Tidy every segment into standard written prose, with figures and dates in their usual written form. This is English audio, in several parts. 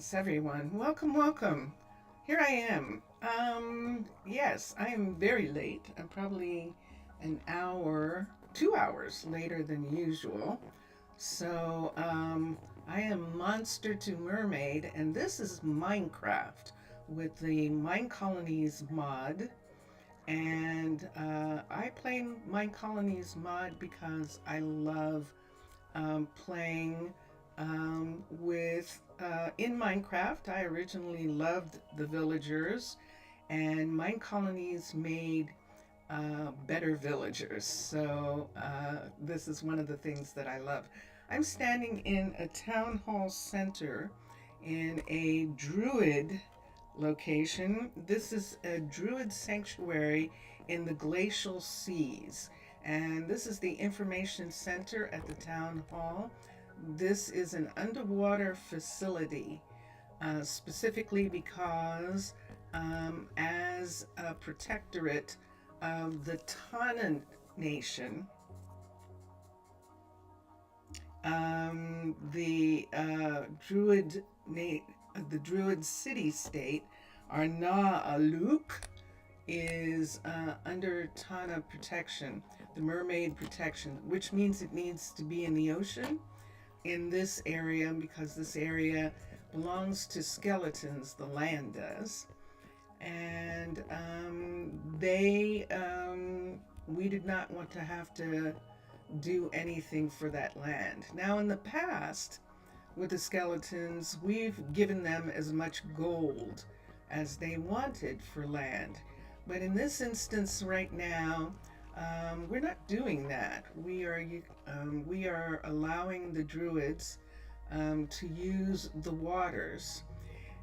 Greetings, everyone. Welcome, welcome. Here I am. Yes, I am very late. I'm probably an hour, 2 hours later than usual. So, I am Monster to Mermaid, and this is Minecraft with the Minecolonies mod. And I play Minecolonies mod because I love playing with in Minecraft. I originally loved the villagers, and Minecolonies made better villagers. So this is one of the things that I love. I'm standing in a town hall center in a Druid location. This is a Druid sanctuary in the glacial seas. And this is the information center at the town hall. This is an underwater facility, specifically because, as a protectorate of the Tana Nation, the the Druid city-state, Arnaaluk, is under Tana protection, the mermaid protection, which means it needs to be in the ocean in this area because this area belongs to skeletons, the land does. And we did not want to have to do anything for that land. Now, in the past, with the skeletons, we've given them as much gold as they wanted for land. But in this instance, right now, we're not doing that. We are allowing the Druids to use the waters.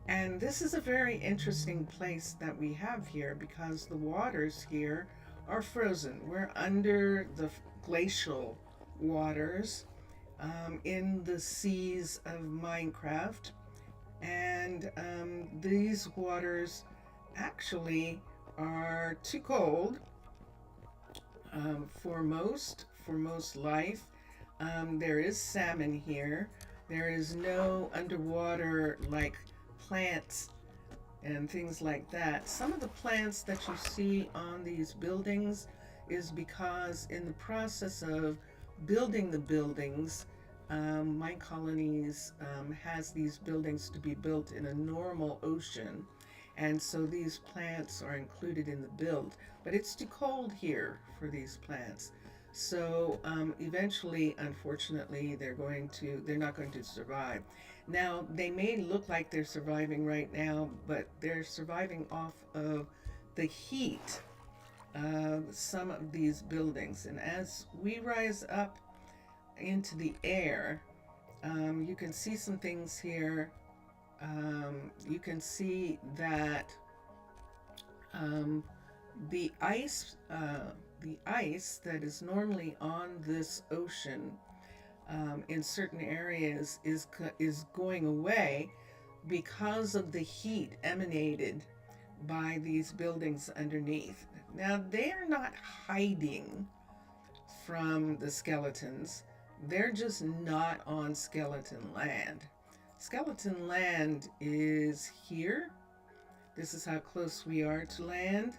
And this is a very interesting place that we have here because the waters here are frozen. We're under the glacial waters in the seas of Minecraft. And these waters actually are too cold for most life. There is salmon here. There is no underwater like plants and things like that. Some of the plants that you see on these buildings is because in the process of building the buildings, Minecolonies has these buildings to be built in a normal ocean, and so these plants are included in the build. But it's too cold here for these plants. So eventually, unfortunately, they're not going to survive. Now, they may look like they're surviving right now, but they're surviving off of the heat of some of these buildings. And as we rise up into the air, you can see some things here. You can see that um, the ice that is normally on this ocean in certain areas is going away because of the heat emanated by these buildings underneath. Now, they are not hiding from the skeletons. They're just not on skeleton land. Skeleton land is here. This is how close we are to land.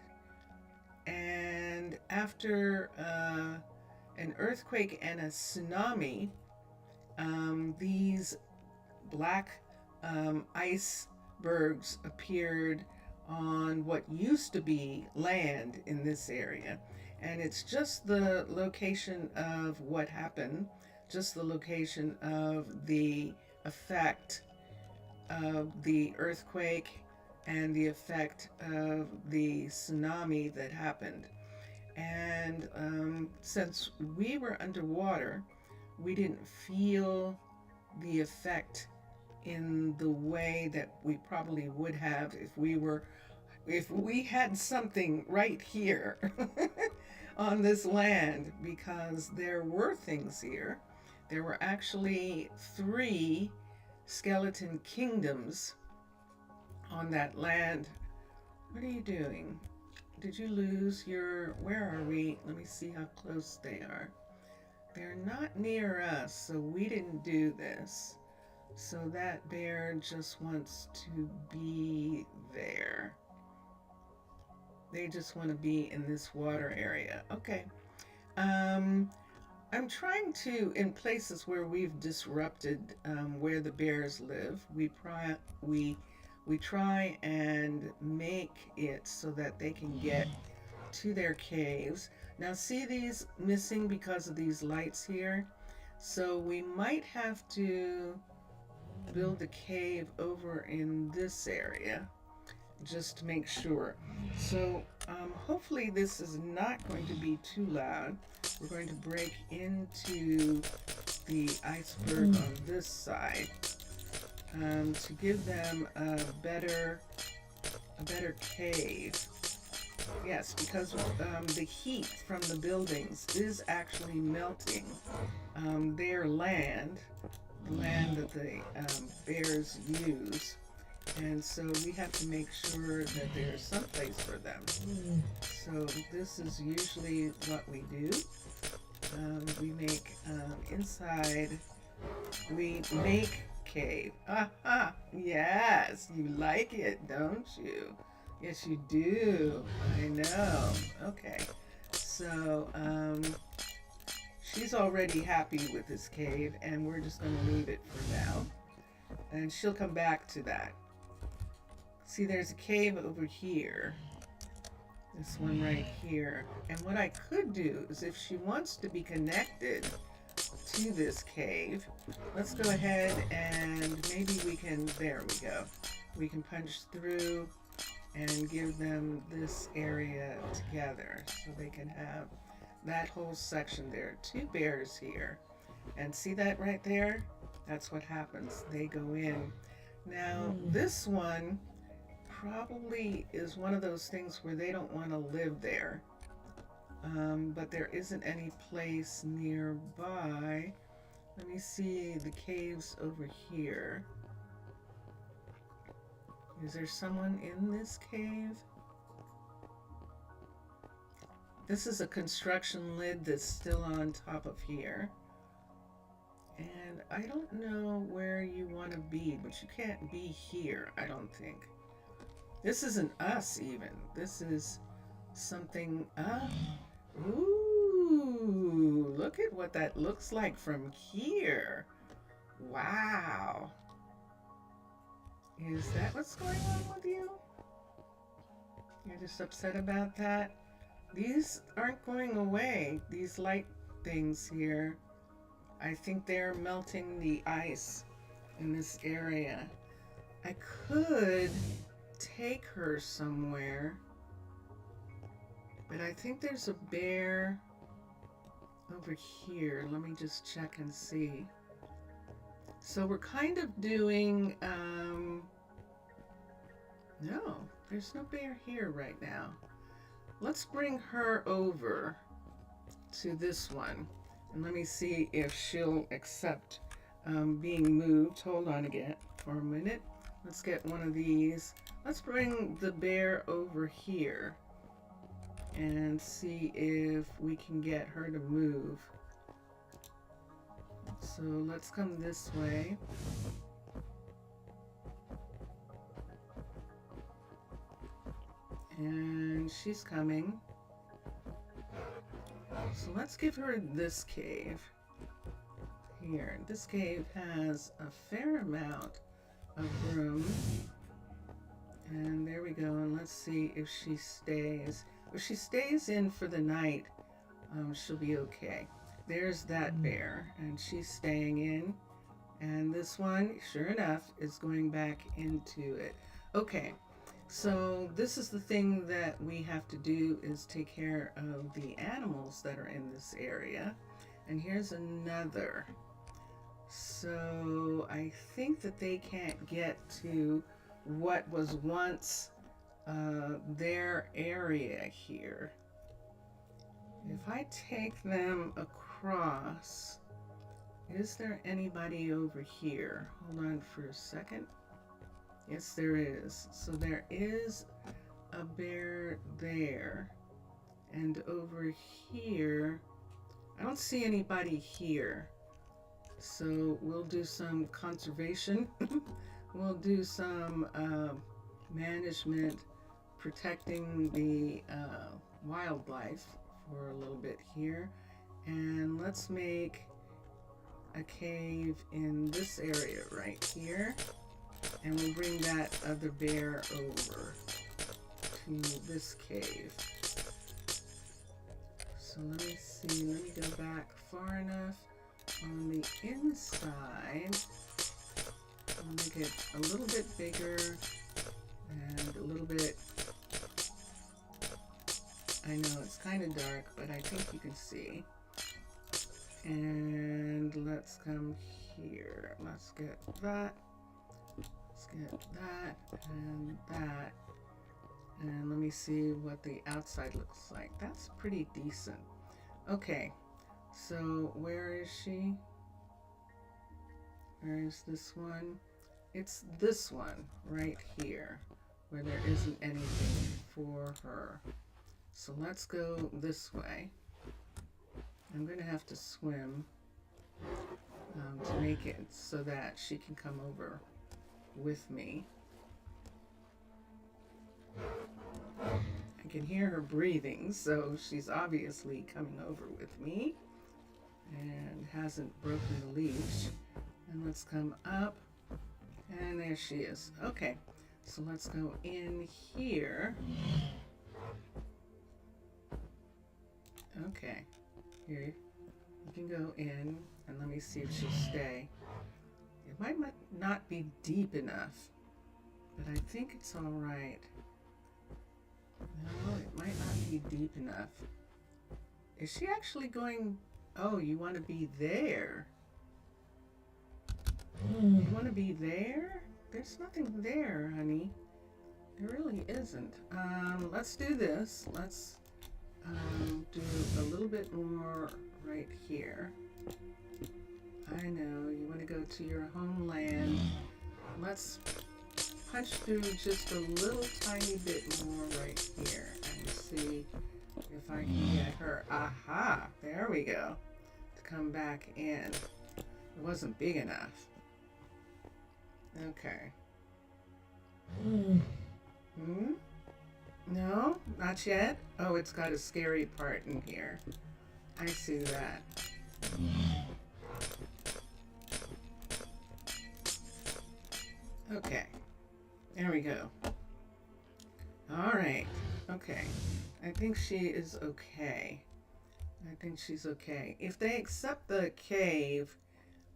And after an earthquake and a tsunami, these black icebergs appeared on what used to be land in this area. And it's just the location of what happened, just the location of the effect of the earthquake and the effect of the tsunami that happened. And since we were underwater, we didn't feel the effect in the way that we probably would have if we had something right here on this land, because there were things here. There were actually 3 skeleton kingdoms on that land. What are you doing? Did you lose your... Where are we? Let me see how close they are. They're not near us, so we didn't do this. So that bear just wants to be there. They just want to be in this water area. Okay. Um, I'm trying to, in places where we've disrupted where the bears live, we try and make it so that they can get to their caves. Now, see these missing because of these lights here? So we might have to build a cave over in this area just to make sure. So hopefully this is not going to be too loud. We're going to break into the iceberg on this side to give them a better cave. Yes, because the heat from the buildings is actually melting their land, the land that the bears use. And so we have to make sure that there's some place for them. So this is usually what we do. We make inside, we make cave. Aha! Yes, you like it, don't you? Yes, you do. I know. Okay. So, she's already happy with this cave, and we're just going to leave it for now. And she'll come back to that. See, there's a cave over here. This one right here. And what I could do is if she wants to be connected to this cave, let's go ahead and maybe we can, there we go. We can punch through and give them this area together so they can have that whole section there. Two bears here. And see that right there? That's what happens. They go in. Now, this one probably is one of those things where they don't want to live there. But there isn't any place nearby. Let me see the caves over here. Is there someone in this cave? This is a construction lid that's still on top of here. And I don't know where you want to be, but you can't be here, I don't think. This isn't us even. This is something ooh, look at what that looks like from here. Wow. Is that what's going on with you? You're just upset about that? These aren't going away, these light things here. I think they're melting the ice in this area. I could take her somewhere, but I think there's a bear over here. Let me just check and see. So we're kind of doing, no, there's no bear here right now. Let's bring her over to this one. And let me see if she'll accept being moved. Hold on again for a minute. Let's get one of these. Let's bring the bear over here and see if we can get her to move. So let's come this way. And she's coming. So let's give her this cave here. This cave has a fair amount of room. And there we go. And let's see if she stays. If she stays in for the night, she'll be okay. There's that bear, and she's staying in. And this one, sure enough, is going back into it. Okay. So this is the thing that we have to do, is take care of the animals that are in this area. And here's another. So I think that they can't get to what was once their area here. If I take them across, is there anybody over here? Hold on for a second. Yes, there is. So there is a bear there. And over here, I don't see anybody here. So we'll do some conservation. We'll do some management, protecting the wildlife for a little bit here. And let's make a cave in this area right here. And we'll bring that other bear over to this cave. So let me see, let me go back far enough on the inside. I'll make it a little bit bigger and a little bit, I know it's kind of dark, but I think you can see. And let's come here. Let's get that. Let's get that and that. And let me see what the outside looks like. That's pretty decent. Okay, so where is she? Where is this one? It's this one right here where there isn't anything for her. So let's go this way. I'm going to have to swim to make it so that she can come over with me. I can hear her breathing, so she's obviously coming over with me and hasn't broken the leash. And let's come up, and there she is. Okay, so let's go in here. Okay, here you can go in, and let me see if she'll stay. It might not be deep enough, but I think it's all right. No, it might not be deep enough. Is she actually going? Oh, you want to be there? You want to be there? There's nothing there, honey. There really isn't. Let's do this. Let's do a little bit more right here. I know, you want to go to your homeland. Let's punch through just a little tiny bit more right here and see if I can get her. Aha, there we go. To come back in. It wasn't big enough. Okay. No, not yet. Oh, it's got a scary part in here. I see that. Okay. There we go. All right. Okay. I think she is okay. I think she's okay. If they accept the cave,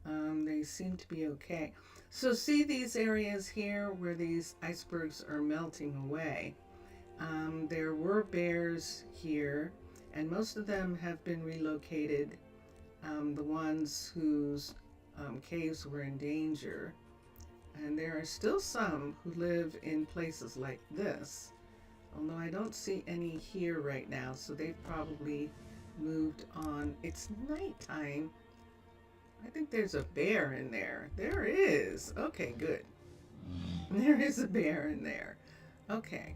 they seem to be okay. So see these areas here where these icebergs are melting away. There were bears here, and most of them have been relocated. The ones whose caves were in danger. And there are still some who live in places like this, although I don't see any here right now, so they've probably moved on. It's nighttime. I think there's a bear in there. There is. Okay, good. There is a bear in there. Okay.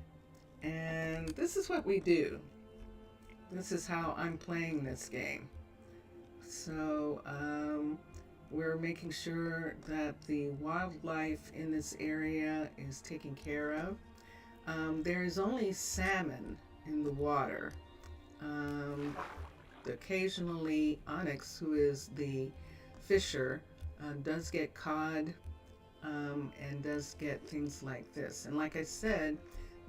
And this is what we do. This is how I'm playing this game. So, we're making sure that the wildlife in this area is taken care of. There is only salmon in the water. Occasionally, Onyx, who is the fisher, does get cod and does get things like this. And like I said,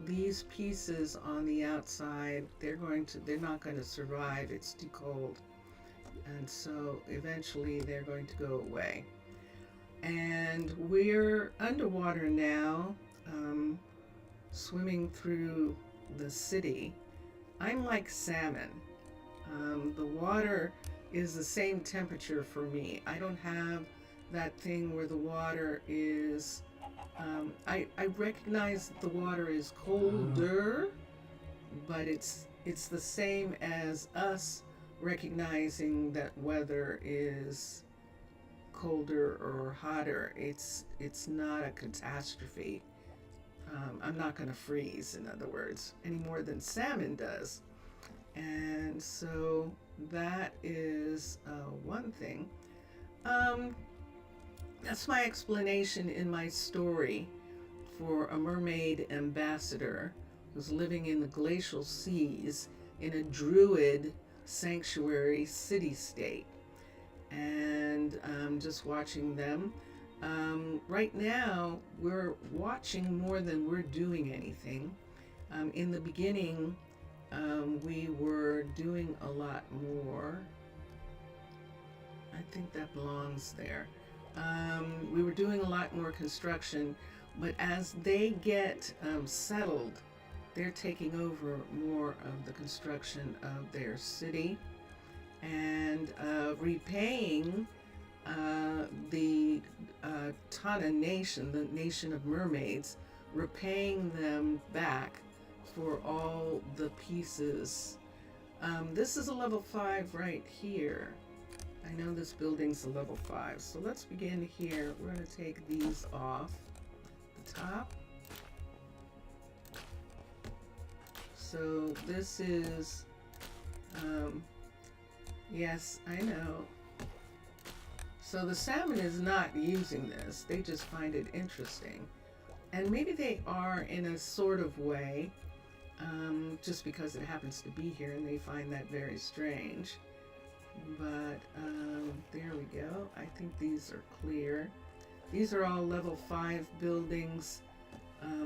these pieces on the outside, they're not going to survive. It's too cold. And so eventually they're going to go away. And we're underwater now, swimming through the city. I'm like salmon. The water is the same temperature for me. I don't have that thing where the water is, I recognize that the water is colder, but it's the same as us recognizing that weather is colder or hotter. It's not a catastrophe. I'm not going to freeze, in other words, any more than salmon does. And so that is one thing. Um, that's my explanation in my story for a mermaid ambassador who's living in the glacial seas in a Druid sanctuary city state. And just watching them. Right now, we're watching more than we're doing anything. In the beginning, we were doing a lot more. I think that belongs there. We were doing a lot more construction, but as they get settled, they're taking over more of the construction of their city and repaying the Tana nation, the nation of mermaids, repaying them back for all the pieces. This is a level 5 right here. I know this building's a level 5, so let's begin here. We're going to take these off the top. So this is, yes, I know. So the salmon is not using this. They just find it interesting. And maybe they are in a sort of way, just because it happens to be here and they find that very strange. But there we go. I think these are clear. These are all level 5 buildings,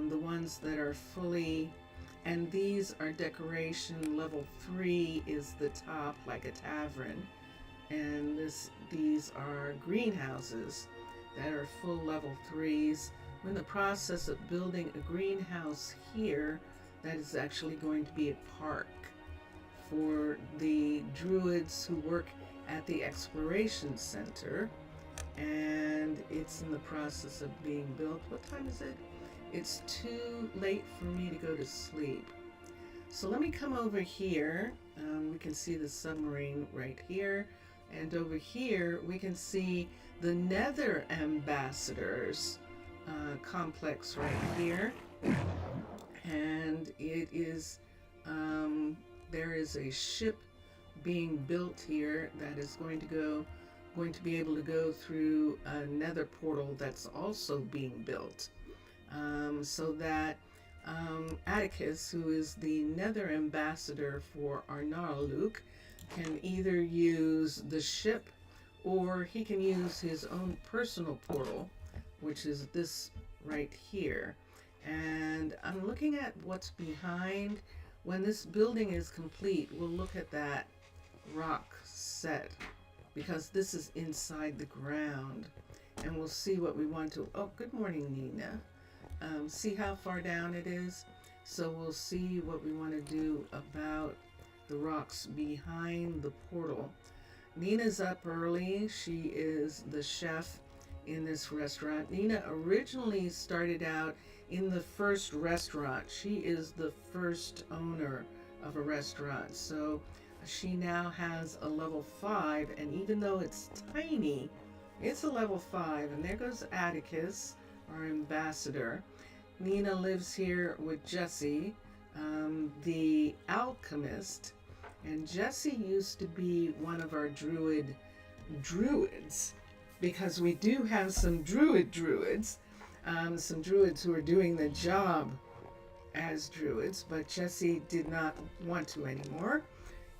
the ones that are fully, and these are decoration. Level 3 is the top, like a tavern. And these are greenhouses that are full level 3s. We're in the process of building a greenhouse here that is actually going to be a park for the Druids who work at the Exploration Center. And it's in the process of being built. What time is it? It's too late for me to go to sleep. So let me come over here. We can see the submarine right here. And over here, we can see the Nether Ambassadors complex right here. And it is, there is a ship being built here that is going to be able to go through a nether portal that's also being built. So that Atticus, who is the Nether Ambassador for Arnaaluk, can either use the ship or he can use his own personal portal, which is this right here. And I'm looking at what's behind. When this building is complete, we'll look at that rock set because this is inside the ground, and we'll see what we want to. Oh, good morning, Nina. See how far down it is? So we'll see what we want to do about the rocks behind the portal. Nina's up early. She is the chef in this restaurant. Nina originally started out in the first restaurant. She is the first owner of a restaurant. So she now has a level 5, and even though it's tiny, it's a level 5. And there goes Atticus, our ambassador. Nina lives here with Jesse, the alchemist. And Jesse used to be one of our druids, because we do have some druids, some druids who are doing the job as druids, but Jesse did not want to anymore,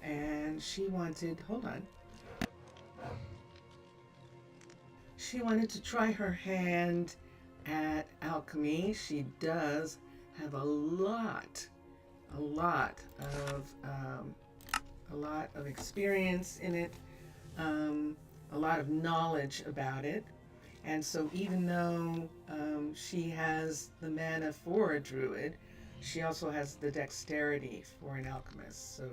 and she wanted, hold on, she wanted to try her hand at alchemy. She does have a lot of experience in it, a lot of knowledge about it. And so even though she has the mana for a druid, she also has the dexterity for an alchemist. So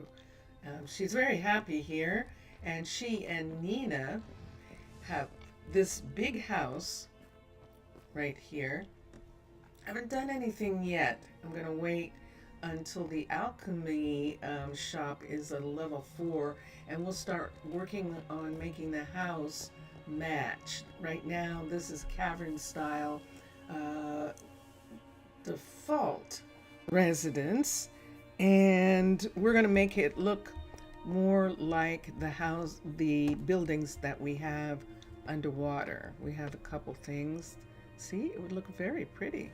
she's very happy here. And she and Nina have this big house right here. I haven't done anything yet. I'm going to wait until the alchemy shop is a level 4, and we'll start working on making the house match. Right now, this is cavern style default residence, and we're going to make it look more like the buildings that we have underwater. We have a couple things. See, it would look very pretty.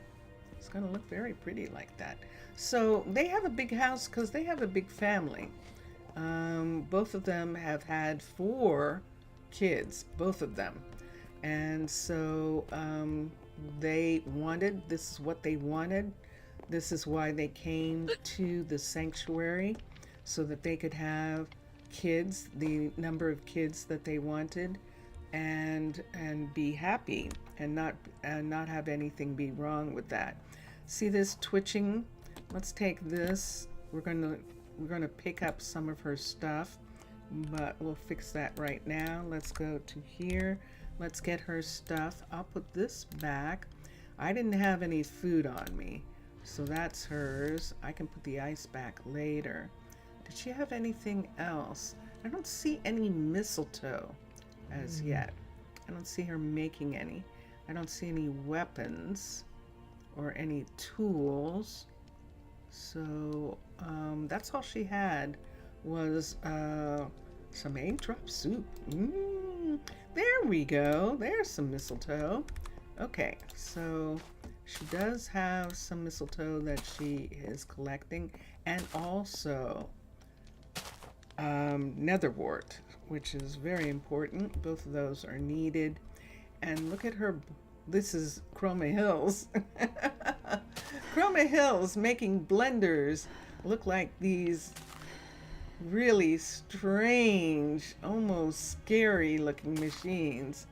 It's going to look very pretty like that. So they have a big house because they have a big family. Both of them have had 4 kids, both of them. And so this is what they wanted. This is why they came to the sanctuary, so that they could have kids, the number of kids that they wanted, and be happy and not have anything be wrong with that. See this twitching? Let's take this. We're gonna pick up some of her stuff, but we'll fix that right now. Let's go to here. Let's get her stuff. I'll put this back. I didn't have any food on me, so that's hers. I can put the ice back later. Did she have anything else? I don't see any mistletoe as yet. I don't see her making any. I don't see any weapons or any tools. So that's all she had was some egg drop soup. There we go. There's some mistletoe. Okay, so she does have some mistletoe that she is collecting, and also netherwort, which is very important. Both of those are needed. And look at her. This is Chroma Hills. Chroma Hills making blenders look like these really strange, almost scary looking machines.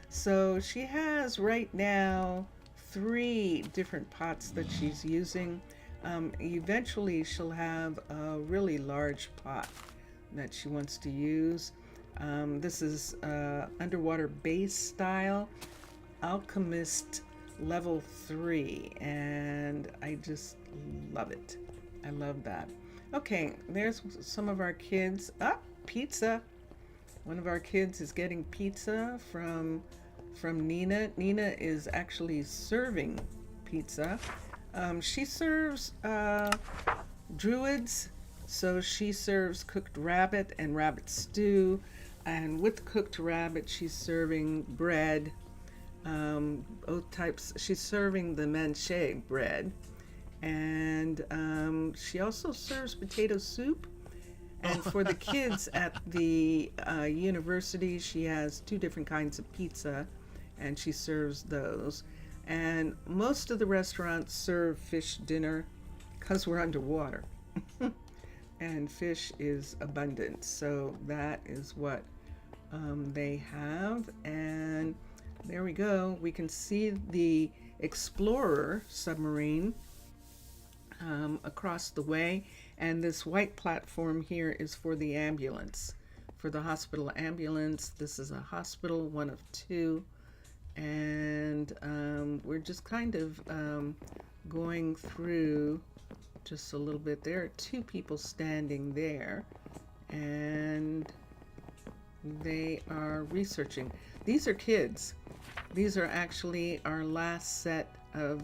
So she has right now 3 different pots that she's using. Eventually she'll have a really large pot that she wants to use. This is underwater base style, Alchemist level 3, and I just love it. I love that. Okay, there's some of our kids. Pizza. One of our kids is getting pizza from Nina. Nina is actually serving pizza. She serves Druids, so she serves cooked rabbit and rabbit stew, and with cooked rabbit she's serving bread, both types. She's serving the manche bread, and she also serves potato soup. And for the kids at the university, she has 2 different kinds of pizza, and she serves those. And most of the restaurants serve fish dinner because we're underwater. And fish is abundant, so that is what they have. And there we go. We can see the Explorer submarine across the way, and this white platform here is for the ambulance, for the hospital ambulance. This is a hospital, one of 2, and we're just kind of going through just a little bit. There are 2 people standing there, and they are researching. These are kids. These are actually our last set of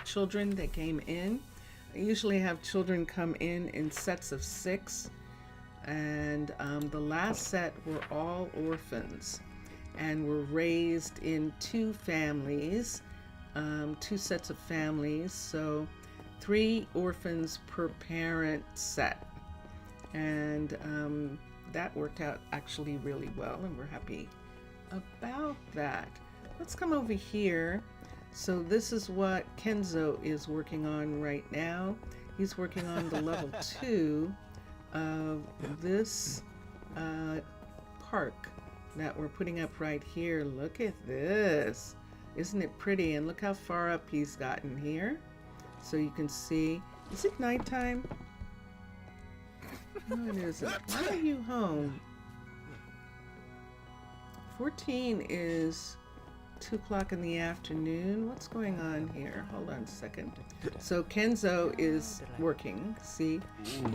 children that came in. I usually have children come in sets of 6, and the last set were all orphans and were raised in 2 families, 2 sets of families, so 3 orphans per parent set, and that worked out actually really well, and we're happy about that. Let's come over here. So this is what Kenzo is working on right now. He's working on the level 2 of this park that we're putting up right here. Look at this. Isn't it pretty? And look how far up he's gotten here. So you can see. Is it nighttime? No, it isn't. Why are you home? 14 is 2 o'clock in the afternoon. What's going on here? Hold on a second. So Kenzo is working. See,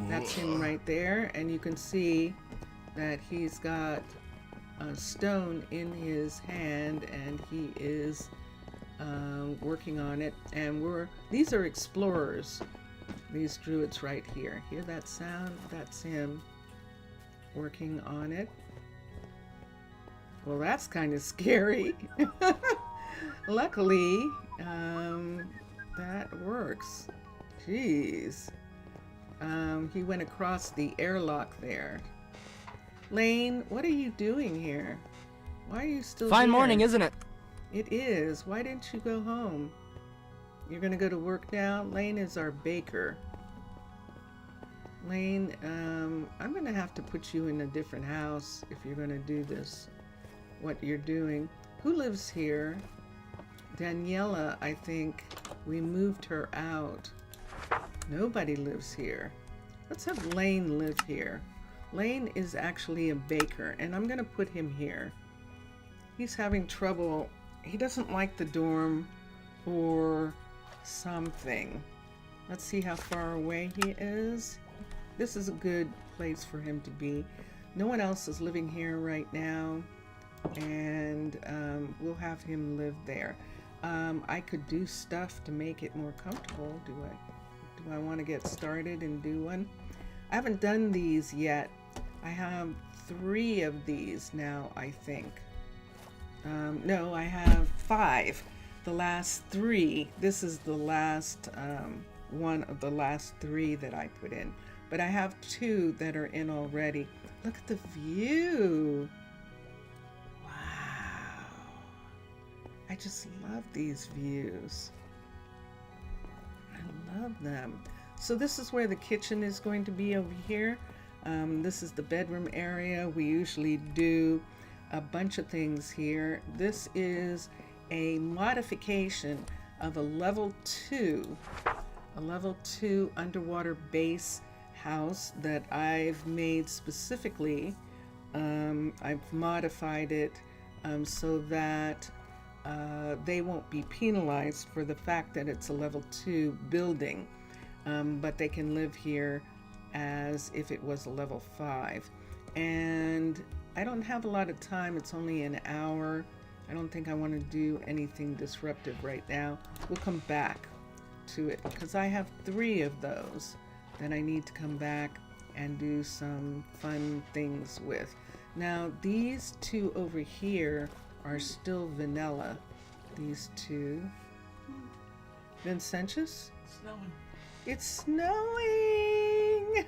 that's him right there, and you can see that he's got a stone in his hand, and he is working on it. And these are explorers, these druids right here. Hear that sound? That's him working on it. Well, that's kind of scary. Luckily, that works. Jeez. He went across the airlock there. Lane, what are you doing here? Why are you still Fine here? morning, isn't it? It is. Why didn't you go home? You're gonna go to work now? Lane is our baker. Lane, I'm gonna have to put you in a different house if you're gonna do this, what you're doing. Who lives here? Daniela, I think we moved her out. Nobody lives here. Let's have Lane live here. Lane is actually a baker, and I'm gonna put him here. He's having trouble. He doesn't like the dorm or something. Let's see how far away he is. This is a good place for him to be. No one else is living here right now, and we'll have him live there. I could do stuff to make it more comfortable. Do I want to get started and do one? I haven't done these yet. I have 3 of these now, I think. No, I have 5. The last 3, this is the last one of the last 3 that I put in. But I have 2 that are in already. Look at the view. Wow. I just love these views. I love them. So this is where the kitchen is going to be over here. This is the bedroom area. We usually do a bunch of things here. This is a modification of a level 2 underwater base house that I've made specifically. I've modified it so that they won't be penalized for the fact that it's a level 2 building, but they can live here as if it was a level 5. And I don't have a lot of time. It's only an hour. I don't think I want to do anything disruptive right now. We'll come back to it because I have 3 of those that I need to come back and do some fun things with. Now these 2 over here are still vanilla. These 2. Vincentius? Snowing. It's snowing!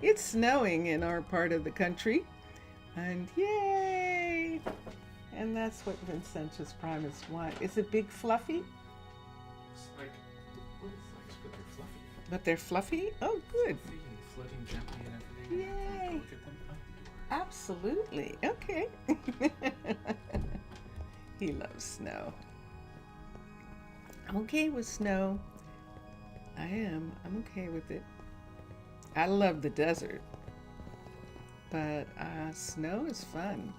It's snowing in our part of the country. And yay! And that's what Vincentius Primus want. Is it big fluffy? It's like butterflies, but they're fluffy. But they're fluffy? Oh, good. Fluffy and floating gently and everything. Yay. Look at them out the door. Absolutely. Okay. He loves snow. I'm okay with snow. I am. I'm okay with it. I love the desert. But snow is fun.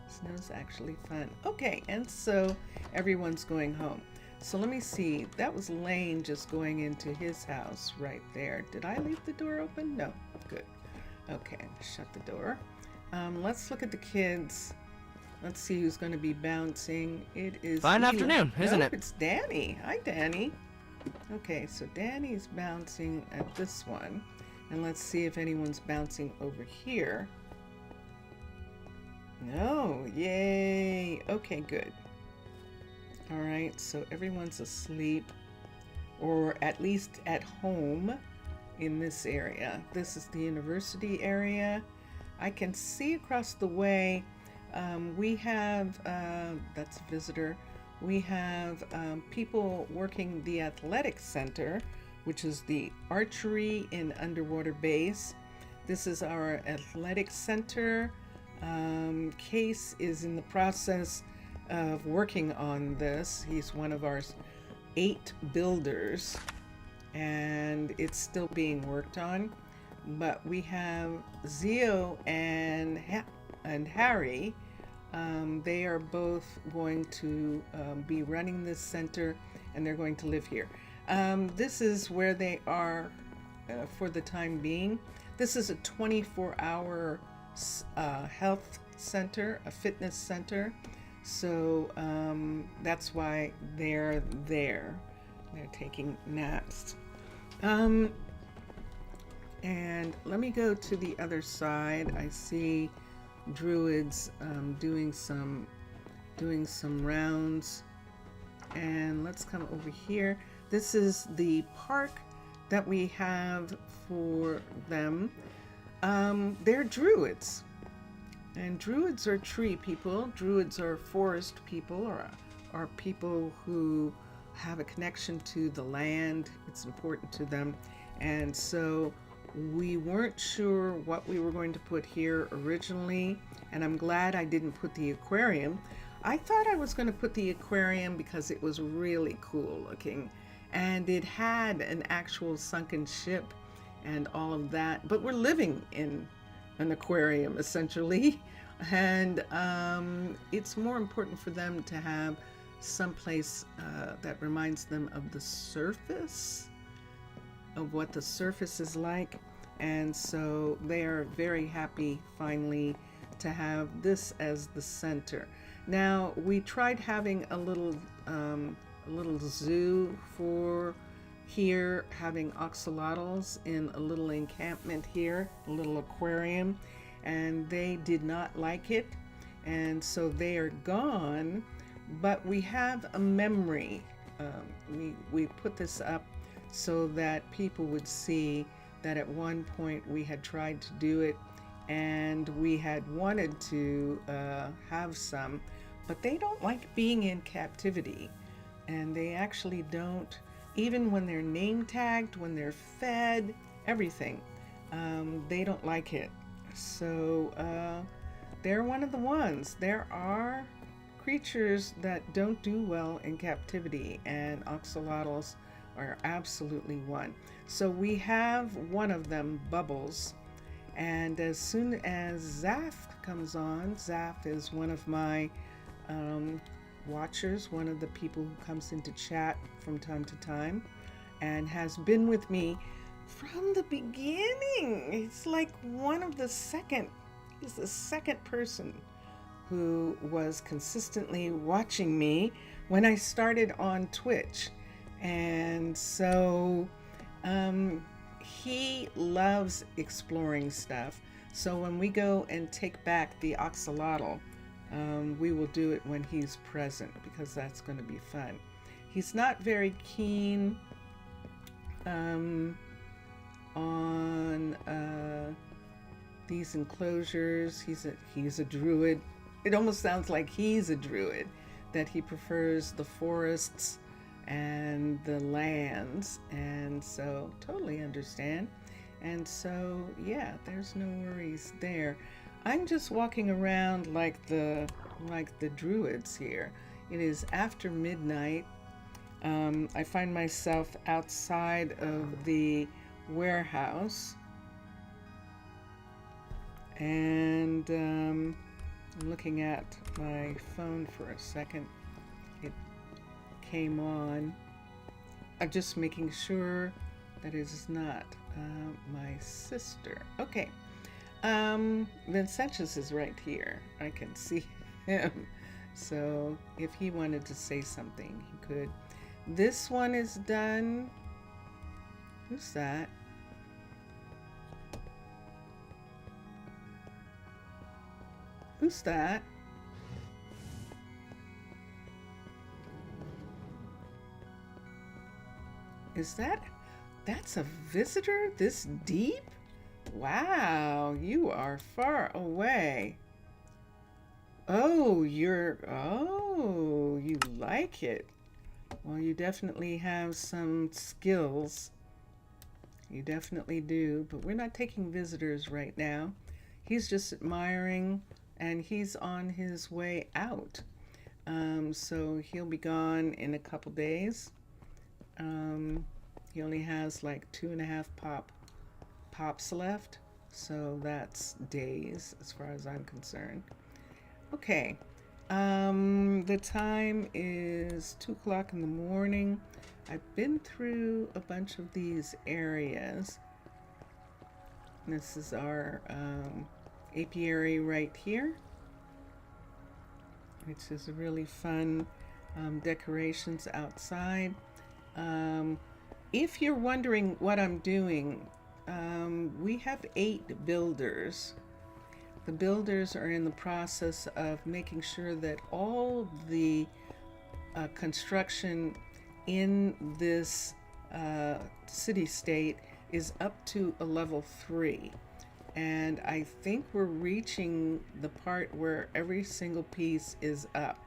Snow's actually fun. Okay, and so everyone's going home. So let me see. That was Lane just going into his house right there. Did I leave the door open? No. Good. Okay, shut the door. Let's look at the kids. Let's see who's going to be bouncing. It is Fine afternoon, isn't Nope, it? It's Danny. Hi, Danny. Okay, so Danny's bouncing at this one. And let's see if anyone's bouncing over here. No, yay. Okay, good. All right, so everyone's asleep, or at least at home in this area. This is the university area. I can see across the way, we have, that's a visitor, we have people working the athletic center, which is the archery in underwater base. This is our athletic center. Case is in the process of working on this. He's one of our 8 builders, and it's still being worked on. But we have Zio and Harry. They are both going to be running this center, and they're going to live here. This is where they are for the time being. This is a 24-hour health center, a fitness center. So that's why they're there. They're taking naps. And let me go to the other side. I see Druids doing some rounds. And let's come over here. This is the park that we have for them. They're Druids. And Druids are tree people. Druids are forest people, or are people who have a connection to the land. It's important to them. And so we weren't sure what we were going to put here originally. And I'm glad I didn't put the aquarium. I thought I was going to put the aquarium because it was really cool looking. And it had an actual sunken ship and all of that. But we're living in an aquarium essentially. And it's more important for them to have someplace that reminds them of the surface, of what the surface is like. And so they are very happy finally to have this as the center. Now we tried having a little zoo for here, having axolotls in a little encampment here, a little aquarium, and they did not like it, and so they are gone. But we have a memory. We put this up so that people would see that at one point we had tried to do it, and we had wanted to have some, but they don't like being in captivity, and they actually don't, even when they're name tagged, when they're fed, everything, they don't like it. So they're one of the ones. There are creatures that don't do well in captivity, and axolotls are absolutely one. So we have one of them, Bubbles, and as soon as Zaf comes on, Zaf is one of my watchers, one of the people who comes into chat from time to time and has been with me from the beginning. It's like he's the second person who was consistently watching me when I started on Twitch. And so he loves exploring stuff. So when we go and take back the axolotl, we will do it when he's present, because that's going to be fun. He's not very keen on these enclosures. He's a druid. It almost sounds like he's a druid, that he prefers the forests and the lands, and so totally understand. And so yeah, there's no worries there. I'm just walking around like the Druids here. It is after midnight. I find myself outside of the warehouse, and I'm looking at my phone for a second. It came on. I'm just making sure that it is not my sister. Okay. Vincentius is right here. I can see him. So if he wanted to say something, he could. This one is done. Who's that? Who's that? That's a visitor this deep? Wow, you are far away. Oh, you like it. Well, you definitely have some skills. You definitely do, but we're not taking visitors right now. He's just admiring, and he's on his way out. So he'll be gone in a couple days. He only has like 2.5 pops left, so that's days as far as I'm concerned. Okay, the time is 2 o'clock in the morning. I've been through a bunch of these areas. This is our apiary right here, which is a really fun decorations outside. If you're wondering what I'm doing, we have 8 builders. The builders are in the process of making sure that all the construction in this city state is up to a level 3. And I think we're reaching the part where every single piece is up.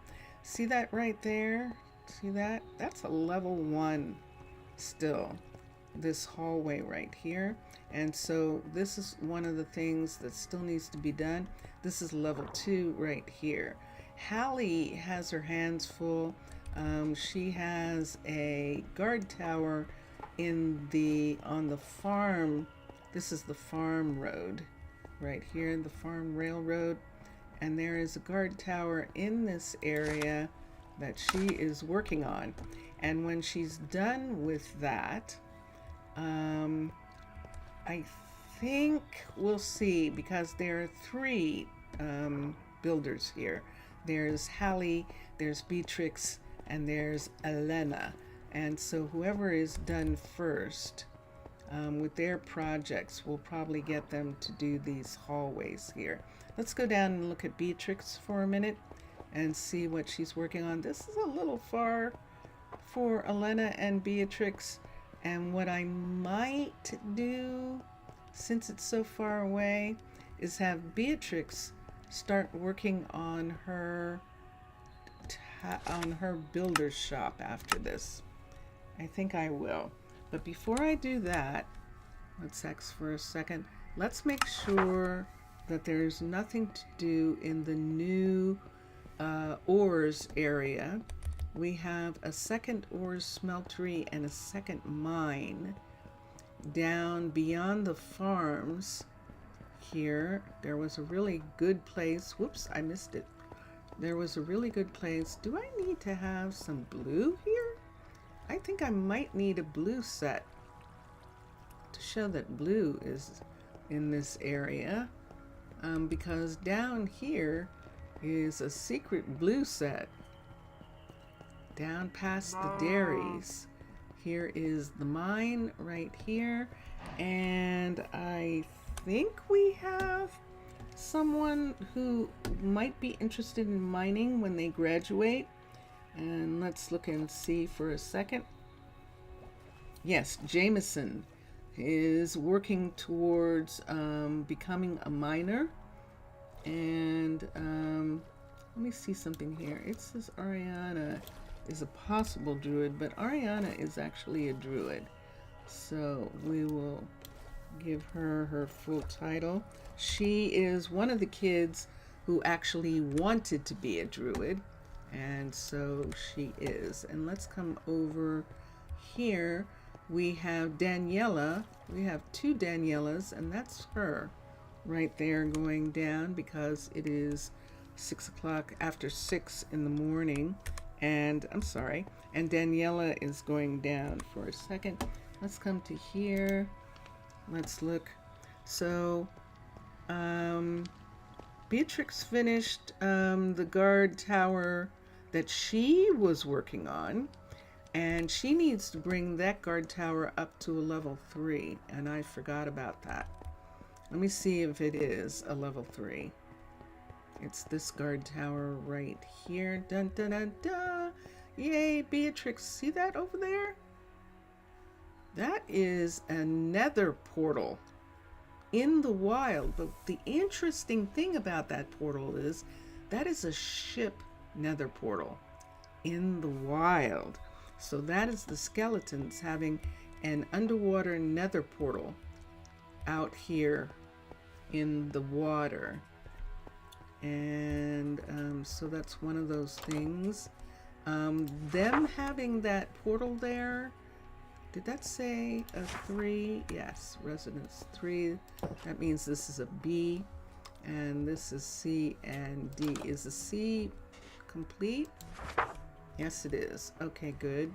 See that right there? See that? That's a level 1 still, this hallway right here. And so this is one of the things that still needs to be done. This is level 2 right here. Hallie has her hands full. She has a guard tower on the farm. This is the farm road right here, the farm railroad. And there is a guard tower in this area that she is working on. And when she's done with that, I think we'll see, because there are 3 builders here. There's Hallie, there's Beatrix, and there's Elena. And so whoever is done first with their projects, we'll probably get them to do these hallways here. Let's go down and look at Beatrix for a minute and see what she's working on. This is a little far for Elena and Beatrix. And what I might do, since it's so far away, is have Beatrix start working on her builder's shop after this. I think I will. But before I do that, let's X for a second. Let's make sure that there's nothing to do in the new ores area. We have a second ores smeltery and a second mine down beyond the farms here. There was a really good place. Whoops, I missed it. There was a really good place. Do I need to have some blue here? I think I might need a blue set to show that blue is in this area, because down here is a secret blue set. Down past the dairies, here is the mine right here, and I think we have someone who might be interested in mining when they graduate. And let's look and see for a second. Yes, Jameson is working towards becoming a miner. And let me see something here. It says Ariana is a possible druid, but Ariana is actually a druid. So we will give her her full title. She is one of the kids who actually wanted to be a druid, and so she is. And let's come over here. We have Daniela. We have 2 Daniellas, and that's her right there going down, because it is 6 o'clock, after 6 in the morning. And I'm sorry, and Daniela is going down for a second. Let's come to here. Let's look. So Beatrix finished the guard tower that she was working on, and she needs to bring that guard tower up to a level 3, and I forgot about that. Let me see if it is a level 3. It's this guard tower right here. Dun dun dun dun. Yay, Beatrix. See that over there? That is a nether portal in the wild. But the interesting thing about that portal is that is a ship nether portal in the wild. So that is the skeletons having an underwater nether portal out here in the water. And so that's one of those things. Them having that portal there, did that say a 3? Yes, residence 3. That means this is a B, and this is C and D. Is the C complete? Yes, it is. Okay, good.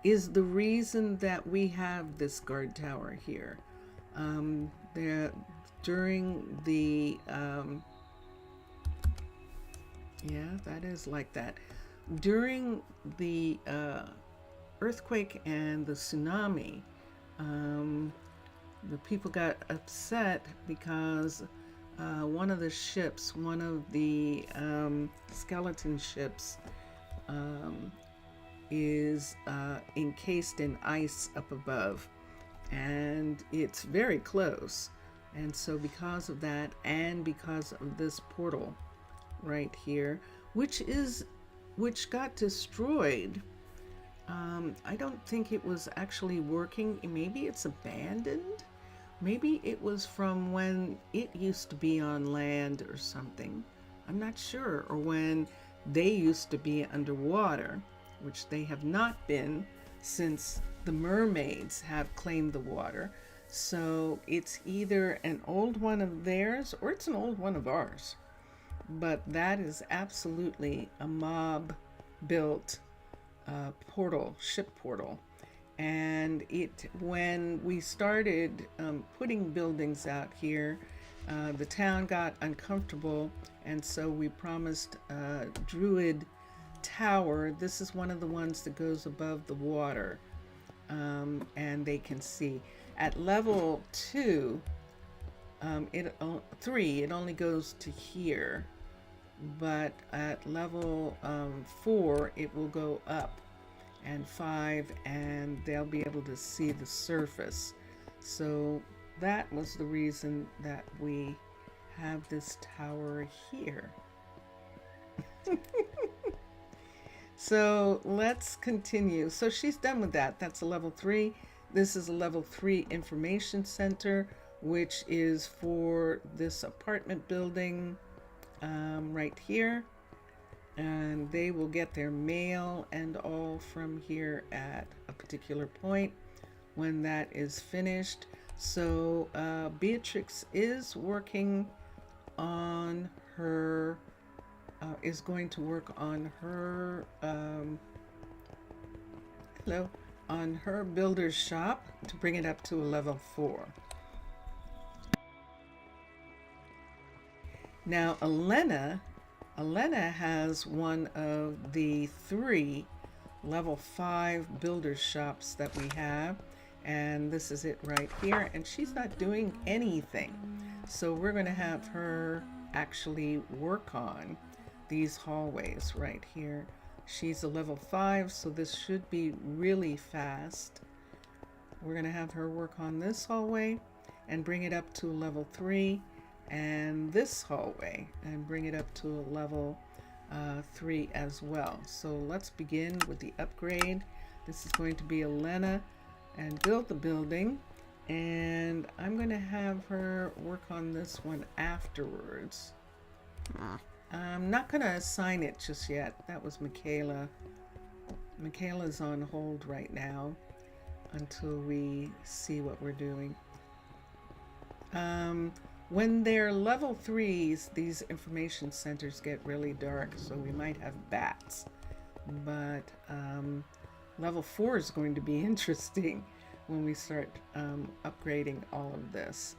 Is the reason that we have this guard tower here. During the yeah, that is like that. During the earthquake and the tsunami, The people got upset because one of the ships, one of the skeleton ships, um, is encased in ice up above, and it's very close. And so, because of that, and because of this portal right here, which got destroyed, I don't think it was actually working. Maybe it's abandoned. Maybe it was from when it used to be on land or something. I'm not sure. Or when they used to be underwater, which they have not been since the mermaids have claimed the water. So it's either an old one of theirs or it's an old one of ours. But that is absolutely a mob built ship portal. And when we started putting buildings out here, the town got uncomfortable, and so we promised a Druid tower. This is one of the ones that goes above the water, and they can see. At level 2, 3, it only goes to here, but at level 4, it will go up, and 5, and they'll be able to see the surface. So that was the reason that we have this tower here. So let's continue. So she's done with that. That's a level 3. This is a level 3 information center, which is for this apartment building right here. And they will get their mail and all from here at a particular point when that is finished. So Beatrix is working on her, is going to work on her, on her builder's shop to bring it up to a level 4. Now Elena has one of the 3 level 5 builder shops that we have, and this is it right here, and she's not doing anything. So we're going to have her actually work on these hallways right here. She's a level 5, so this should be really fast. We're going to have her work on this hallway and bring it up to a level 3, and this hallway and bring it up to a level 3 as well. So let's begin with the upgrade. This is going to be Elena and build the building, and I'm going to have her work on this one afterwards. I'm not going to assign it just yet. That was Michaela. Michaela's on hold right now until we see what we're doing. When they're level 3s, these information centers get really dark, so we might have bats. But level 4 is going to be interesting when we start upgrading all of this.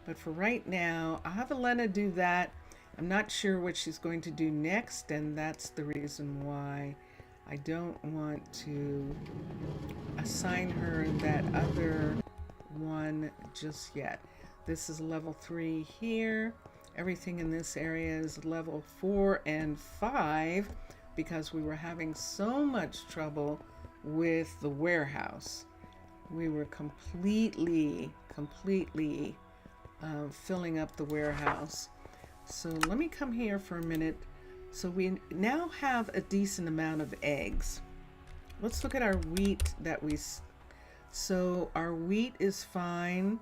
But for right now, I'll have Elena do that. I'm not sure what she's going to do next, and that's the reason why I don't want to assign her that other one just yet. This is level 3 here. Everything in this area is level 4 and 5 because we were having so much trouble with the warehouse. We were completely filling up the warehouse. So let me come here for a minute. So we now have a decent amount of eggs. Let's look at our wheat so our wheat is fine.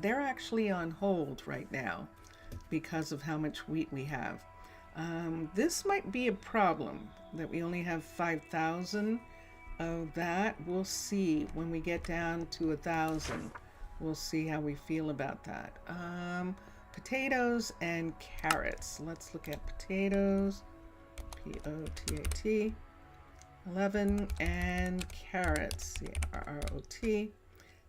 They're actually on hold right now because of how much wheat we have. This might be a problem that we only have 5,000 of that. We'll see when we get down to 1,000. We'll see how we feel about that. Potatoes and carrots. Let's look at potatoes. P-O-T-A-T. 11, and carrots. C-R-R-O-T.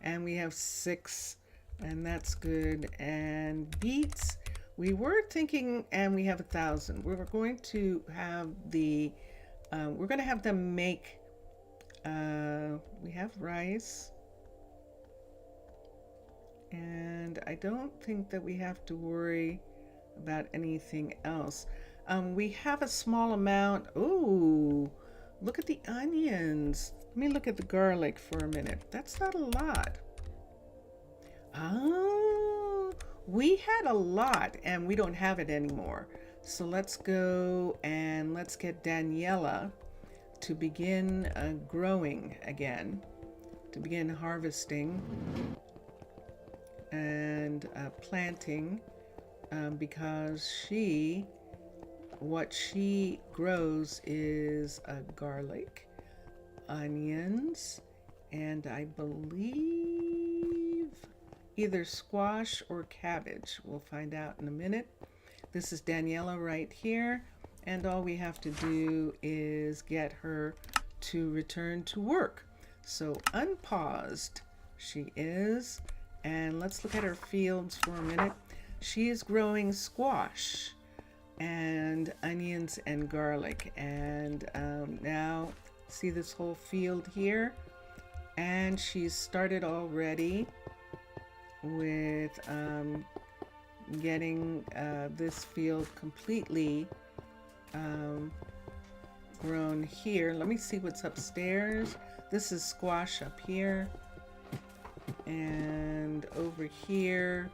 And we have 6, and that's good. And beets, we were thinking, and we have 1,000. We're going to have we're going to have them make, we have rice. And I don't think that we have to worry about anything else. We have a small amount. Ooh, look at the onions. Let me look at the garlic for a minute. That's not a lot. Oh, we had a lot and we don't have it anymore. So let's go and let's get Daniela to begin growing again, to begin harvesting and planting, because what she grows is garlic, onions, and I believe either squash or cabbage. We'll find out in a minute. This is Daniela right here, and all we have to do is get her to return to work. So unpaused she is, and let's look at her fields for a minute. She is growing squash and onions and garlic, and now see this whole field here, and she's started already with getting this field completely grown here. Let me see what's upstairs. This is squash up here, and over here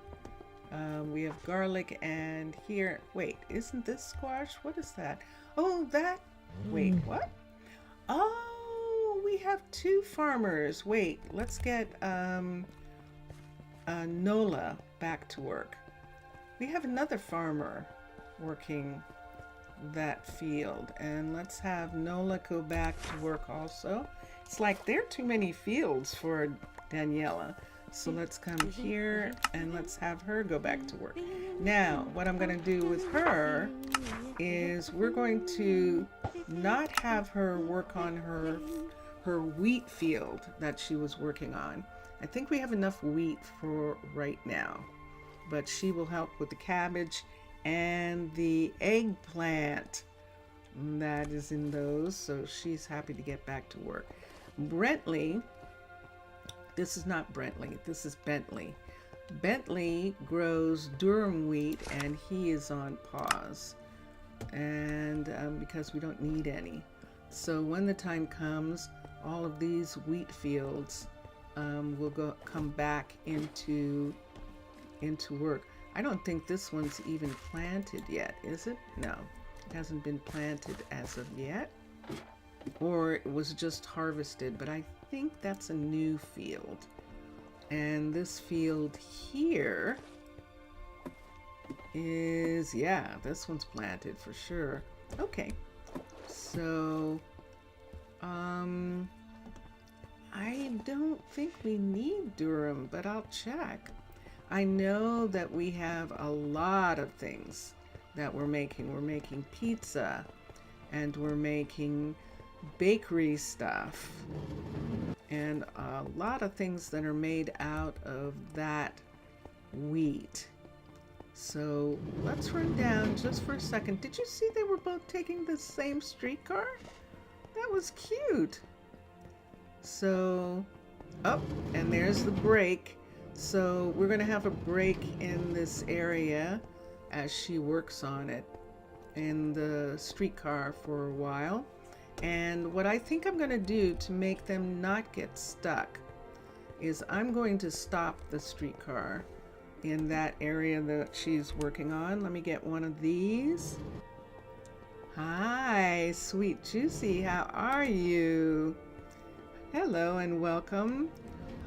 we have garlic, and here, wait, isn't this squash? What is that? Oh, that, wait, what? Oh, we have two farmers. Wait, let's get Nola back to work. We have another farmer working that field, and let's have Nola go back to work also. It's like there are too many fields for Daniela. So let's come here and let's have her go back to work. Now, what I'm going to do with her is we're going to not have her work on her wheat field that she was working on. I think we have enough wheat for right now, but she will help with the cabbage and the eggplant that is in those. So she's happy to get back to work. Brentley, this is not Brentley, this is Bentley. Bentley grows durum wheat and he is on pause, and because we don't need any. So when the time comes, all of these wheat fields will come back into work. I don't think this one's even planted yet, is it? No, it hasn't been planted as of yet, or it was just harvested, but I think that's a new field. And this field here is, yeah, this one's planted for sure. Okay, so I don't think we need durum, but I'll check. I know that we have a lot of things that we're making. We're making pizza, and we're making bakery stuff, and a lot of things that are made out of that wheat. So let's run down just for a second. Did you see they were both taking the same streetcar? That was cute. So, oh, and there's the break. So we're going to have a break in this area as she works on it in the streetcar for a while. And what I think I'm going to do to make them not get stuck is I'm going to stop the streetcar in that area that she's working on. Let me get one of these. Hi, Sweet Juicy, how are you? Hello and welcome.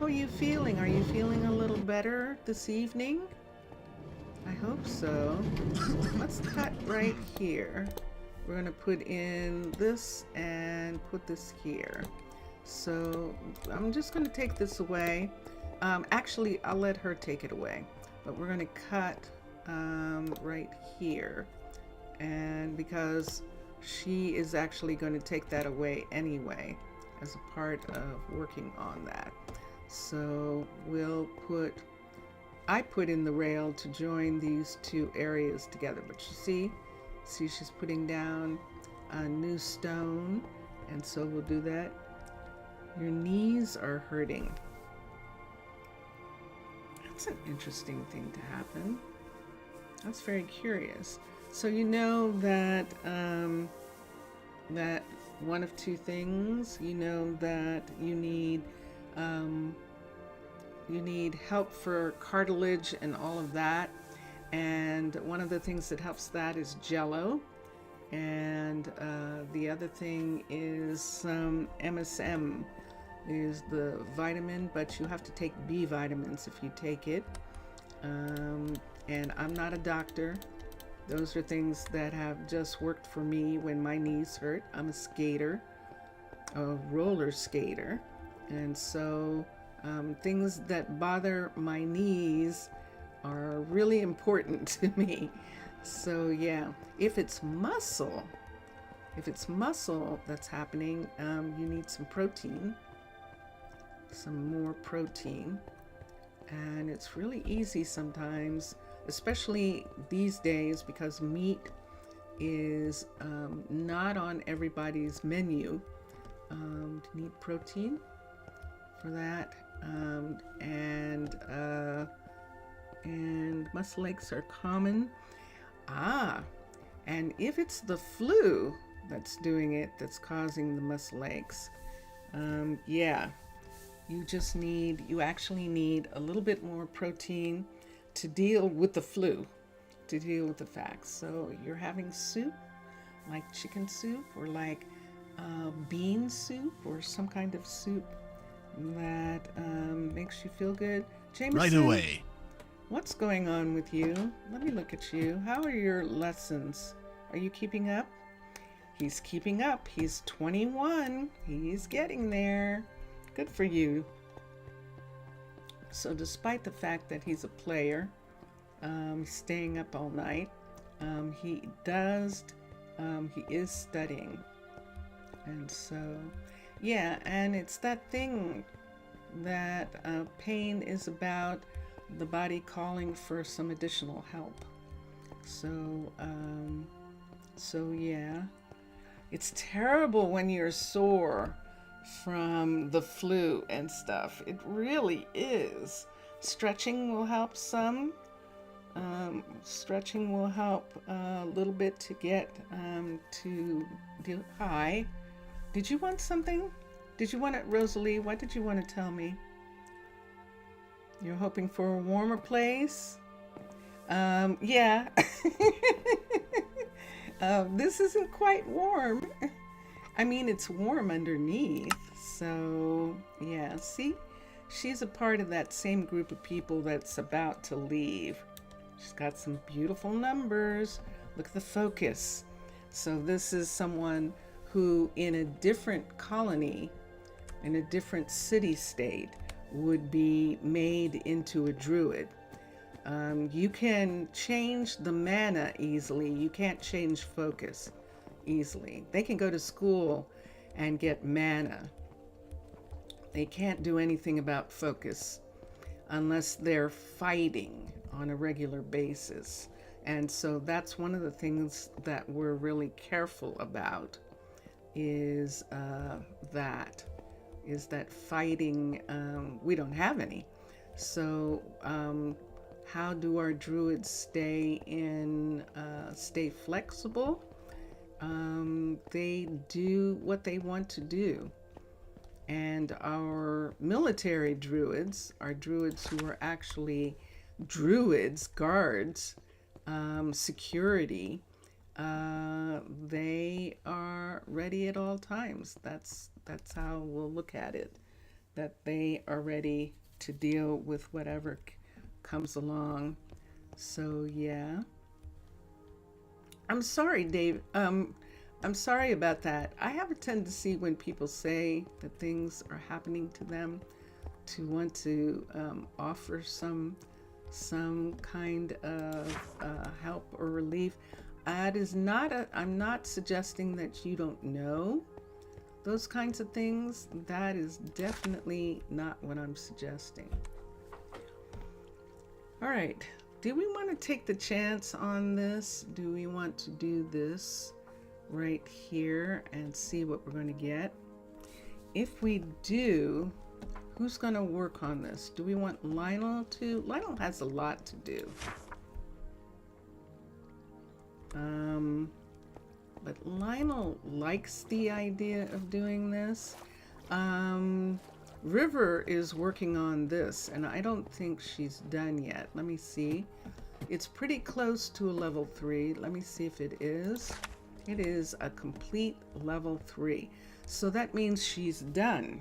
How are you feeling? Are you feeling a little better this evening? I hope so. Let's cut right here. We're going to put in this and put this here. So I'm just going to take this away. Actually, I'll let her take it away. But we're going to cut right here. And because she is actually going to take that away anyway as a part of working on that. So I put in the rail to join these two areas together. But you see she's putting down a new stone, and so we'll do that. Your knees are hurting. That's an interesting thing to happen. That's very curious. So you know that that one of two things. You know that you need help for cartilage and all of that. And one of the things that helps that is Jello. And the other thing is some MSM, is the vitamin, but you have to take B vitamins if you take it. And I'm not a doctor. Those are things that have just worked for me when my knees hurt. I'm a skater, a roller skater. And so things that bother my knees are really important to me. So yeah, if it's muscle that's happening, you need some protein, some more protein. And it's really easy sometimes, especially these days, because meat is not on everybody's menu. You need protein for that. And muscle aches are common. And if it's the flu that's doing it, that's causing the muscle aches, you actually need a little bit more protein to deal with the flu, to deal with the facts. So you're having soup, like chicken soup, or like bean soup, or some kind of soup that makes you feel good. Jameson, right away. What's going on with you? Let me look at you. How are your lessons? Are you keeping up? He's keeping up. He's 21. He's getting there. Good for you. So despite the fact that he's a player, staying up all night, he is studying. And so, yeah, and it's that thing that pain is about, the body calling for some additional help. So yeah, it's terrible when you're sore from the flu and stuff. It really is. Stretching will help some. Stretching will help a little bit to get to do. Hi, did you want something? Did you want it, Rosalie? What did you want to tell me? You're hoping for a warmer place? Yeah. This isn't quite warm. I mean, it's warm underneath. So, yeah. See? She's a part of that same group of people that's about to leave. She's got some beautiful numbers. Look at the focus. So this is someone who, in a different colony, in a different city-state, would be made into a druid. You can change the mana easily. You can't change focus easily. They can go to school and get mana. They can't do anything about focus unless they're fighting on a regular basis. And so that's one of the things that we're really careful about, is that fighting, we don't have any. So how do our druids stay flexible? They do what they want to do. And our military druids, our druids who are actually druids, guards, security, they are ready at all times. That's how we'll look at it, that they are ready to deal with whatever comes along. So yeah, I'm sorry, Dave. I'm sorry about that. I have a tendency when people say that things are happening to them to want to offer some kind of help or relief. I'm not suggesting that you don't know those kinds of things. That is definitely not what I'm suggesting. All right. Do we want to take the chance on this? Do we want to do this right here and see what we're going to get? If we do, Who's going to work on this? Do we want Lionel to? Lionel has a lot to do. But Lionel likes the idea of doing this. River is working on this, and I don't think she's done yet. Let me see. It's pretty close to a level 3. Let me see if it is. It is a complete level 3. So that means she's done.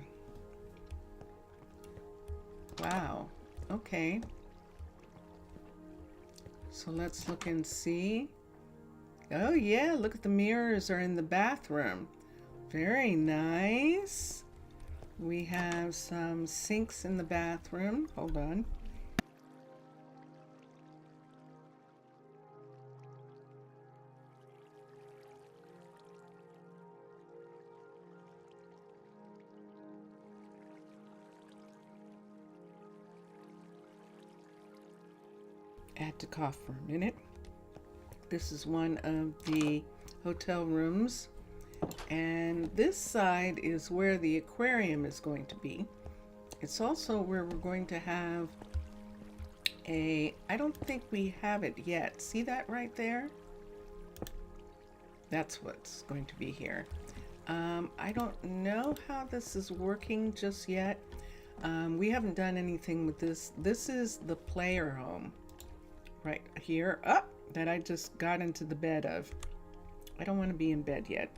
Wow. Okay. So let's look and see. Oh yeah, look at the mirrors are in the bathroom. Very nice. We have some sinks in the bathroom. Hold on. I had to cough for a minute. This is one of the hotel rooms, and this side is where the aquarium is going to be. It's also where we're going to have I don't think we have it yet. See that right there? That's what's going to be here. I don't know how this is working just yet. We haven't done anything with this. This is the player home right here. Up. That I just got into the bed of. I don't want to be in bed yet.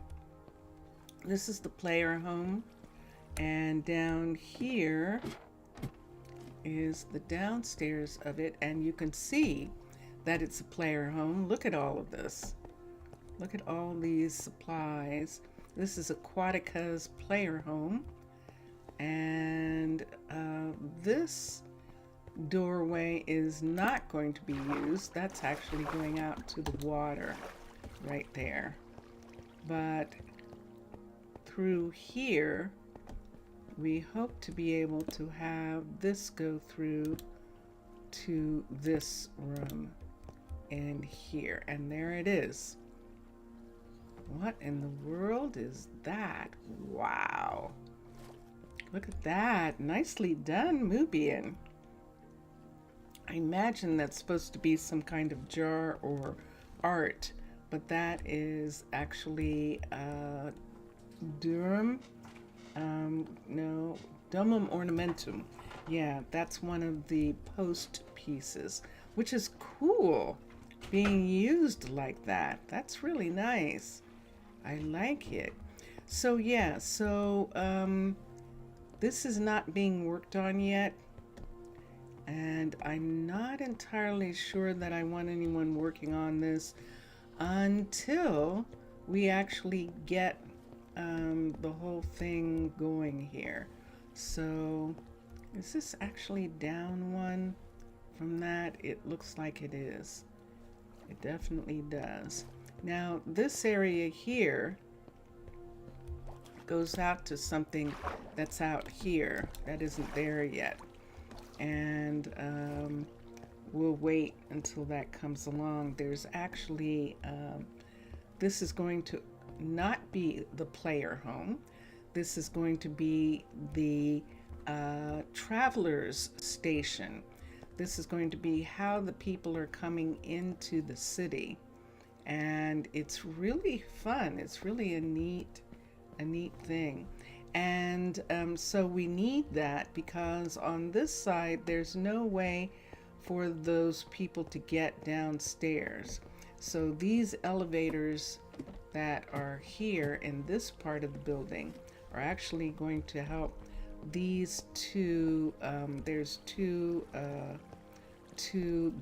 This is the player home, and down here is the downstairs of it, and you can see that it's a player home. Look at all of this. Look at all these supplies. This is Aquatica's player home, and this doorway is not going to be used. That's actually going out to the water right there. But through here, we hope to be able to have this go through to this room in here. And there it is. What in the world is that? Wow. Look at that. Nicely done, Mubian. I imagine that's supposed to be some kind of jar or art, but that is actually Durham. No, Domum Ornamentum. Yeah, that's one of the post pieces, which is cool being used like that. That's really nice. I like it. So yeah, this is not being worked on yet. And I'm not entirely sure that I want anyone working on this until we actually get the whole thing going here. So is this actually down one from that? It looks like it is. It definitely does. Now this area here goes out to something that's out here that isn't there yet. And we'll wait until that comes along. There's actually, this is going to not be the player home. This is going to be the traveler's station. This is going to be how the people are coming into the city. And it's really fun. It's really a neat thing. And so we need that because on this side, there's no way for those people to get downstairs. So these elevators that are here in this part of the building are actually going to help these two. There's two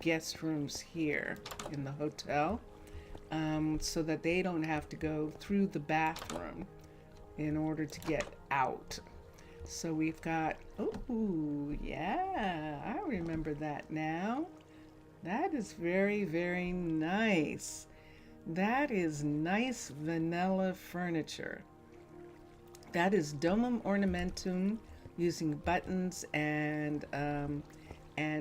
guest rooms here in the hotel, so that they don't have to go through the bathroom in order to get out. So we've got, oh yeah, I remember that now. That is very, very nice. That is nice vanilla furniture. That is Domum Ornamentum using buttons and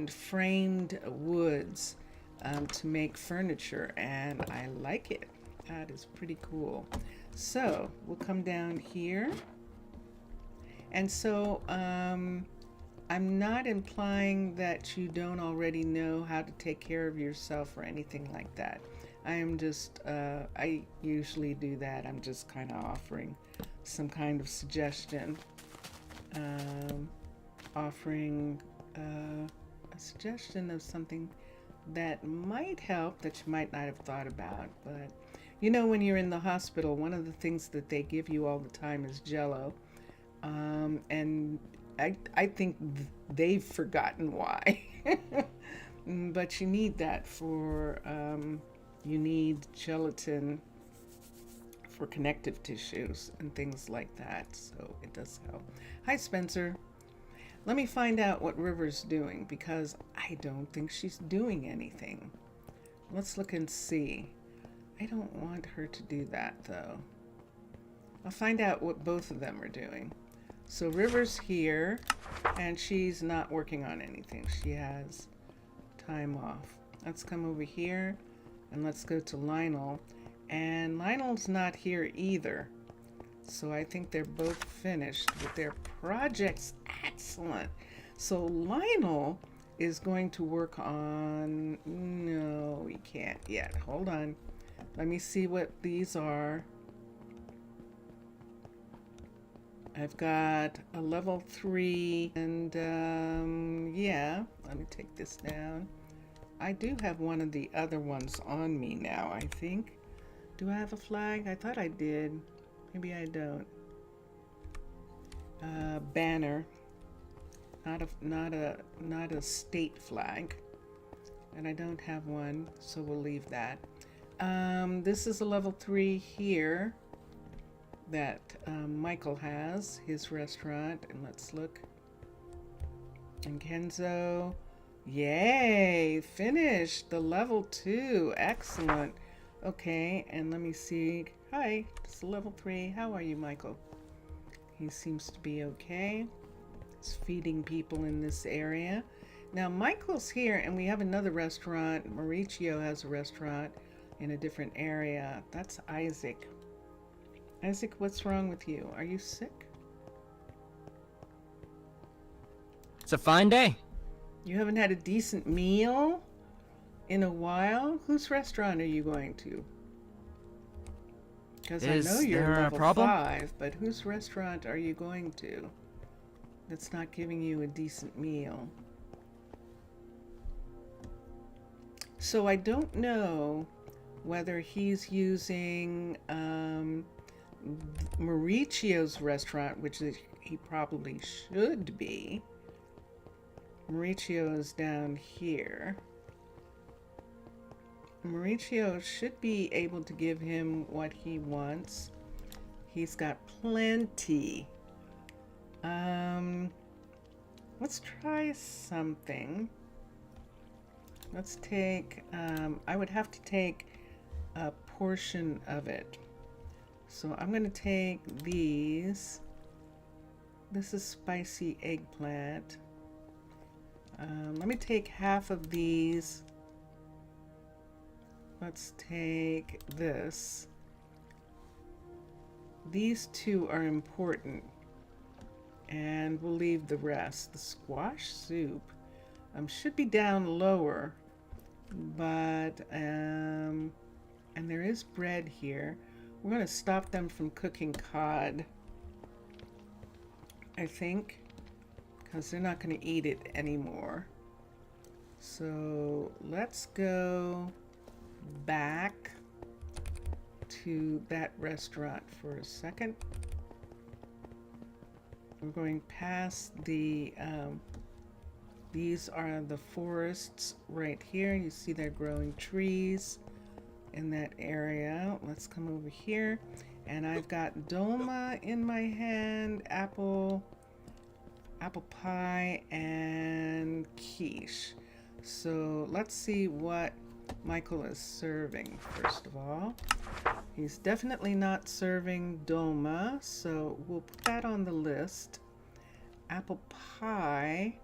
framed woods to make furniture, and I like it. That is pretty cool. So we'll come down here. And so I'm not implying that you don't already know how to take care of yourself or anything like that. I am just, I usually do that. I'm just kind of offering some kind of suggestion, offering a suggestion of something that might help that you might not have thought about. But you know, when you're in the hospital, one of the things that they give you all the time is Jello. And I think they've forgotten why. But you need that for, you need gelatin for connective tissues and things like that. So it does help. Hi, Spencer. Let me find out what River's doing because I don't think she's doing anything. Let's look and see. I don't want her to do that though. I'll find out what both of them are doing. So River's here and she's not working on anything. She has time off. Let's come over here and let's go to Lionel. And Lionel's not here either. So I think they're both finished with their projects. Excellent. So Lionel is going to work on, no, we can't yet. Hold on. Let me see what these are. I've got a level 3 and yeah, let me take this down. I do have one of the other ones on me now, I think. Do I have a flag? I thought I did. Maybe I don't. Banner. Not a state flag. And I don't have one, so we'll leave that. This is a level 3 here that Michael has, his restaurant. And let's look. And Kenzo. Yay! Finished the level 2. Excellent. Okay, and let me see. Hi, it's level 3. How are you, Michael? He seems to be okay. He's feeding people in this area. Now, Michael's here, and we have another restaurant. Mauricio has a restaurant in a different area. That's Isaac. Isaac, what's wrong with you? Are you sick? It's a fine day. You haven't had a decent meal in a while? Whose restaurant are you going to? Because I know you're there a level problem? 5, but whose restaurant are you going to that's not giving you a decent meal? So I don't know whether he's using Mauricio's restaurant, which is, he probably should be. Mauricio is down here. Mauricio should be able to give him what he wants. He's got plenty. Let's try something. Let's take, I would have to take a portion of it. So I'm going to take these. This is spicy eggplant. Let me take half of these. Let's take this. These two are important. And we'll leave the rest. The squash soup should be down lower. But, and there is bread here. We're going to stop them from cooking cod, I think, because they're not going to eat it anymore. So let's go back to that restaurant for a second. We're going past the, these are the forests right here. You see they're growing trees in that area. Let's come over here. And I've got dolma in my hand, apple pie, and quiche. So let's see what Michael is serving first of all. He's definitely not serving dolma, so we'll put that on the list. Apple pie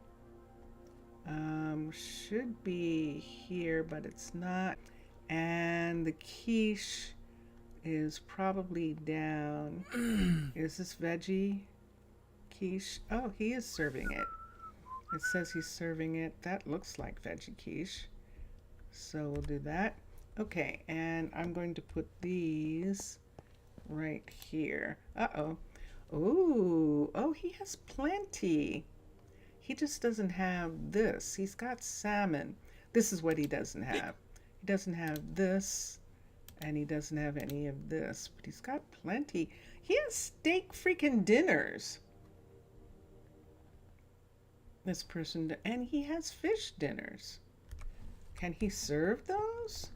should be here, but it's not. And the quiche is probably down. Is this veggie quiche? Oh, he is serving it. It says he's serving it. That looks like veggie quiche. So we'll do that. Okay, and I'm going to put these right here. Uh-oh. Ooh, oh, he has plenty. He just doesn't have this. He's got salmon. This is what he doesn't have. He doesn't have this, and he doesn't have any of this, but he's got plenty. He has steak freaking dinners. This person, and he has fish dinners. Can he serve those?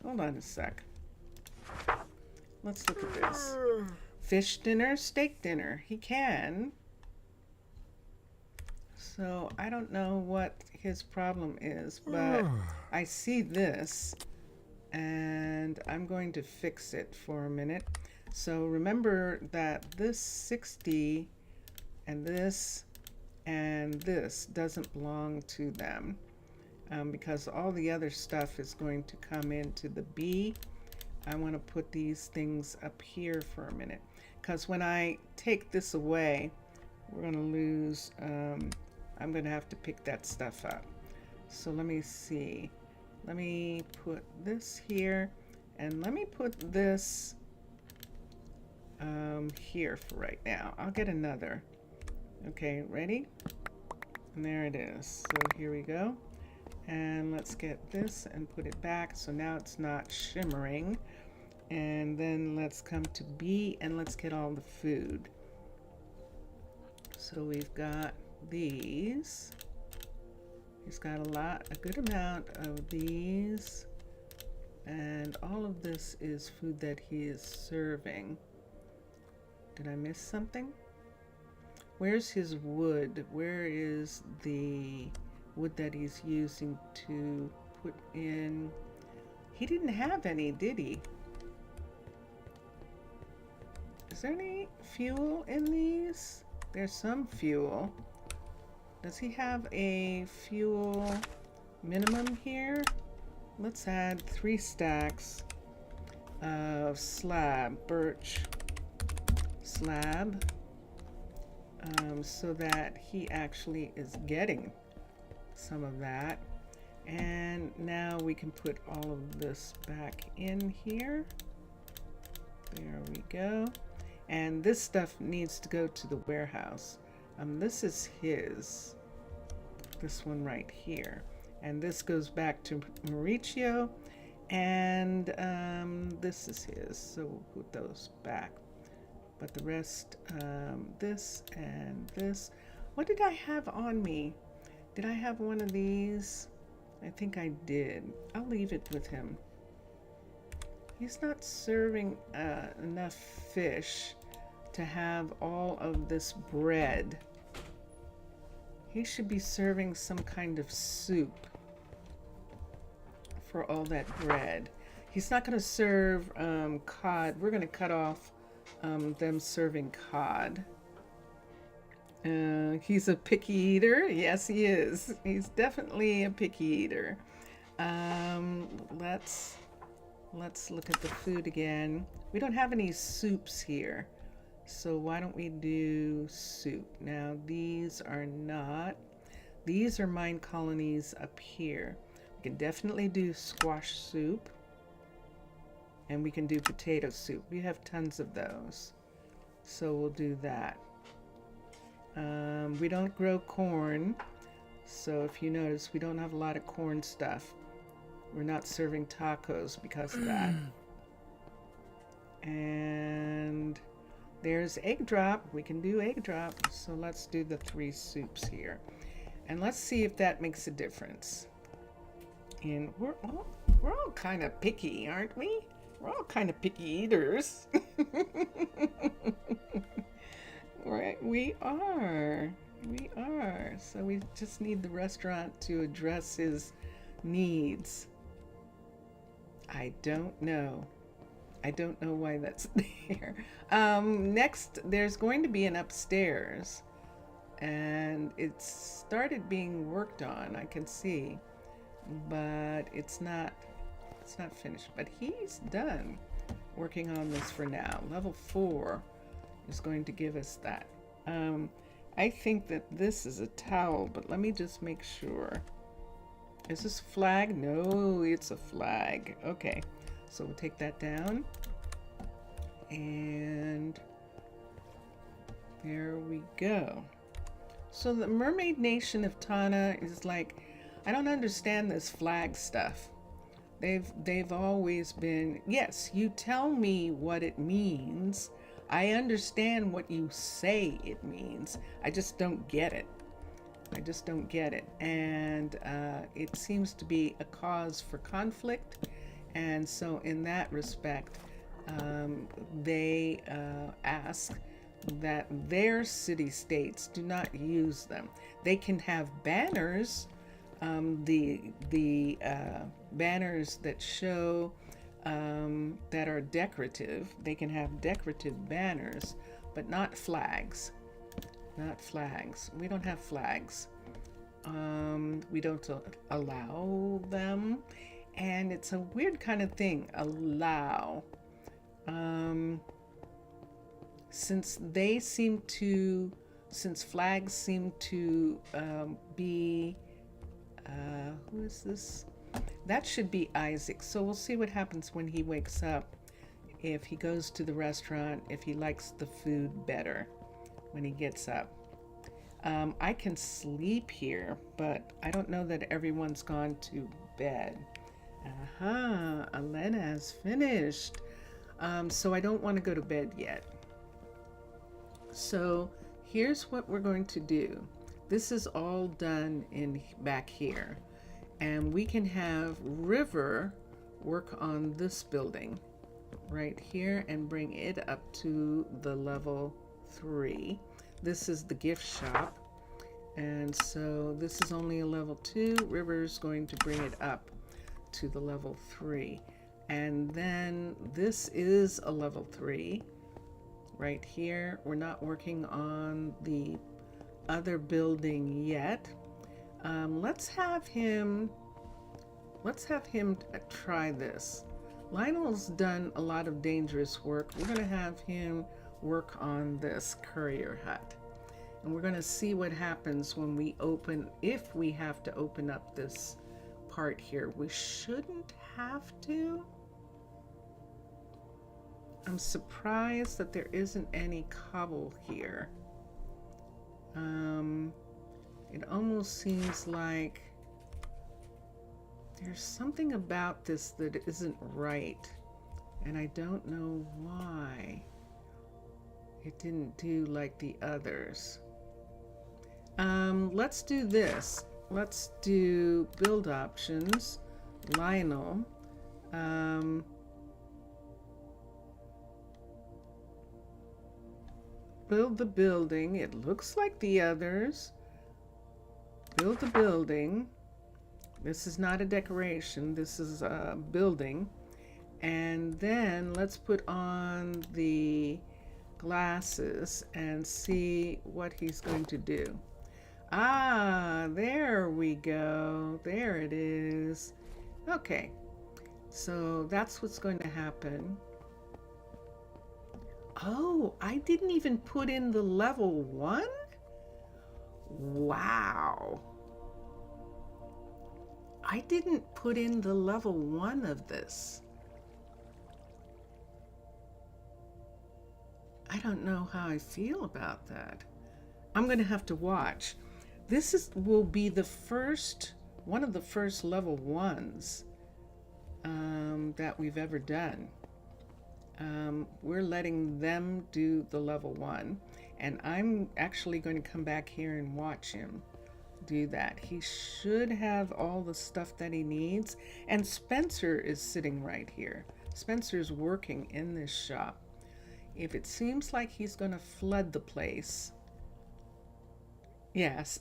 Hold on a sec. Let's look at this. Fish dinner, steak dinner. He can. So I don't know what his problem is, but I see this and I'm going to fix it for a minute. So remember that this 60 and this doesn't belong to them because all the other stuff is going to come into the B. I want to put these things up here for a minute because when I take this away, we're going to lose, I'm going to have to pick that stuff up. So let me see. Let me put this here and let me put this here for right now. I'll get another. Okay, ready? And there it is. So here we go. And let's get this and put it back. So now it's not shimmering. And then let's come to B and let's get all the food. So we've got these. He's got a good amount of these. And all of this is food that he is serving. Did I miss something? Where's his wood? Where is the wood that he's using to put in? He didn't have any, did he? Is there any fuel in these? There's some fuel. Does he have a fuel minimum here? Let's add 3 stacks of birch slab, so that he actually is getting some of that. And now we can put all of this back in here. There we go. And this stuff needs to go to the warehouse. This is his. This one right here. And this goes back to Mauricio. And this is his. So we'll put those back. But the rest, this and this. What did I have on me? Did I have one of these? I think I did. I'll leave it with him. He's not serving enough fish to have all of this bread. He should be serving some kind of soup for all that bread. He's not going to serve cod. We're going to cut off them serving cod. He's a picky eater. Yes, he is. He's definitely a picky eater. Let's look at the food again. We don't have any soups here. So why don't we do soup? Now these are Minecolonies up here. We can definitely do squash soup. And we can do potato soup. We have tons of those. So we'll do that. We don't grow corn. So if you notice, we don't have a lot of corn stuff. We're not serving tacos because of that. And there's egg drop. We can do egg drop. So let's do the 3 soups here. And let's see if that makes a difference. And we're all kind of picky, aren't we? We're all kind of picky eaters. Right, we are. We are. So we just need the restaurant to address his needs. I don't know. I don't know why that's there. Next, there's going to be an upstairs. And it's started being worked on, I can see. But it's not finished. But he's done working on this for now. Level 4 is going to give us that. I think that this is a towel, but let me just make sure. Is this a flag? No, it's a flag. Okay, so we'll take that down. And there we go. So the Mermaid Nation of Tana is like, I don't understand this flag stuff. They've always been, yes, you tell me what it means. I understand what you say it means. I just don't get it. I just don't get it. And it seems to be a cause for conflict. And so in that respect, they ask that their city-states do not use them. They can have banners, the banners that show that are decorative. They can have decorative banners, but not flags. Not flags. We don't have flags. We don't allow them. And it's a weird kind of thing, allow. Since flags seem to be, who is this? That should be Isaac. So we'll see what happens when he wakes up, if he goes to the restaurant, if he likes the food better when he gets up. I can sleep here, but I don't know that everyone's gone to bed. Elena has finished. So I don't want to go to bed yet. So here's what we're going to do. This is all done in back here. And we can have River work on this building right here and bring it up to the level 3. This is the gift shop. And so this is only a level 2. River's going to bring it up to the level 3. And then this is a level 3 right here. We're not working on the other building yet. Let's have him try this. Lionel's done a lot of dangerous work. We're going to have him work on this courier hut. And we're going to see what happens when we open, if we have to open up this part here. We shouldn't have to. I'm surprised that there isn't any cobble here. It almost seems like there's something about this that isn't right, and I don't know why it didn't do like the others. Let's do this. Let's do build options, Lionel. Build the building. It looks like the others. Build the building. This is not a decoration. This is a building. And then let's put on the glasses and see what he's going to do. Ah, there we go. There it is. Okay. So that's what's going to happen. Oh, I didn't even put in the level 1? Wow. I didn't put in the level 1 of this. I don't know how I feel about that. I'm going to have to watch. This will be the first, one of the first level 1s that we've ever done. We're letting them do the level 1, and I'm actually going to come back here and watch him do that. He should have all the stuff that he needs, and Spencer is sitting right here. Spencer's working in this shop. If it seems like he's going to flood the place, yes,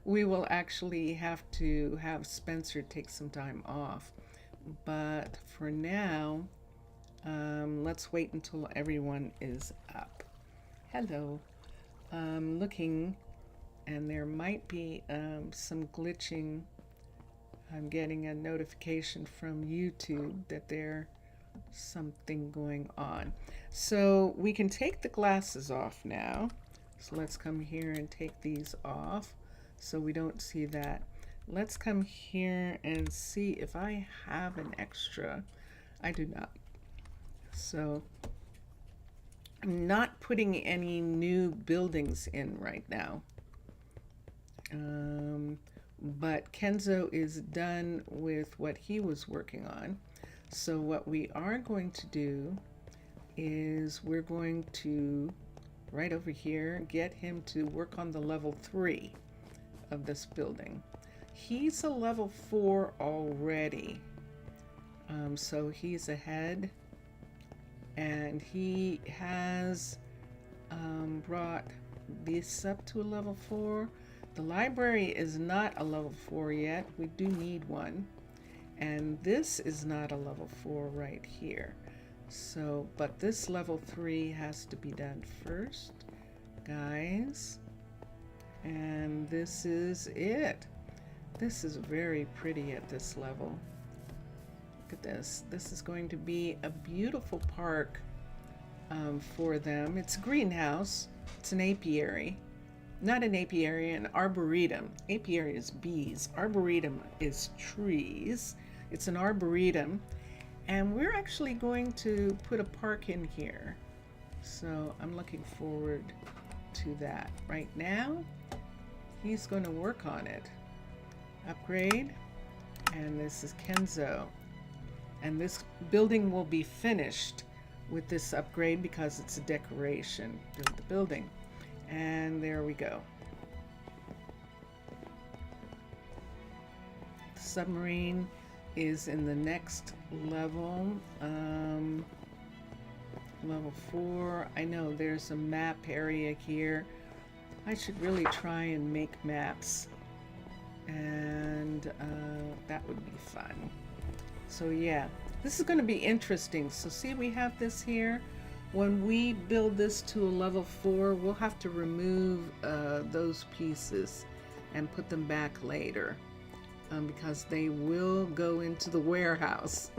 we will actually have to have Spencer take some time off. But for now, let's wait until everyone is up. Hello. Looking, and there might be some glitching. I'm getting a notification from YouTube that there's something going on. So we can take the glasses off now. So let's come here and take these off so we don't see that. Let's come here and see if I have an extra. I do not. So I'm not putting any new buildings in right now. But Kenzo is done with what he was working on. So what we are going to do is we're going to, right over here, get him to work on the level 3 of this building. He's a level 4 already. So he's ahead. And he has brought this up to a level 4. The library is not a level 4 yet. We do need one. And this is not a level 4 right here. So, but this level 3 has to be done first, guys. And this is it. This is very pretty at this level. Look at this. This is going to be a beautiful park for them. It's a greenhouse. It's an apiary. Not an apiary, an arboretum. Apiary is bees. Arboretum is trees. It's an arboretum. And we're actually going to put a park in here. So I'm looking forward to that. Right now, he's going to work on it. Upgrade. And this is Kenzo. And this building will be finished with this upgrade because it's a decoration. Build the building. And there we go. The submarine is in the next level. Level 4. I know there's a map area here. I should really try and make maps. And that would be fun. So yeah, this is going to be interesting. So see, we have this here. When we build this to a level 4, we'll have to remove those pieces and put them back later because they will go into the warehouse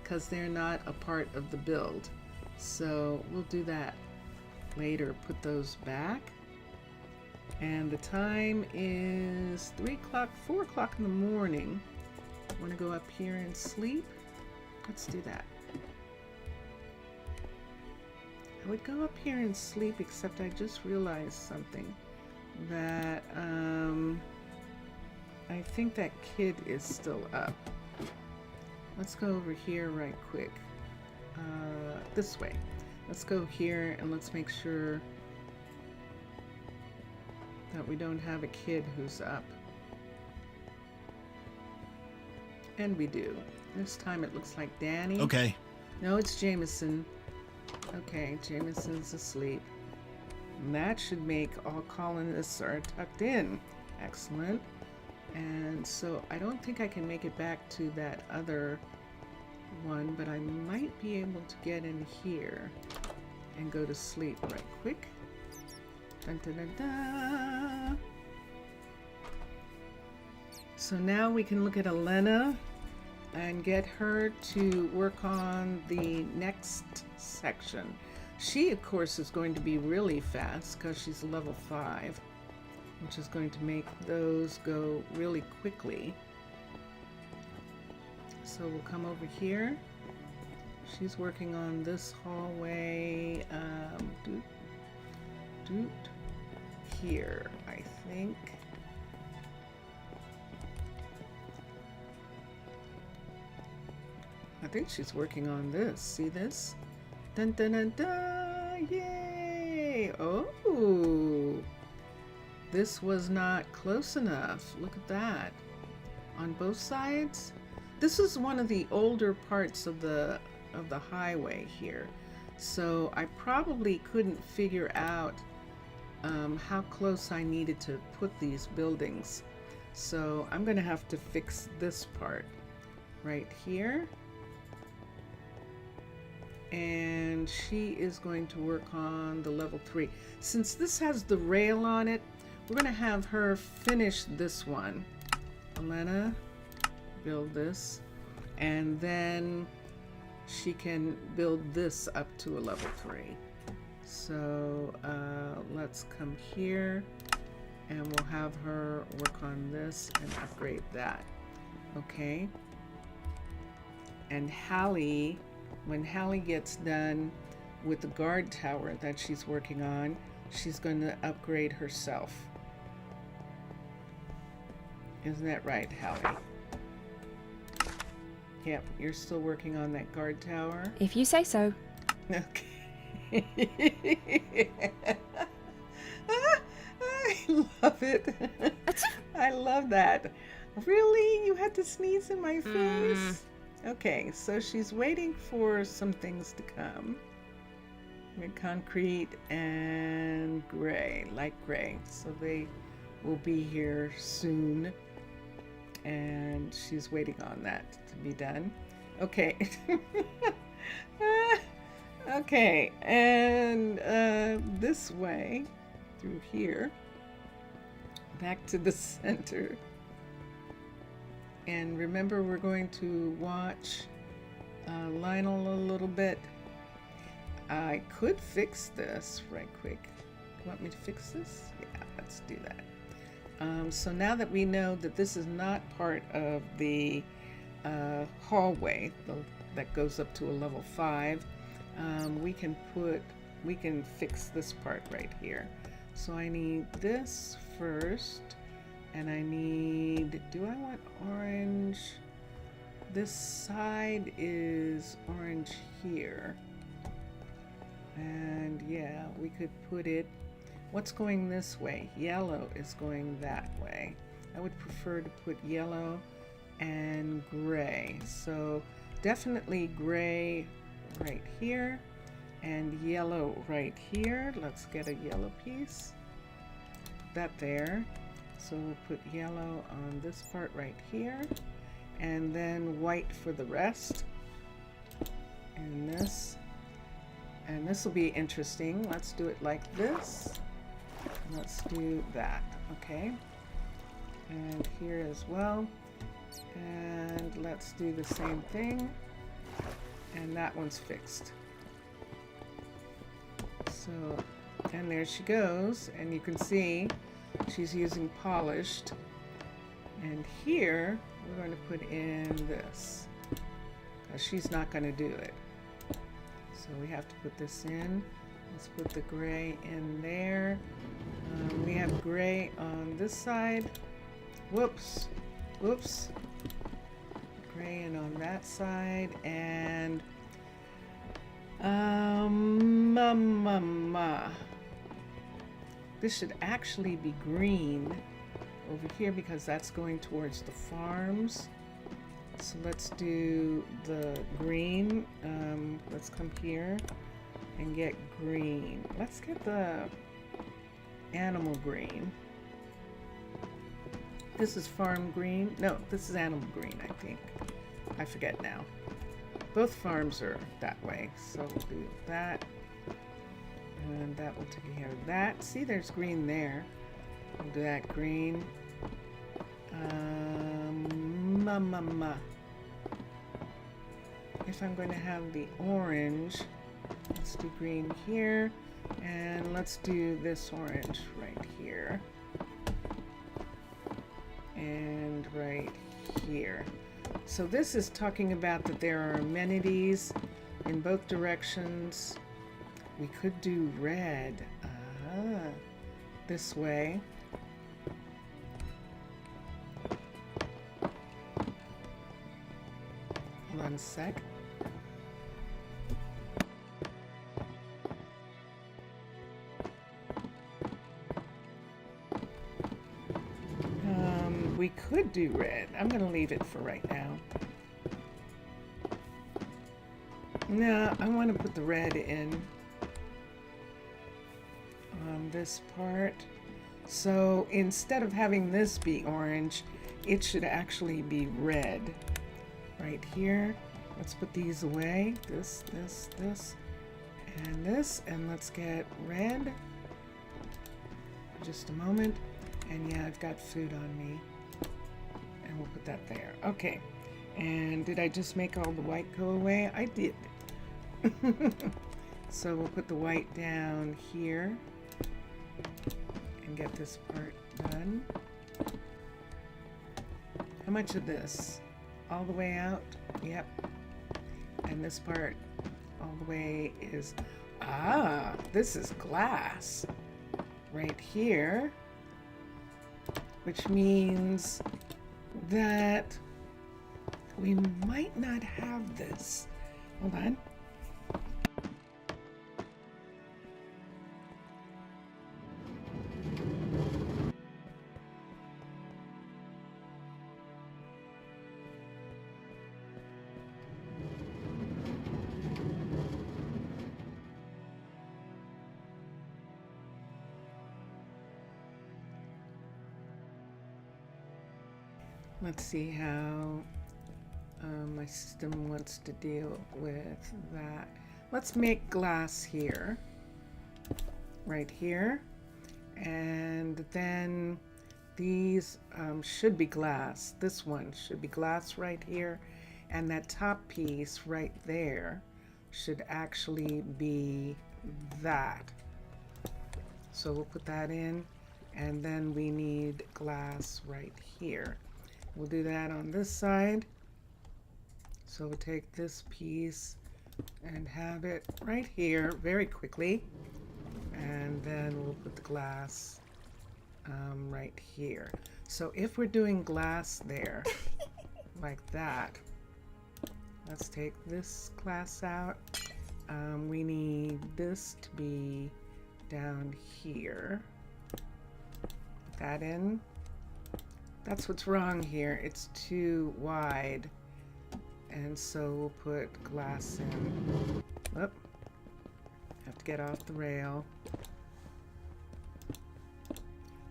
because they're not a part of the build. So we'll do that later, put those back. And the time is 3 o'clock, 4 o'clock in the morning. Want to go up here and sleep? Let's do that. I would go up here and sleep, except I just realized something. That, I think that kid is still up. Let's go over here right quick. This way. Let's go here and let's make sure that we don't have a kid who's up. And we do. This time it looks like Danny. Okay. No, it's Jameson. Okay, Jameson's asleep. And that should make all colonists are tucked in. Excellent. And so I don't think I can make it back to that other one, but I might be able to get in here and go to sleep right quick. Dun, dun, dun, dun. So now we can look at Elena and get her to work on the next section. She, of course, is going to be really fast because she's level 5, which is going to make those go really quickly. So we'll come over here. She's working on this hallway. Here, I think. I think she's working on this. See this? Dun dun dun dun! Yay! Oh! This was not close enough. Look at that. On both sides? This is one of the older parts of the highway here. So I probably couldn't figure out how close I needed to put these buildings. So I'm going to have to fix this part right here. And she is going to work on the level 3. Since this has the rail on it, we're going to have her finish this one. Elena, build this. And then she can build this up to a level 3. So let's come here and we'll have her work on this and upgrade that. Okay. And Hallie, when Hallie gets done with the guard tower that she's working on, she's going to upgrade herself. Isn't that right, Hallie? Yep, you're still working on that guard tower. If you say so. Okay. I love it. I love that. Really? You had to sneeze in my face? Okay, so she's waiting for some things to come. Concrete and gray, light gray. So they will be here soon. And she's waiting on that to be done. Okay. Okay, and this way, through here, back to the center. And remember, we're going to watch Lionel a little bit. I could fix this right quick. You want me to fix this? Yeah, let's do that. So now that we know that this is not part of the hallway that goes up to a level 5, we can fix this part right here. So I need this first, and I need, do I want orange? This side is orange here. And yeah, we could put it, what's going this way? Yellow is going that way. I would prefer to put yellow and gray. So definitely gray right here and yellow right here. Let's get a yellow piece. Put that there. So we'll put yellow on this part right here, and then white for the rest. And this will be interesting. Let's do it like this. Let's do that. Okay. And here as well. And let's do the same thing. And that one's fixed. So, and there she goes. And you can see she's using polished. And here we're going to put in this, because she's not going to do it. So we have to put this in. Let's put the gray in there. We have gray on this side. Whoops. Whoops. Gray in on that side. And this should actually be green over here because that's going towards the farms. So let's do the green. Let's come here and get green. Let's get the animal green. This is farm green. No, this is animal green, I think. I forget now. Both farms are that way. So we'll do that. And that will take care of that. See, there's green there. We'll do that green. If I'm going to have the orange, let's do green here, and let's do this orange right here, and right here. So this is talking about that there are amenities in both directions. We could do red this way. Hold on a sec. We could do red. I'm going to leave it for right now. No, I want to put the red in on this part. So instead of having this be orange, it should actually be red. Right here. Let's put these away. This, and this. And let's get red. Just a moment. And yeah, I've got food on me. And we'll put that there. Okay. And did I just make all the white go away? I did. So we'll put the white down here and get this part done. How much of this? All the way out? Yep. And this part all the way is, this is glass right here, which means that we might not have this. Hold on. Let's see how my system wants to deal with that. Let's make glass here, right here, and then these should be glass. This one should be glass right here, and that top piece right there should actually be that. So we'll put that in, and then we need glass right here. We'll do that on this side. So we'll take this piece and have it right here very quickly. And then we'll put the glass right here. So if we're doing glass there, like that, let's take this glass out. We need this to be down here. Put that in. That's what's wrong here. It's too wide. And so we'll put glass in. Oop. Have to get off the rail.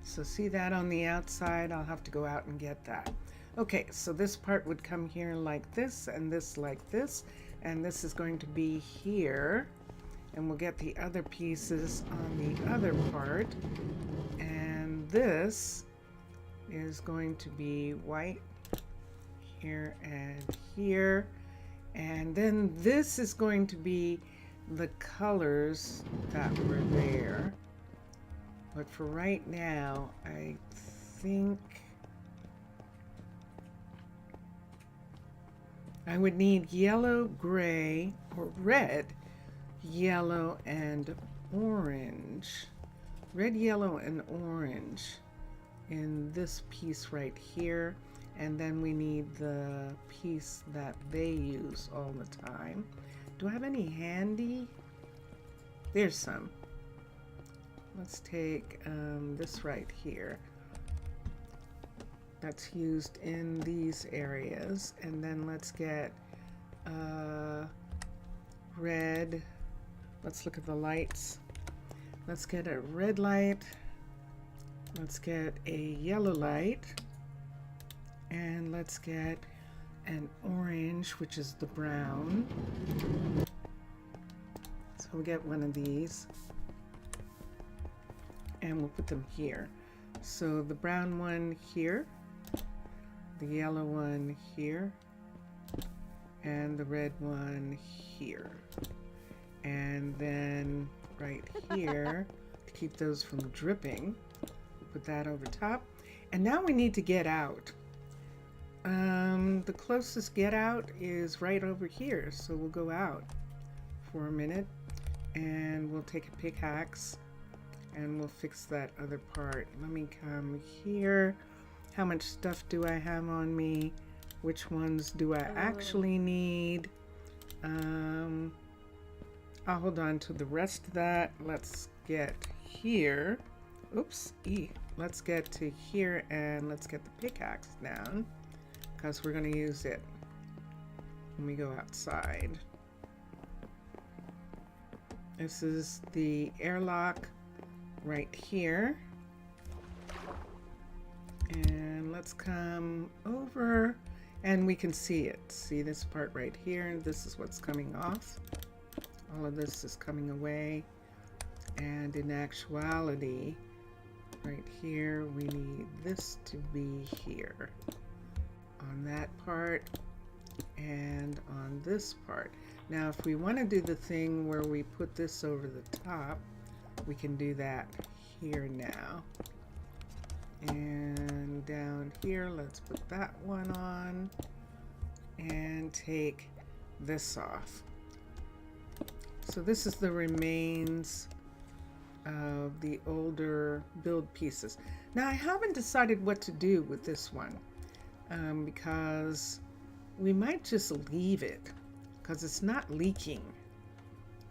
So see that on the outside? I'll have to go out and get that. Okay, so this part would come here like this, and this like this, and this is going to be here. And we'll get the other pieces on the other part. And this is going to be white here and here, and then this is going to be the colors that were there. But for right now, I think I would need yellow, gray, or red, yellow, and orange. Red, yellow, and orange in this piece right here, and then we need the piece that they use all the time. Do I have any handy? There's some. Let's take this right here. That's used in these areas, and then let's get red. Let's look at the lights. Let's get a red light. Let's get a yellow light, and let's get an orange, which is the brown. So we'll get one of these, and we'll put them here. So the brown one here, the yellow one here, and the red one here. And then right here, to keep those from dripping, put that over top. And now we need to get out. The closest get out is right over here, so we'll go out for a minute, and we'll take a pickaxe and we'll fix that other part. Let me come here. How much stuff do I have on me? Which ones do I actually need? I'll hold on to the rest of that. Let's get here. Oops, let's get to here, and let's get the pickaxe down, because we're going to use it when we go outside. This is the airlock right here. And let's come over, and we can see it. See this part right here, and this is what's coming off. All of this is coming away. And in actuality, right here, we need this to be here on that part and on this part. Now, if we want to do the thing where we put this over the top, we can do that here now. And down here, let's put that one on and take this off. So this is the remains of the older build pieces. Now I haven't decided what to do with this one because we might just leave it because it's not leaking,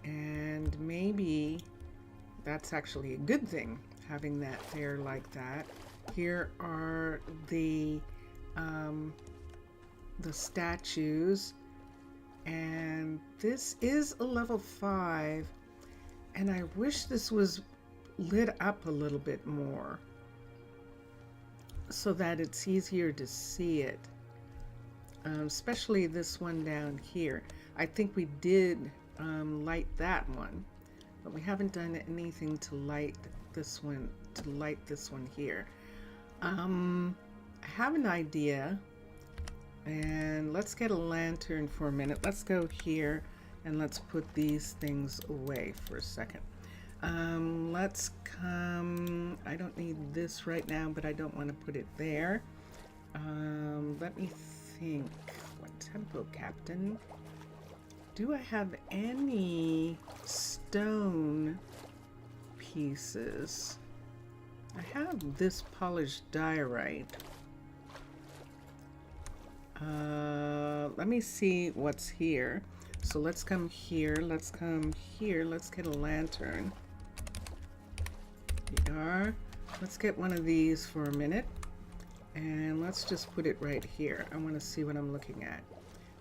and maybe that's actually a good thing, having that there like that. Here are the statues, and this is a level 5, and I wish this was lit up a little bit more so that it's easier to see it, especially this one down here. I think we did light that one, but we haven't done anything to light this one here. I have an idea, and let's get a lantern for a minute. Let's go here and let's put these things away for a second. Let's come, I don't need this right now, but I don't want to put it there. Let me think. What tempo, Captain? Do I have any stone pieces? I have this polished diorite. Let me see what's here. So let's come here, let's come here, let's get a lantern. Here we are. Let's get one of these for a minute, and let's just put it right here. I want to see what I'm looking at.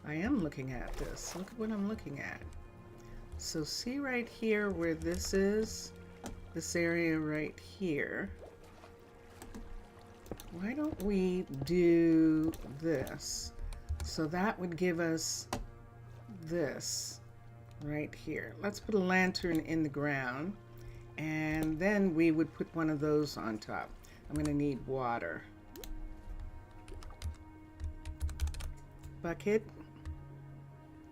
I am looking at this. Look at what I'm looking at. So see right here where this is, this area right here. Why don't we do this? So that would give us this right here. Let's put a lantern in the ground, and then we would put one of those on top. I'm going to need water. Bucket.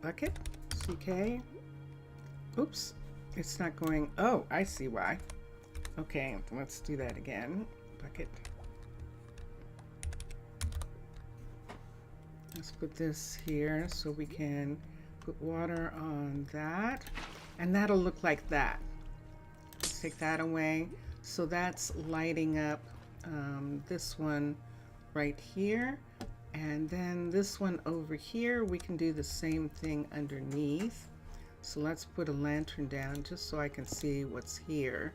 Bucket. CK. Oops. It's not going. Oh, I see why. Okay, let's do that again. Bucket. Let's put this here so we can put water on that, and that'll look like that. Let's take that away. So that's lighting up this one right here, and then this one over here we can do the same thing underneath. So let's put a lantern down just so I can see what's here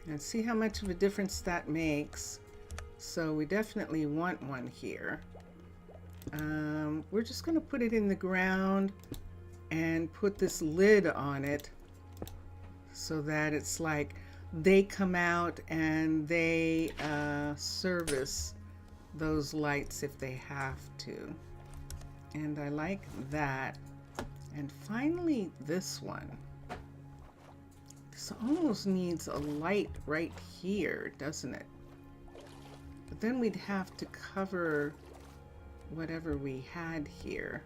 and see how much of a difference that makes. So we definitely want one here. We're just going to put it in the ground and put this lid on it so that it's like they come out and they service those lights if they have to. And I like that. And finally this one. This almost needs a light right here, doesn't it? But then we'd have to cover whatever we had here.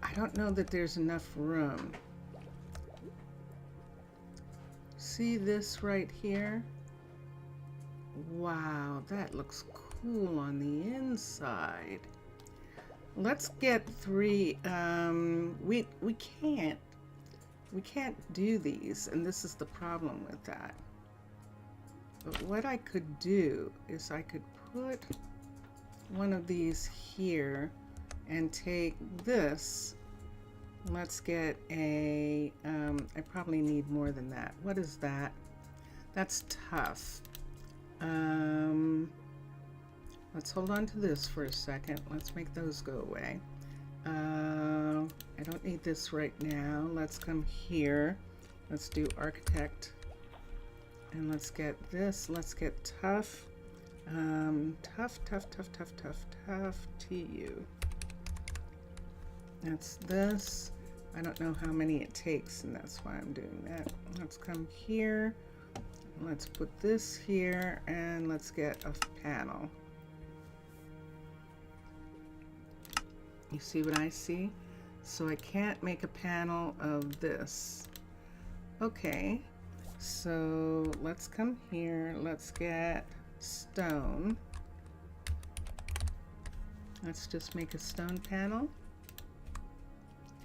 I don't know that there's enough room. See this right here? Wow, that looks cool on the inside. Let's get 3. We can't do these, and this is the problem with that. But what I could do is I could put one of these here and take this. Let's get a, I probably need more than that. What is that? That's tough. Let's hold on to this for a second. Let's make those go away. I don't need this right now. Let's come here. Let's do architect. And let's get this. Let's get tough. Tough TU. That's this. I don't know how many it takes, and that's why I'm doing that. Let's come here. Let's put this here, and let's get a panel. You see what I see? So I can't make a panel of this. Okay, so let's come here. Let's get stone. Let's just make a stone panel.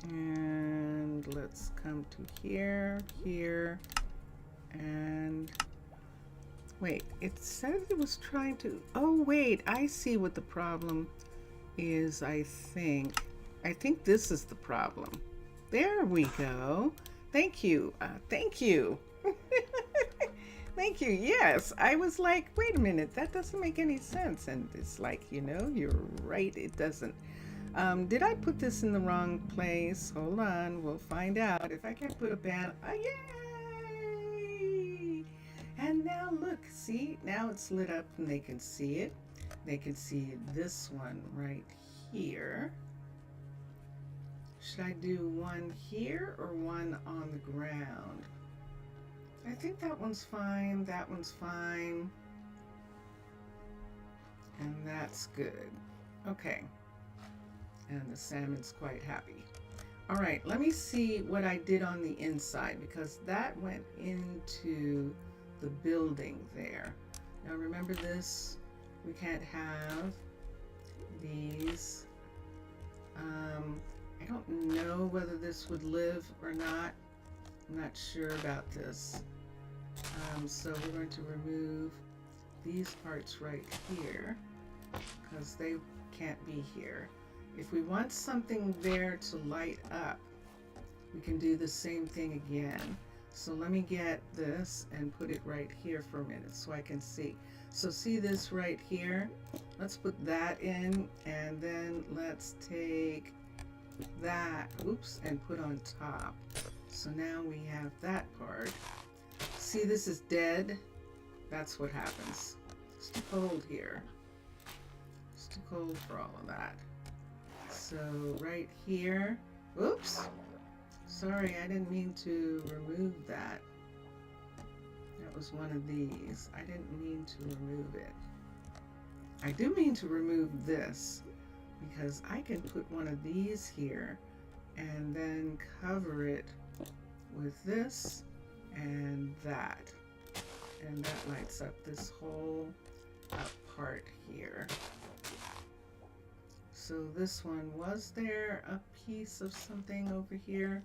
And let's come to here, here, and wait, it said it was trying to, oh wait, I see what the problem is. I think this is the problem. There we go. Thank you. Thank you. Thank you. Yes, I was like, wait a minute, that doesn't make any sense. And it's like, you know, you're right, it doesn't. Did I put this in the wrong place? Hold on, we'll find out. If I can put a band, yay! And now look, see, now it's lit up and they can see it. They can see this one right here. Should I do one here or one on the ground? I think that one's fine, that one's fine. And that's good. Okay. And the salmon's quite happy. All right, let me see what I did on the inside, because that went into the building there. Now remember this, we can't have these. I don't know whether this would live or not. I'm not sure about this. So we're going to remove these parts right here, because they can't be here. If we want something there to light up, we can do the same thing again. So let me get this and put it right here for a minute so I can see. So see this right here? Let's put that in, and then let's take that, oops, and put on top. So now we have that part. See, this is dead. That's what happens. It's too cold here. It's too cold for all of that. So right here, oops, sorry, I didn't mean to remove that. That was one of these. I didn't mean to remove it. I do mean to remove this, because I can put one of these here and then cover it with this and that. And that lights up this whole part here. So this one, was there a piece of something over here?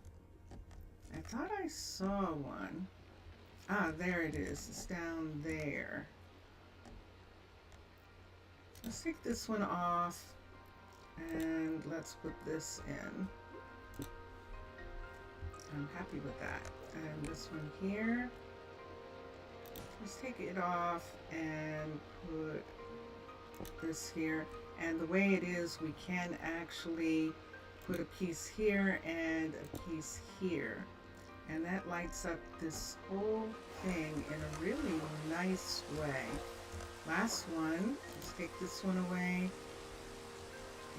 I thought I saw one. Ah, there it is. It's down there. Let's take this one off and let's put this in. I'm happy with that. And this one here, let's take it off and put this here. And the way it is, we can actually put a piece here and a piece here. And that lights up this whole thing in a really nice way. Last one, let's take this one away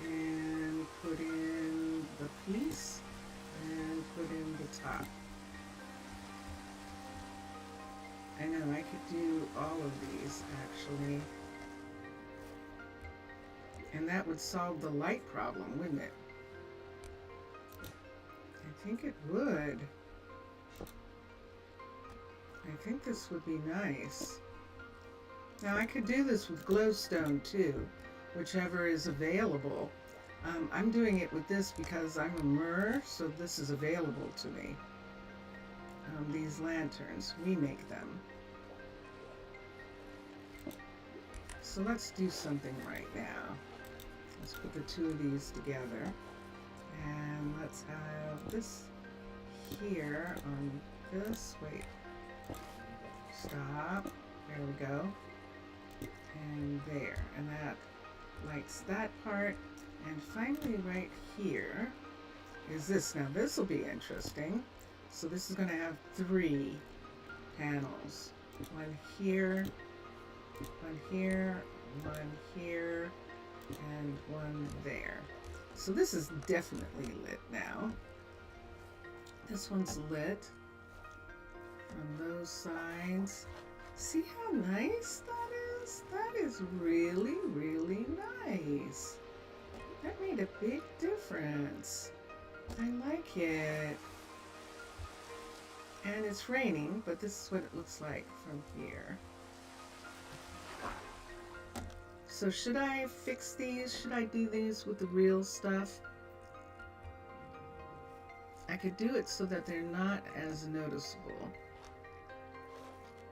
and put in the piece and put in the top. I know I could do all of these actually. And that would solve the light problem, wouldn't it? I think it would. I think this would be nice. Now I could do this with glowstone too, whichever is available. I'm doing it with this because I'm a mer, so this is available to me. These lanterns, we make them. So let's do something right now. Let's put the two of these together. And let's have this here on this. Wait. Stop. There we go. And there. And that lights that part. And finally right here is this. Now this will be interesting. So this is going to have 3 panels. One here, one here, one here, and one there. So this is definitely lit now. This one's lit on those sides. See how nice that is? That is really, really nice. That made a big difference. I like it. And it's raining, but this is what it looks like from here. So should I fix these? Should I do these with the real stuff? I could do it so that they're not as noticeable.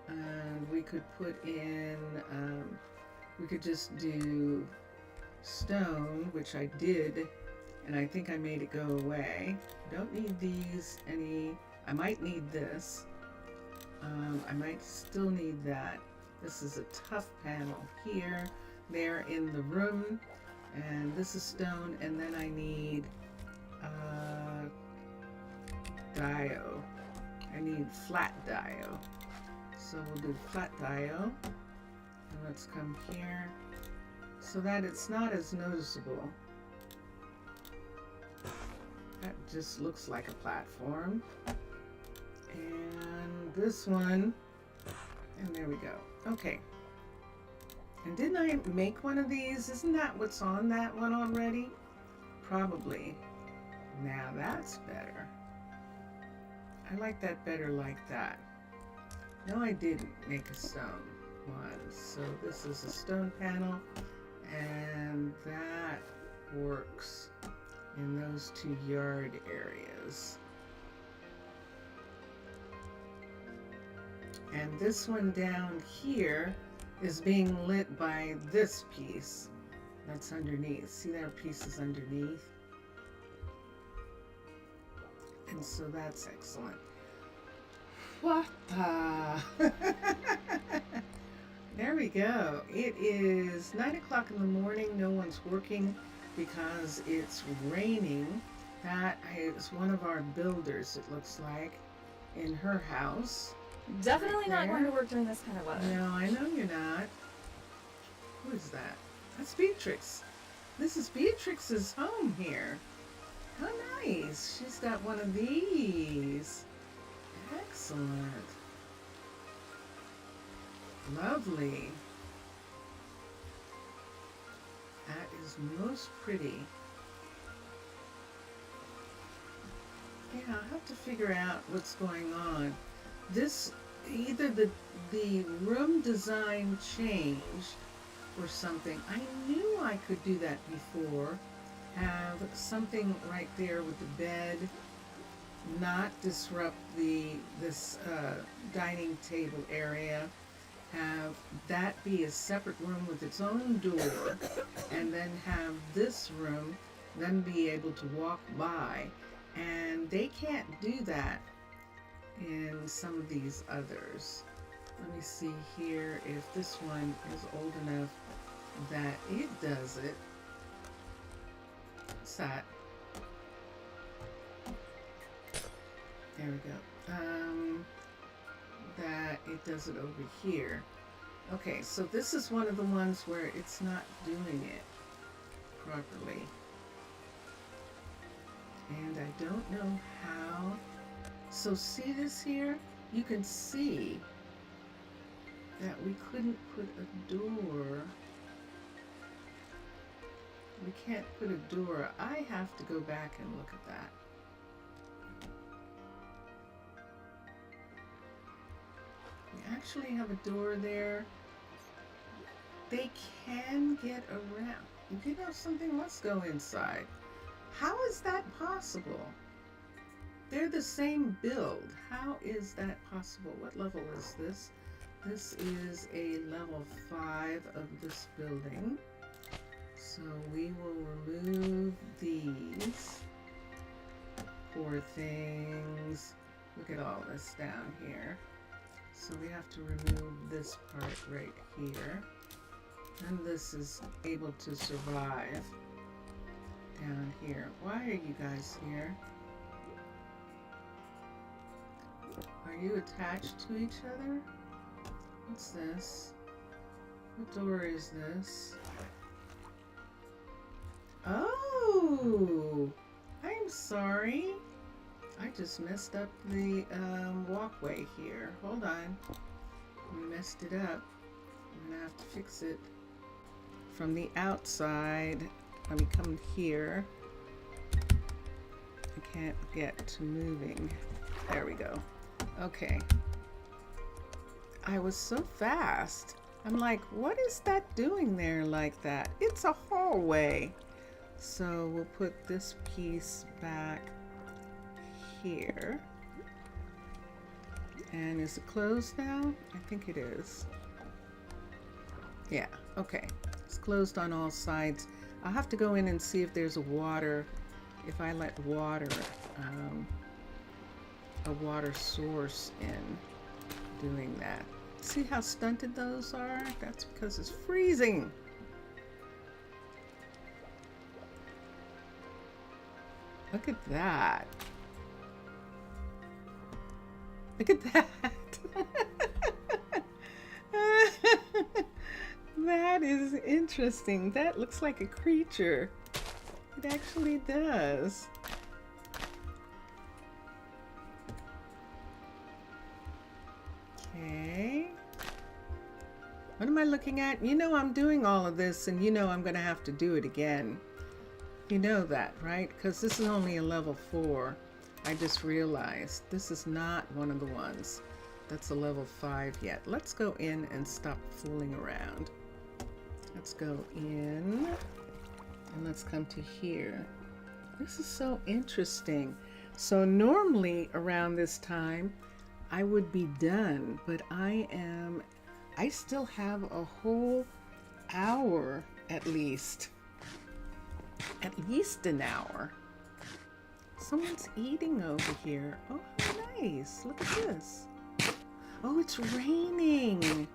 And we could put in, we could just do stone, which I did, and I think I made it go away. Don't need these any. I might need this. I might still need that. This is a tough panel here. There in the room, and this is stone, and then I need dio. I need flat dio. So we'll do flat dio, and let's come here so that it's not as noticeable. That just looks like a platform. And this one, and there we go. Okay. And didn't I make one of these? Isn't that what's on that one already? Probably. Now that's better. I like that better like that. No, I didn't make a stone one. So this is a stone panel, and that works in those 2 yard areas. And this one down here is being lit by this piece that's underneath. See, there are pieces underneath. And so that's excellent. What the? There we go. It is 9 o'clock in the morning. No one's working because it's raining. That is one of our builders, it looks like, in her house. Definitely Right not there. going to work during this kind of weather. No, I know you're not. Who is that? That's Beatrix. This is Beatrix's home here. How nice. She's got one of these. Excellent. Lovely. That is most pretty. Yeah, I'll have to figure out what's going on. This, either the room design changed or something. I knew I could do that before. Have something right there with the bed, not disrupt this dining table area. Have that be a separate room with its own door, and then have this room then be able to walk by. And they can't do that in some of these others. Let me see here if this one is old enough that it does it. What's that? There we go. That it does it over here. Okay, so this is one of the ones where it's not doing it properly. And I don't know how. So see this here? You can see that we couldn't put a door. We can't put a door. I have to go back and look at that. We actually have a door there. They can get around. You know something? Let's go inside. How is that possible? They're the same build. How is that possible? What level is this? This is a level 5 of this building. So we will remove these. Poor things. Look at all this down here. So we have to remove this part right here. And this is able to survive down here. Why are you guys here? Are you attached to each other? What's this? What door is this? Oh! I'm sorry. I just messed up the walkway here. Hold on. We messed it up. I'm gonna have to fix it. From the outside, let me come here. I can't get to moving. There we go. Okay. I was so fast. I'm like, what is that doing there like that? It's a hallway. So we'll put this piece back here. And is it closed now? I think it is. Yeah, okay. It's closed on all sides. I'll have to go in and see if there's a water, if I let water, a water source in doing that. See how stunted those are? That's because it's freezing. Look at that. Look at that. That is interesting. That looks like a creature. It actually does. Okay. What am I looking at? You know I'm doing all of this and you know I'm going to have to do it again. You know that, right? Because this is only a level 4. I just realized this is not one of the ones that's a level 5 yet. Let's go in and stop fooling around. Let's go in and let's come to here. This is so interesting. So normally around this time I would be done, but I still have a whole hour at least. At least an hour. Someone's eating over here. Oh, how nice. Look at this. Oh, it's raining.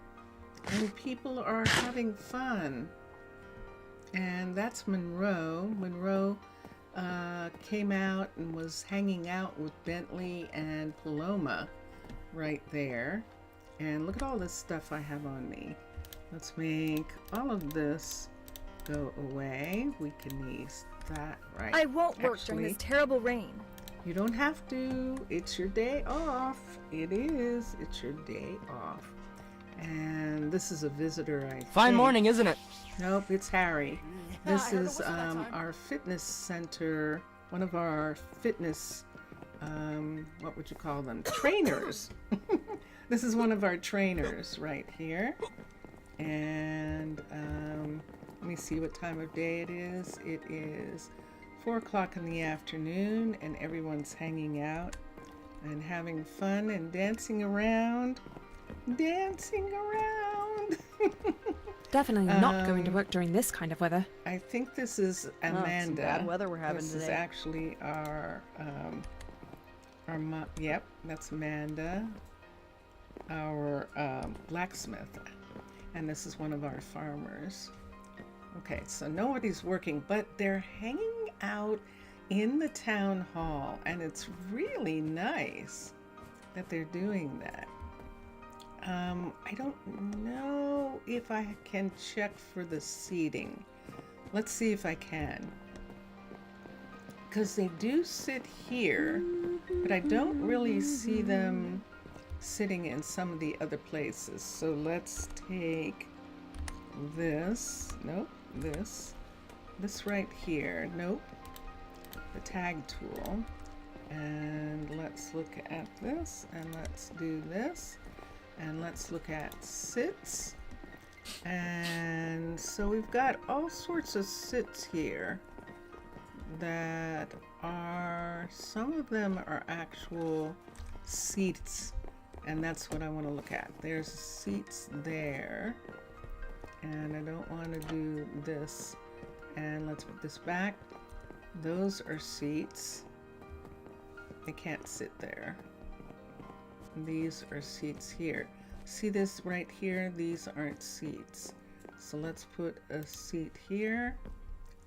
And people are having fun. And that's Monroe. Monroe came out and was hanging out with Bentley and Paloma right there. And look at all this stuff I have on me. Let's make all of this go away. We can use that right. I won't work during this terrible rain. You don't have to. It's your day off. It is. It's your day off. And this is a visitor, I think. Fine morning, isn't it? Nope, it's Harry. This is our fitness center, one of our fitness, what would you call them? Trainers. This is one of our trainers right here. And let me see what time of day it is. It is 4 o'clock in the afternoon and everyone's hanging out and having fun and dancing around. Dancing around. Definitely not going to work during this kind of weather. I think this is Amanda. Some bad weather we're having this today. is actually our yep, that's Amanda, our blacksmith, and this is one of our farmers. Okay, so nobody's working, but they're hanging out in the town hall, and it's really nice that they're doing that. I don't know if I can check for the seating. Let's see if I can. Because they do sit here, but I don't really see them sitting in some of the other places. So let's take this. Nope, this right here. Nope. The tag tool. And let's look at this, and let's do this. And let's look at sits. And so we've got all sorts of sits here that are, some of them are actual seats, and that's what I want to look at. There's seats there, and I don't want to do this. And let's put this back. Those are seats. They can't sit there. These are seats here. See this right here? These aren't seats. So let's put a seat here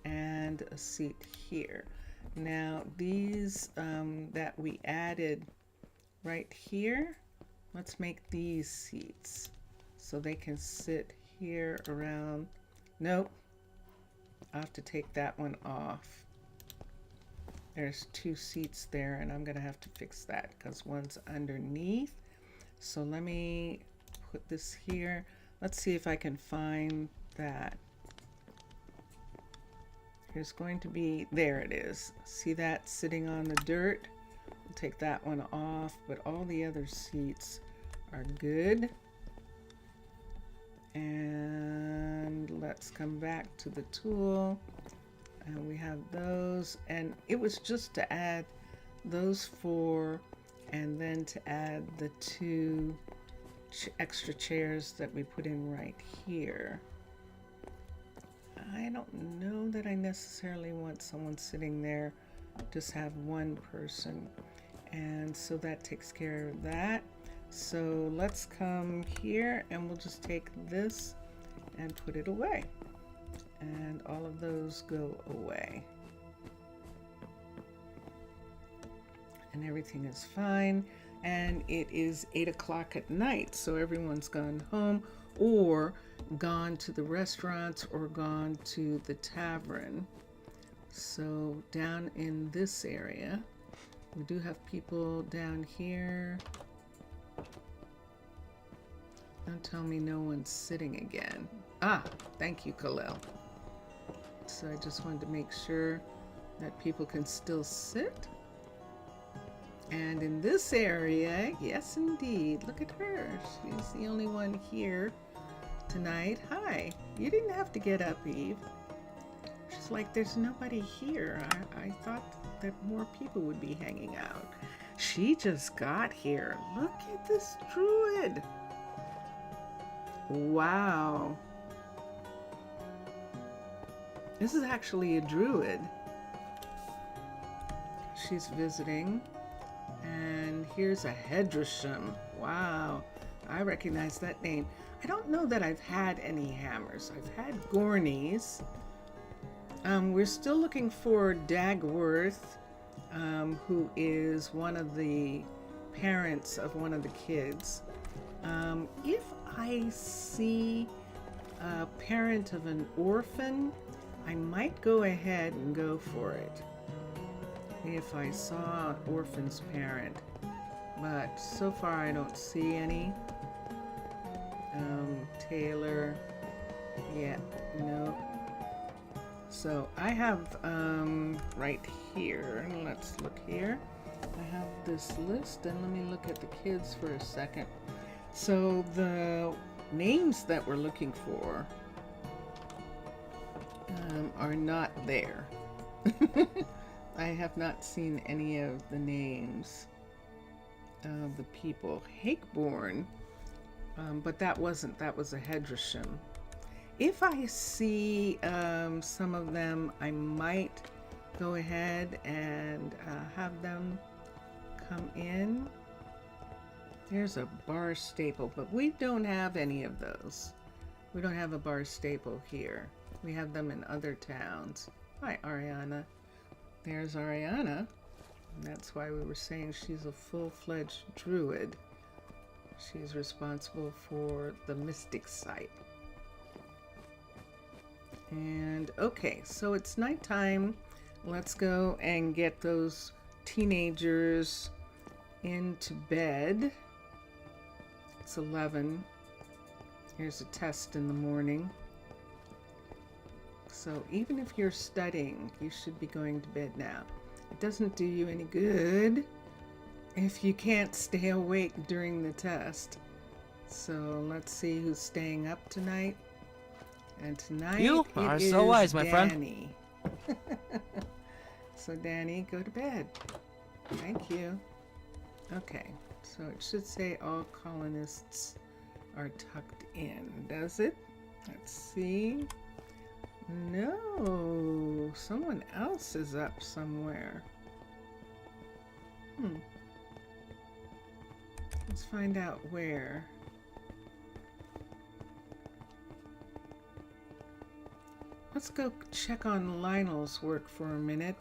and a seat here. Now these that we added right here, let's make these seats so they can sit here around. Nope, I'll have to take that one off. There's 2 seats there, and I'm gonna have to fix that because one's underneath. So let me put this here. Let's see if I can find that. There's going to be, there it is. See that sitting on the dirt? We'll take that one off, but all the other seats are good. And let's come back to the tool. And we have those. And it was just to add those 4 and then to add the 2 extra chairs that we put in right here. I don't know that I necessarily want someone sitting there, just have one person. And so that takes care of that. So let's come here and we'll just take this and put it away. And all of those go away. And everything is fine. And it is 8 o'clock at night, so everyone's gone home or gone to the restaurants or gone to the tavern. So down in this area, we do have people down here. Don't tell me no one's sitting again. Ah, thank you, Khalil. So I just wanted to make sure that people can still sit. And in this area, yes indeed, look at her. She's the only one here tonight. Hi, you didn't have to get up, Eve. She's like, there's nobody here. I thought that more people would be hanging out. She just got here. Look at this druid. Wow. This is actually a druid. She's visiting. And here's a Hedrasham. Wow, I recognize that name. I don't know that I've had any hammers. I've had Gornies. We're still looking for Dagworth, who is one of the parents of one of the kids. If I see a parent of an orphan, I might go ahead and go for it. If I saw an orphan's parent, but so far I don't see any. Taylor, yeah, no. So I have right here, let's look here. I have this list, and let me look at the kids for a second. So the names that we're looking for are not there. I have not seen any of the names of the people. Hakeborn, but that was a Hedrasham. If I see some of them, I might go ahead and have them come in. There's a bar staple, but we don't have any of those. We don't have a bar staple here. We have them in other towns. Hi, Ariana. There's Ariana. That's why we were saying she's a full-fledged druid. She's responsible for the mystic site. And okay, so it's nighttime. Let's go and get those teenagers into bed. It's 11. Here's a test in the morning. So even if you're studying, you should be going to bed now. It doesn't do you any good if you can't stay awake during the test. So let's see who's staying up tonight. And tonight You are so wise, my friend. Danny. So Danny, go to bed. Thank you. Okay, so it should say all colonists are tucked in, does it? Let's see. No, someone else is up somewhere. Let's find out where. Let's go check on Lionel's work for a minute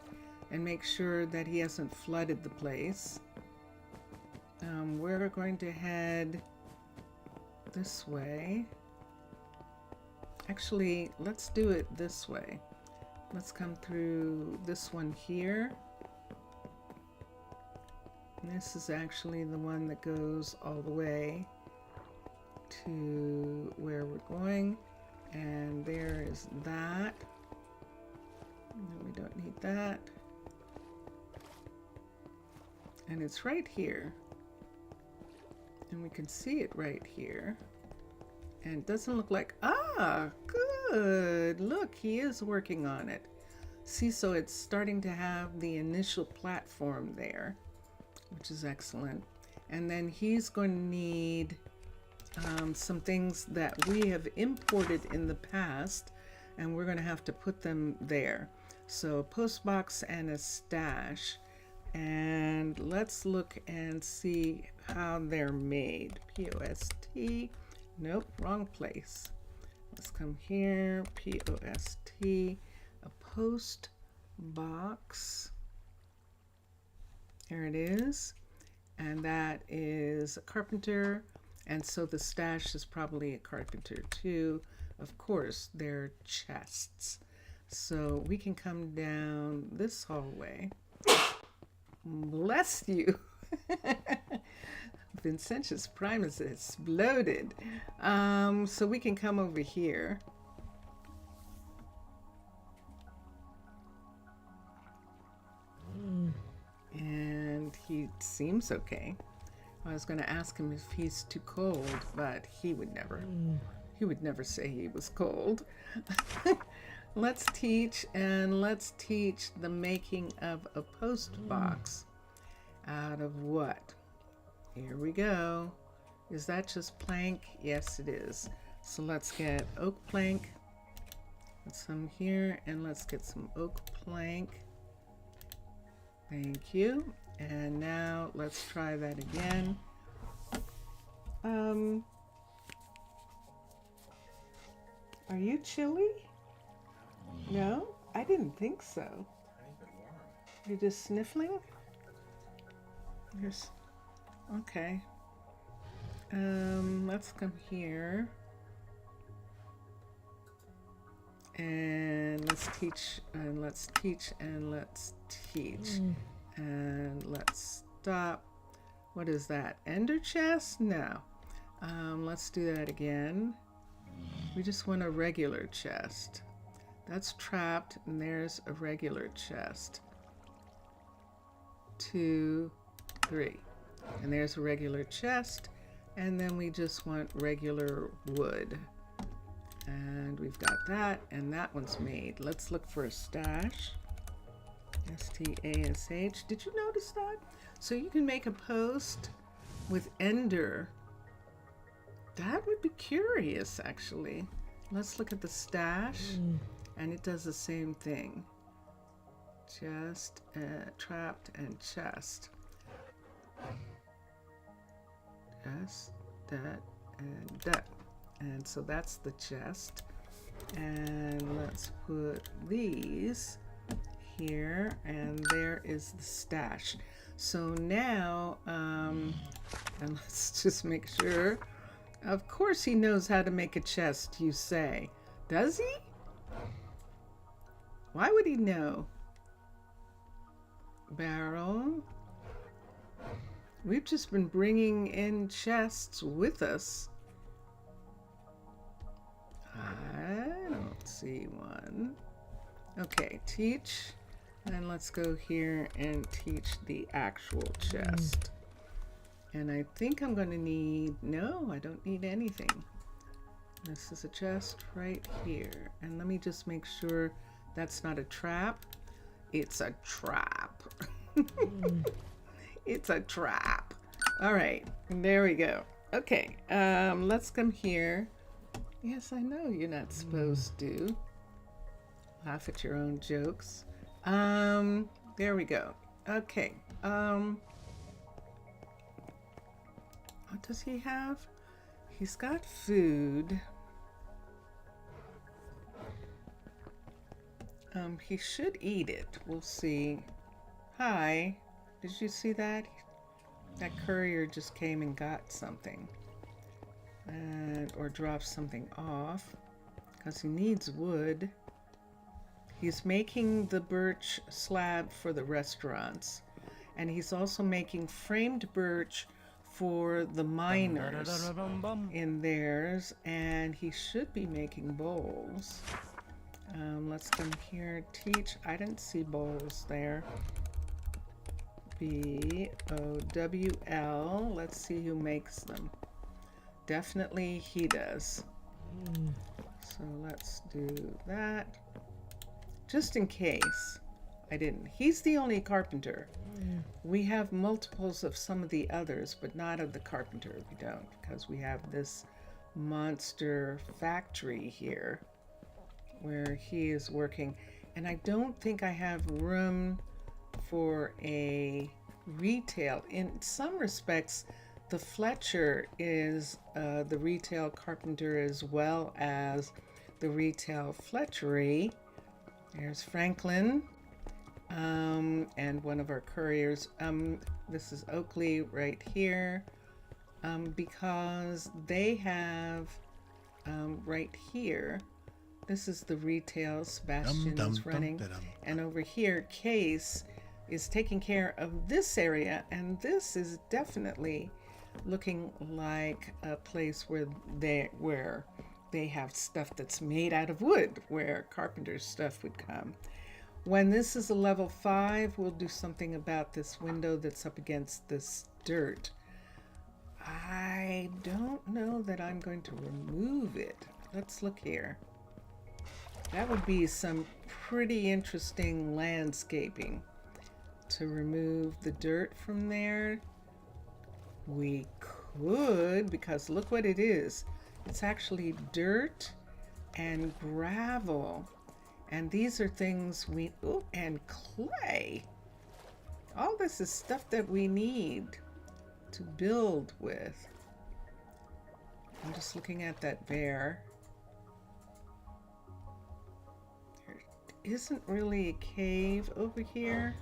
and make sure that he hasn't flooded the place. We're going to head this way. Actually, let's do it this way. Let's come through this one here. And this is actually the one that goes all the way to where we're going. And there is that. No, we don't need that. And it's right here. And we can see it right here. And it doesn't look like, good. Look, he is working on it. See, so it's starting to have the initial platform there, which is excellent. And then he's going to need some things that we have imported in the past, and we're going to have to put them there. So a post box and a stash. And let's look and see how they're made. P-O-S-T. Nope, wrong place. Let's come here. P-O-S-T. A post box. Here it is. And that is a carpenter. And so the stash is probably a carpenter too. Of course, they're chests. So we can come down this hallway. Bless you. Vincentius Primus exploded. So we can come over here. And he seems okay. I was going to ask him if he's too cold, but he would never say he was cold. Let's teach the making of a post box. Out of what? Here we go. Is that just plank? Yes, it is. So let's get oak plank. Let's come here and let's get some oak plank. Thank you. And now let's try that again. Are you chilly? No? I didn't think so. You're just sniffling? Yes. Okay. Let's come here. And let's teach, and let's teach, and let's teach. And let's stop. What is that? Ender chest? No. Let's do that again. We just want a regular chest. That's trapped, and there's a regular chest. 2, 3. And there's a regular chest, and then we just want regular wood. And we've got that, and that one's made. Let's look for a stash. S-T-A-S-H. Did you notice that? So you can make a post with ender. That would be curious, actually. Let's look at the stash, and it does the same thing. Chest, trapped, and chest. Chest, that, and that. And so that's the chest. And let's put these here, and there is the stash. So now, and let's just make sure. Of course he knows how to make a chest, you say. Does he? Why would he know? Barrel. We've just been bringing in chests with us. I don't see one. Okay, teach. And let's go here and teach the actual chest. And I think I'm going to need, no, I don't need anything. This is a chest right here. And let me just make sure that's not a trap. It's a trap. It's a trap. All right, there we go. Okay, let's come here. Yes, I know you're not supposed to laugh at your own jokes. There we go. Okay. What does he have? He's got food. He should eat it. We'll see. Hi. Did you see that? That courier just came and got something. Or dropped something off. Because he needs wood. He's making the birch slab for the restaurants. And he's also making framed birch for the miners in theirs. And he should be making bowls. Let's come here. Teach. I didn't see bowls there. BOWL. Let's see who makes them. Definitely he does. So let's do that. Just in case I didn't. He's the only carpenter. We have multiples of some of the others, but not of the carpenter. We don't, because we have this monster factory here where he is working. And I don't think I have room for a retail. In some respects, the Fletcher is the retail carpenter as well as the retail Fletchery. There's Franklin and one of our couriers. This is Oakley right here because they have right here. This is the retail Sebastian is running. And over here, Case is taking care of this area. And this is definitely looking like a place where they have stuff that's made out of wood, where carpenter's stuff would come. When this is a level 5, we'll do something about this window that's up against this dirt. I don't know that I'm going to remove it. Let's look here. That would be some pretty interesting landscaping to remove the dirt from there. We could, because look what it is. It's actually dirt and gravel. And these are things and clay. All this is stuff that we need to build with. I'm just looking at that bear. There isn't really a cave over here.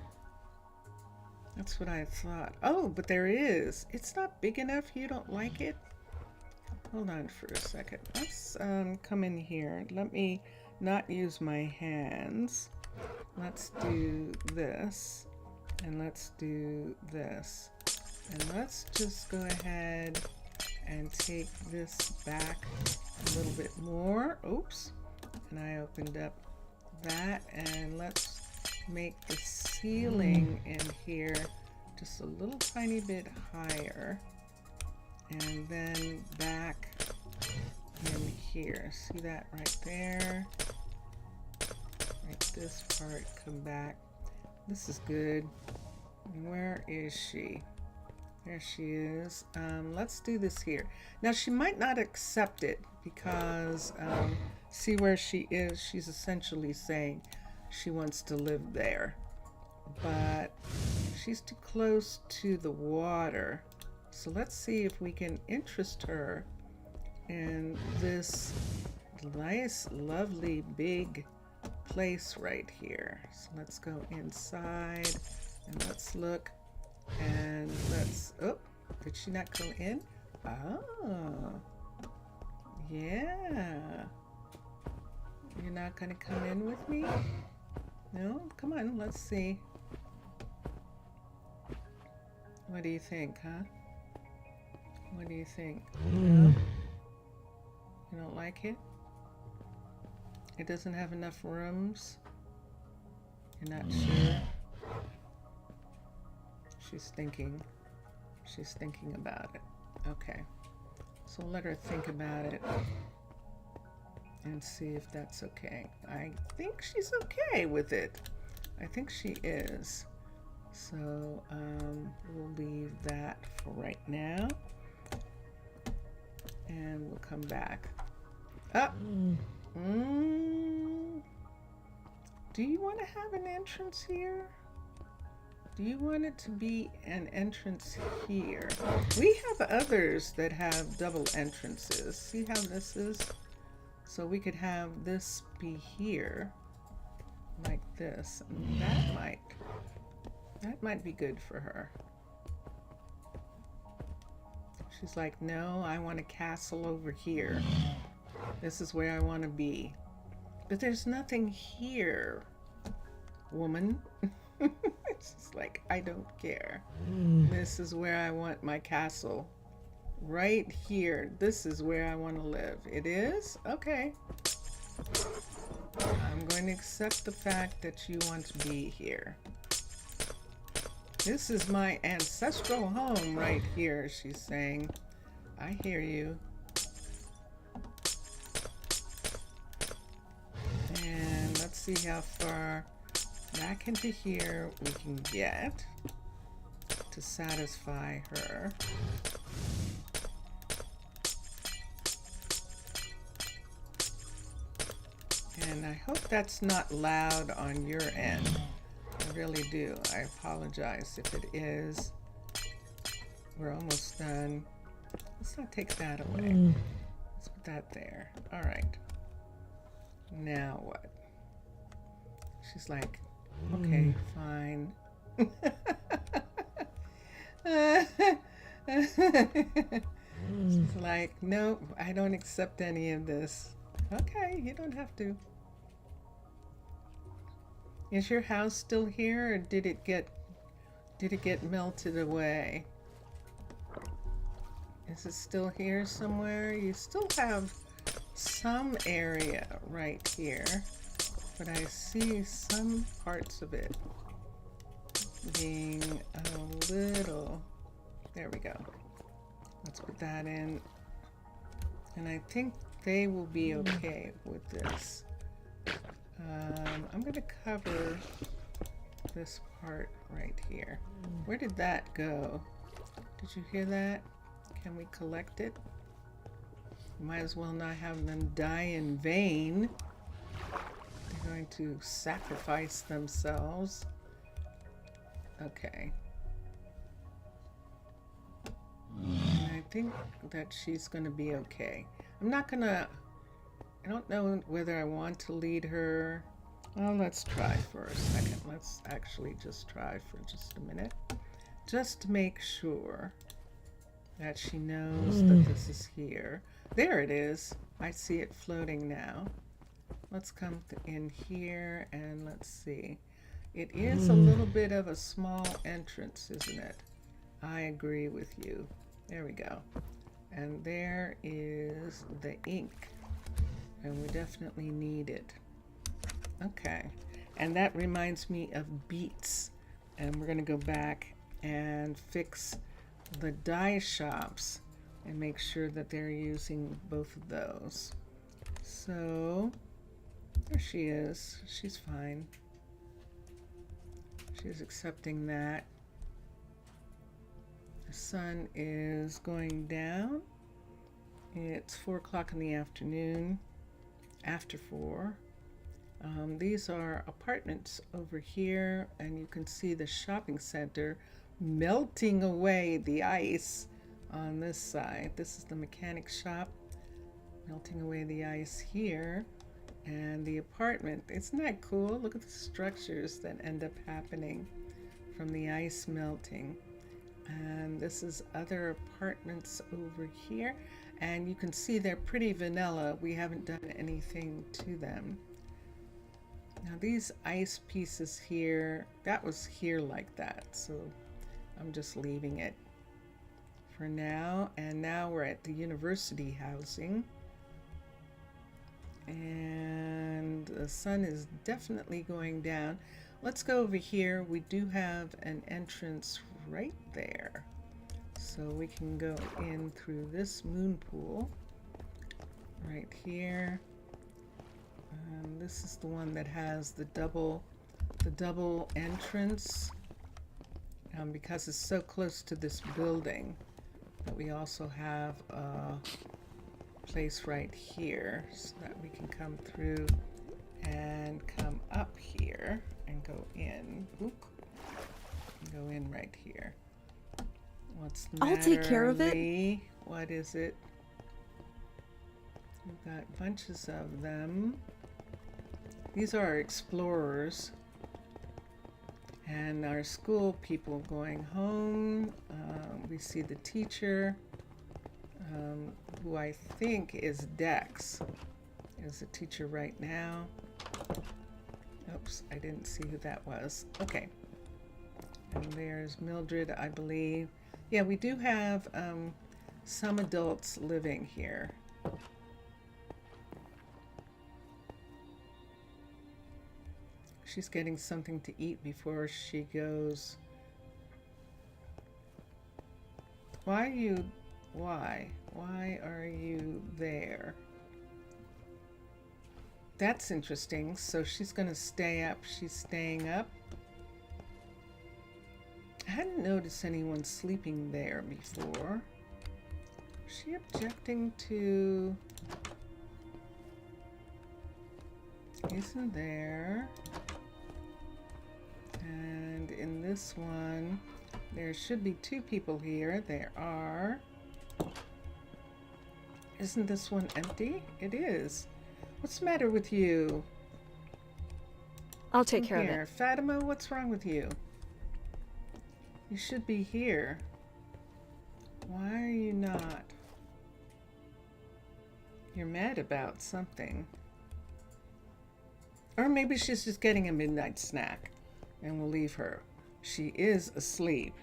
That's what I thought. Oh, but there is. It's not big enough. You don't like it? Hold on for a second. Let's come in here. Let me not use my hands. Let's do this. And let's do this. And let's just go ahead and take this back a little bit more. Oops. And I opened up that. And let's make the ceiling in here just a little tiny bit higher. And then back in here. See that right there? Make this part come back. This is good. Where is she? There she is. Let's do this here. Now she might not accept it because see where she is? She's essentially saying she wants to live there. But she's too close to the water. So let's see if we can interest her in this nice, lovely, big place right here. So let's go inside and let's look and let's, oh, did she not go in? Oh, yeah. You're not gonna come in with me? No? Come on, let's see. What do you think, huh? What do you think? No? You don't like it? It doesn't have enough rooms? You're not sure? She's thinking about it. Okay. So let her think about it and see if that's okay. I think she's okay with it. I think she is. So we'll leave that for right now. And we'll come back. Up. Do you want to have an entrance here? Do you want it to be an entrance here? We have others that have double entrances. See how this is? So we could have this be here, like this. And that might be good for her. She's like, no, I want a castle over here. This is where I want to be. But there's nothing here, woman. She's like, I don't care. This is where I want my castle. Right here. This is where I want to live. It is? Okay. I'm and accept the fact that you want to be here. This is my ancestral home right here, she's saying. I hear you. And let's see how far back into here we can get to satisfy her. And I hope that's not loud on your end. I really do. I apologize if it is. We're almost done. Let's not take that away. Let's put that there. All right. Now what? She's like, okay, fine. She's like, nope, I don't accept any of this. Okay, you don't have to. Is your house still here, or did it get melted away? Is it still here somewhere? You still have some area right here, but I see some parts of it being a little... There we go. Let's put that in. And I think they will be okay with this. I'm going to cover this part right here. Where did that go? Did you hear that? Can we collect it? Might as well not have them die in vain. They're going to sacrifice themselves. Okay. And I think that she's going to be okay. I'm not going to... I don't know whether I want to lead her. Well, let's try for a second. Let's actually just try for just a minute. Just to make sure that she knows that this is here. There it is. I see it floating now. Let's come in here and let's see. It is a little bit of a small entrance, isn't it? I agree with you. There we go. And there is the ink. And we definitely need it. Okay. And that reminds me of beets. And we're going to go back and fix the dye shops and make sure that they're using both of those. So there she is. She's fine. She's accepting that. The sun is going down. It's 4 o'clock in the afternoon. After 4. These are apartments over here, and you can see the shopping center melting away the ice on this side. This is the mechanic shop, melting away the ice here, and the apartment. Isn't that cool? Look at the structures that end up happening from the ice melting. And this is other apartments over here. And you can see they're pretty vanilla. We haven't done anything to them. Now these ice pieces here, that was here like that. So I'm just leaving it for now. And now we're at the university housing. And the sun is definitely going down. Let's go over here. We do have an entrance right there. So we can go in through this moon pool right here. This is the one that has the double entrance because it's so close to this building. But we also have a place right here so that we can come through and come up here and go in. Oop. Go in right here. What's the matter, I'll take care of it. Lee? What is it? We've got bunches of them. These are our explorers. And our school people going home. We see the teacher, who I think is Dex, is the teacher right now. Oops, I didn't see who that was. Okay. And there's Mildred, I believe. Yeah, we do have some adults living here. she's getting something to eat before she goes. Why are you there? That's interesting. So she's going to stay up. She's staying up. I hadn't noticed anyone sleeping there before. Is she objecting to... Isn't there? And in this one, there should be 2 people here. There are. Isn't this one empty? It is. What's the matter with you? I'll take care of Here, it. Fatima, what's wrong with you? You should be here. Why are you not? You're mad about something. Or maybe she's just getting a midnight snack and we'll leave her. She is asleep.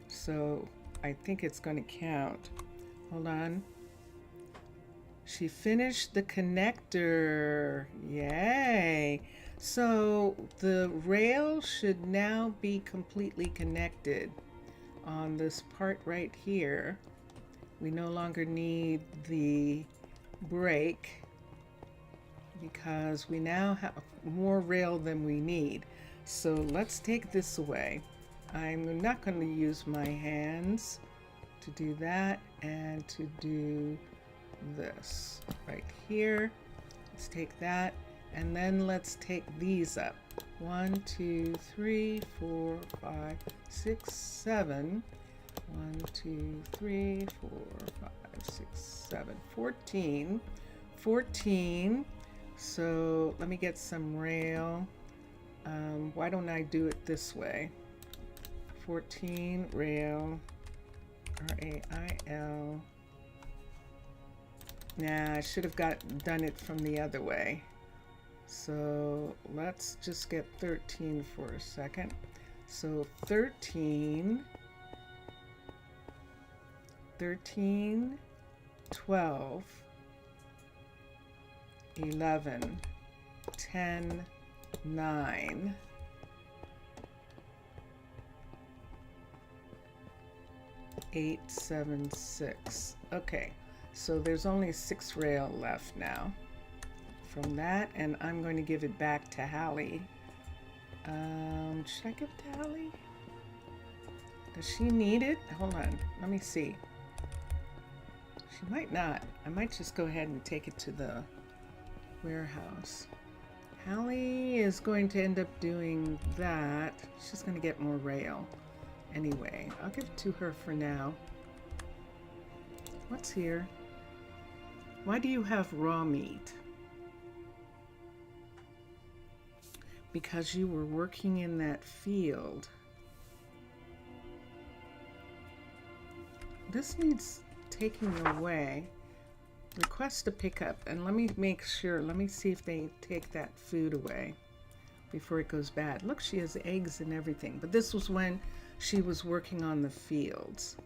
So I think it's going to count. Hold on. She finished the connector. Yay. So the rail should now be completely connected on this part right here. We no longer need the brake because we now have more rail than we need. So let's take this away. I'm not going to use my hands to do that and to do this right here. Let's take that and then let's take these up. 1, 2, 3, 4, 5, 6, 7. 1, 2, 3, 4, 5, 6, 7. 14. 14. So let me get some rail. Why don't I do it this way? 14 rail. R-A-I-L. Nah, I should have done it from the other way. So let's just get 13 for a second. So 13, 12, 11, 10, 9. 8, 7, 6. Okay, so there's only 6 rail left now from that, and I'm going to give it back to Hallie. Should I give it to Hallie? Does she need it? Hold on, let me see. She might not. I might just go ahead and take it to the warehouse. Hallie is going to end up doing that. She's going to get more rail. Anyway, I'll give it to her for now. What's here? Why do you have raw meat? Because you were working in that field. This needs taking away. Request to pick up, and let me make sure. Let me see if they take that food away before it goes bad. Look, she has eggs and everything, but this was when she was working on the fields,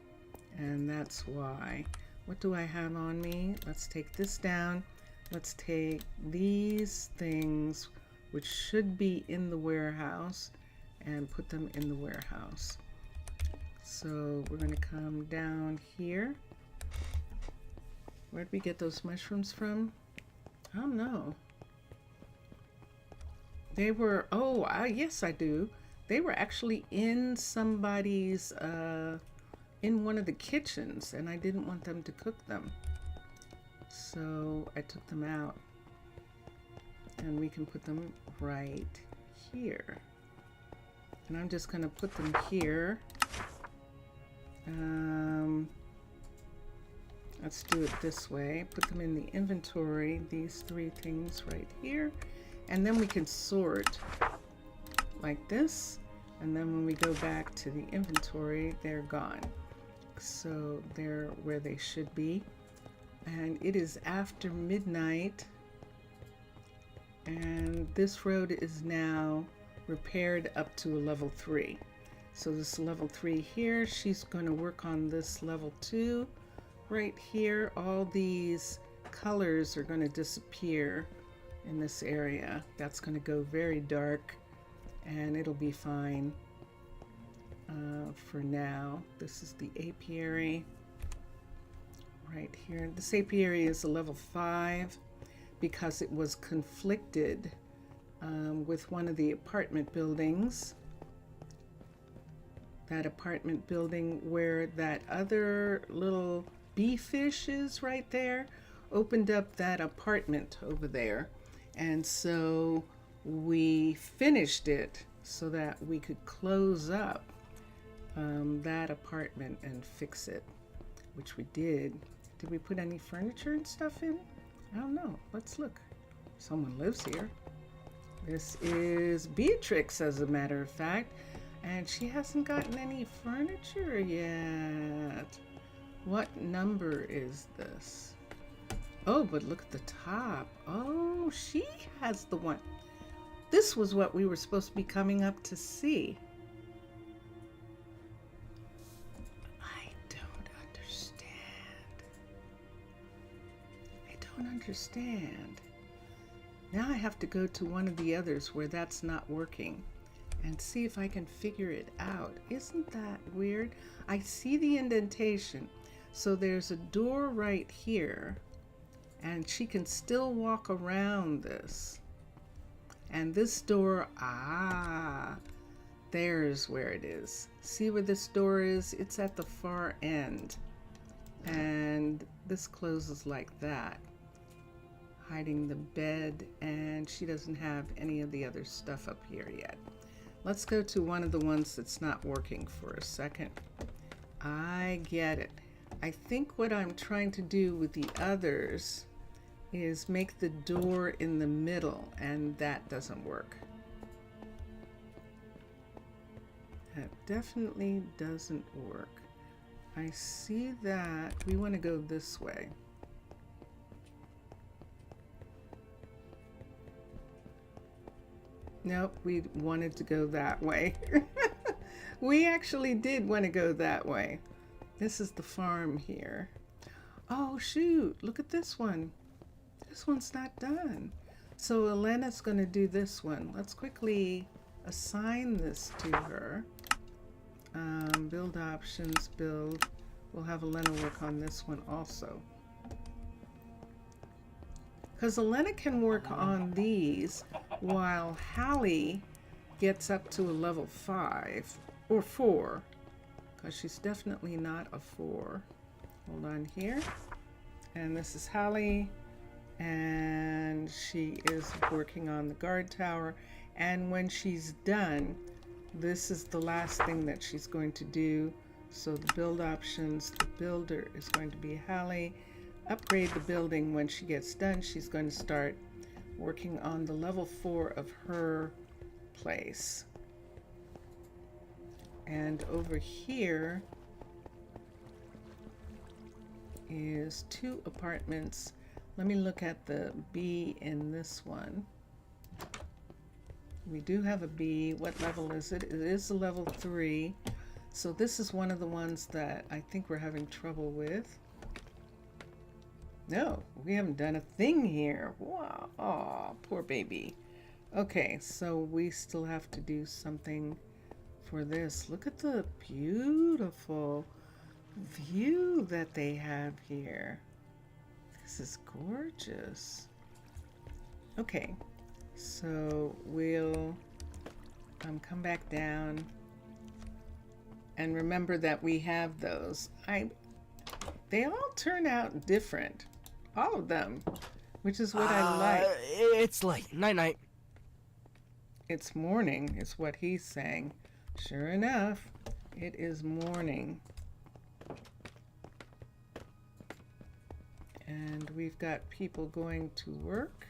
and that's why. What do I have on me? Let's take this down. Let's take these things, which should be in the warehouse, and put them in the warehouse. So we're going to come down here. Where'd we get those mushrooms from? I don't know. They were, yes, I do. They were actually in somebody's, in one of the kitchens, and I didn't want them to cook them. So I took them out. And we can put them right here. And I'm just going to put them here. Let's do it this way. Put them in the inventory, these 3 things right here. And then we can sort like this. And then when we go back to the inventory, they're gone. So they're where they should be. And it is after midnight. And this road is now repaired up to a level 3. So this level 3 here, she's going to work on this level 2 right here. All these colors are going to disappear in this area. That's going to go very dark, and it'll be fine for now. This is the apiary right here. This apiary is a level 5 because it was conflicted with one of the apartment buildings. That apartment building where that other little bee fish is right there opened up that apartment over there. And so we finished it so that we could close up that apartment and fix it, which we did. Did we put any furniture and stuff in? I don't know. Let's look. Someone lives here. This is Beatrix, as a matter of fact, and she hasn't gotten any furniture yet. What number is this? Oh, but look at the top. Oh, she has the one. This was what we were supposed to be coming up to see. I don't understand. Now I have to go to one of the others where that's not working and see if I can figure it out. Isn't that weird? I see the indentation. So there's a door right here, and she can still walk around this. And this door, there's where it is. See where this door is? It's at the far end. And this closes like that, hiding the bed, and she doesn't have any of the other stuff up here yet. Let's go to one of the ones that's not working for a second. I get it. I think what I'm trying to do with the others is make the door in the middle, and that doesn't work. That definitely doesn't work. I see that. We want to go this way. Nope, we wanted to go that way. We actually did want to go that way. This is the farm here. Oh shoot, look at this one. This one's not done. So Elena's going to do this one. Let's quickly assign this to her. Build options, build. We'll have Elena work on this one also. Because Elena can work on these while Hallie gets up to a level 5 or 4. Because she's definitely not a 4. Hold on here. And this is Hallie. And she is working on the guard tower. And when she's done, this is the last thing that she's going to do. So the build options, the builder is going to be Hallie. Upgrade the building. When she gets done, she's going to start working on the level 4 of her place. And over here is 2 apartments. Let me look at the B in this one. We do have a B. What level is it? It is a level 3. So this is one of the ones that I think we're having trouble with. No, we haven't done a thing here. Wow. Aw, poor baby. Okay, so we still have to do something for this. Look at the beautiful view that they have here. This is gorgeous. Okay, so we'll come back down and remember that we have those. They all turn out different, all of them, which is what I like. It's late. Night night. It's morning, is what he's saying. Sure enough, it is morning. And we've got people going to work.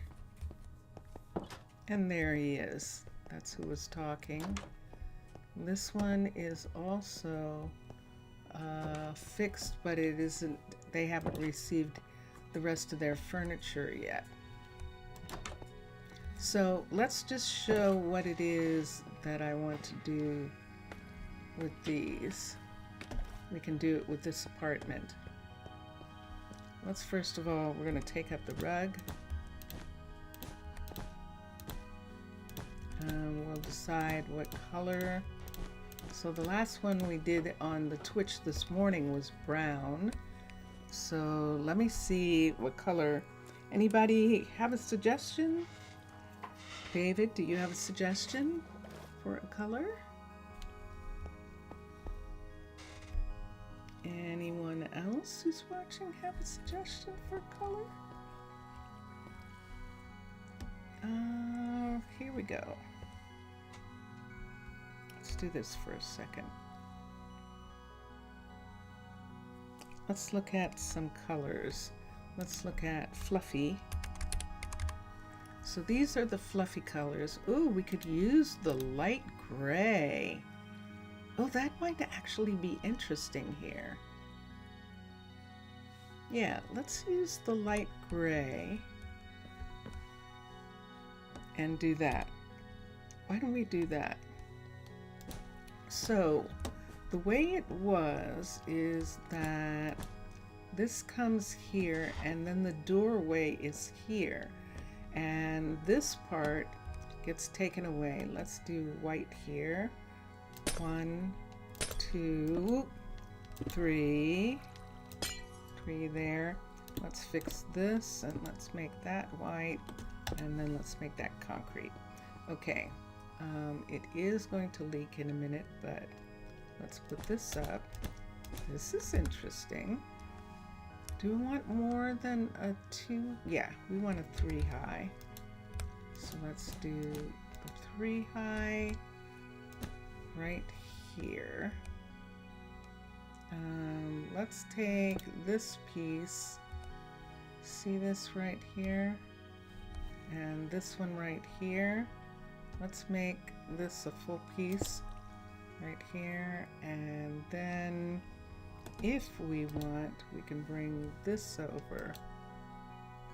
And there he is. That's who was talking. This one is also fixed, but it isn't. They haven't received the rest of their furniture yet. So let's just show what it is that I want to do with these. We can do it with this apartment. Let's first of all, we're going to take up the rug. We'll decide what color. So the last one we did on the Twitch this morning was brown. So let me see what color. Anybody have a suggestion? David, do you have a suggestion for a color? Anyone else who's watching have a suggestion for a color? Here we go. Let's do this for a second. Let's look at some colors. Let's look at fluffy. So these are the fluffy colors. Ooh, we could use the light gray. Oh, that might actually be interesting here. Yeah, let's use the light gray and do that. Why don't we do that? So the way it was is that this comes here and then the doorway is here and this part gets taken away. Let's do white here. 1, 2, 3 there. Let's fix this and let's make that white and then let's make that concrete. Okay, it is going to leak in a minute, but let's put this up. This is interesting. Do we want more than a 2? Yeah, we want a 3 high. So let's do the 3 high right here. Let's take this piece, see this right here, and this one right here. Let's make this a full piece right here, and then if we want, we can bring this over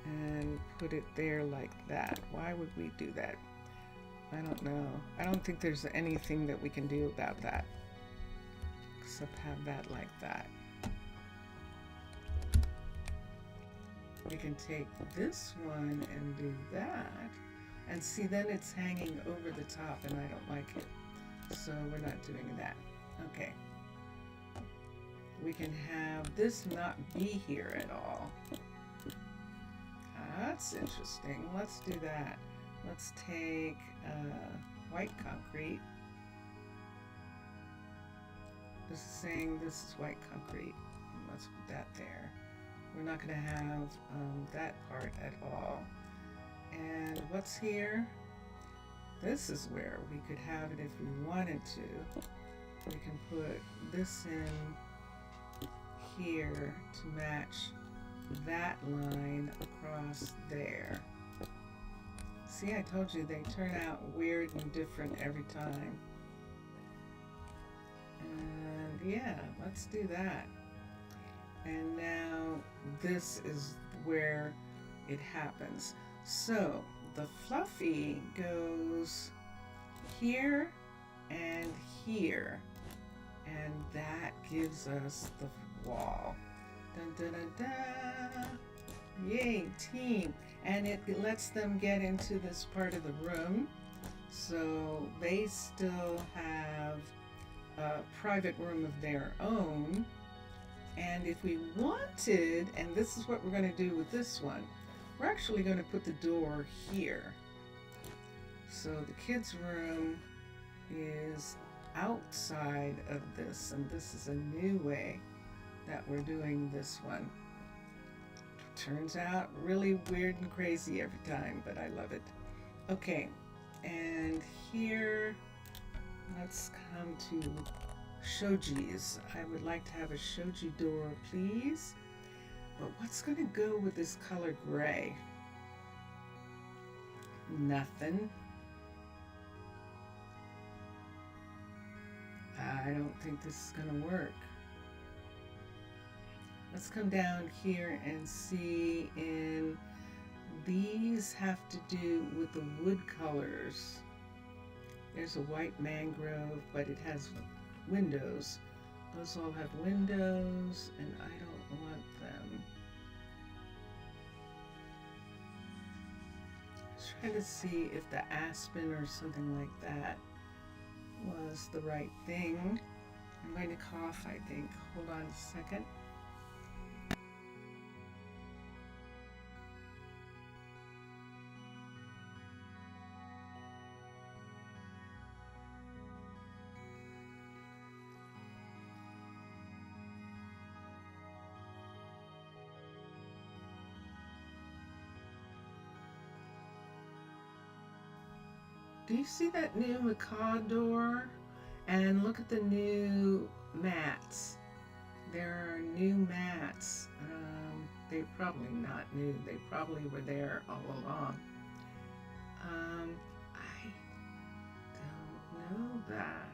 and put it there like that. Why would we do that? I don't know. I don't think there's anything that we can do about that except have that like that. We can take this one and do that, and see, then it's hanging over the top and I don't like it, so we're not doing that. Okay, we can have this not be here at all. That's interesting. Let's do that. Let's take white concrete. This is saying this is white concrete. Let's put that there. We're not going to have that part at all. And what's here? This is where we could have it if we wanted to. We can put this in here to match that line across there. See, I told you they turn out weird and different every time. And yeah, let's do that. And now this is where it happens. So the fluffy goes here and here, and that gives us the wall. Dun, dun, dun, dun. Yay, team. And it lets them get into this part of the room, so they still have a private room of their own. And if we wanted, and this is what we're going to do with this one, we're actually going to put the door here. So the kids' room is outside of this, and this is a new way that we're doing this one. Turns out really weird and crazy every time, but I love it. Okay, and here, let's come to shojis. I would like to have a shoji door, please. But what's going to go with this color gray? Nothing. I don't think this is going to work. Let's come down here and see, in these have to do with the wood colors. There's a white mangrove, but it has windows. Those all have windows, and I don't want them. Let's try trying to see if the aspen or something like that was the right thing. I'm going to cough, I think. Hold on a second. Do you see that new macaw door? And look at the new mats. There are new mats. They're probably not new. They probably were there all along. I don't know that.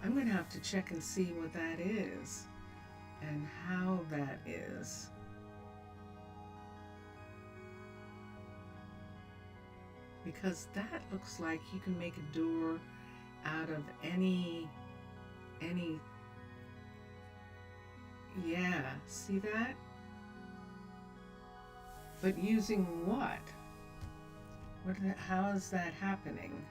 I'm going to have to check and see what that is and how that is. Because that looks like you can make a door out of any, yeah, see that? But using what? How is that happening?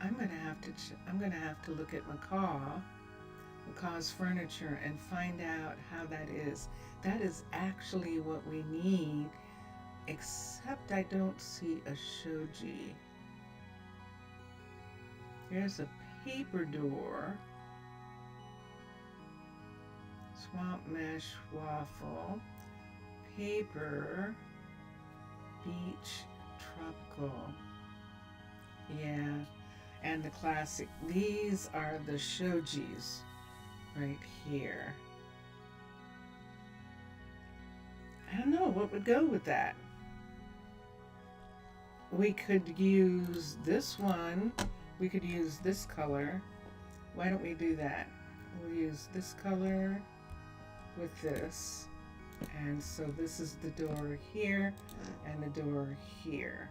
I'm gonna have to look at Macaw's furniture and find out how that is. That is actually what we need, except I don't see a shoji. There's a paper door. Swamp mesh waffle. Paper. Beach tropical. Yeah. And the classic. These are the shojis right here. I don't know what would go with that. We could use this one. We could use this color. Why don't we do that? We'll use this color with this. And so this is the door here and the door here.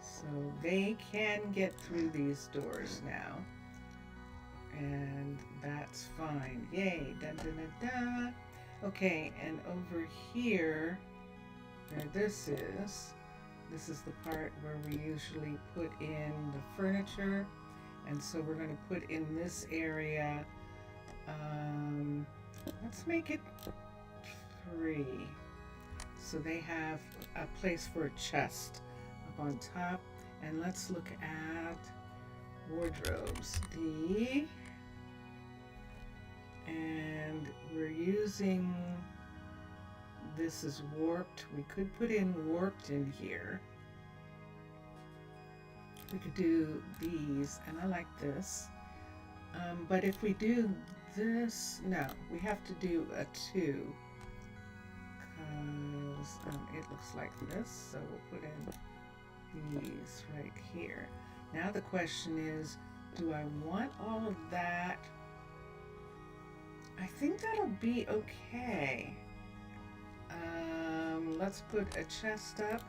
So they can get through these doors now. And that's fine. Yay. Da, da, da, da. Okay, and over here, where this is the part where we usually put in the furniture. And so we're going to put in this area. Let's make it 3. So they have a place for a chest up on top. And let's look at wardrobes. And we're using, this is warped. We could put in warped in here. We could do these, and I like this. But if we do this, no, we have to do a 2. Because it looks like this, so we'll put in these right here. Now the question is, do I want all of that? I think that'll be okay. Let's put a chest up.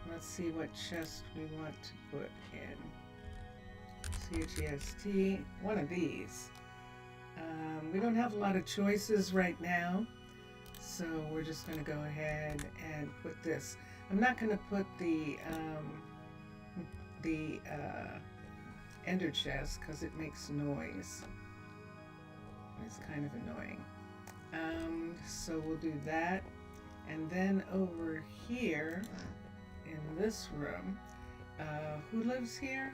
Let's see what chest we want to put in. CHEST, one of these. We don't have a lot of choices right now, so we're just going to go ahead and put this. I'm not going to put the ender chest because it makes noise. It's kind of annoying. So we'll do that. And then over here in this room, who lives here?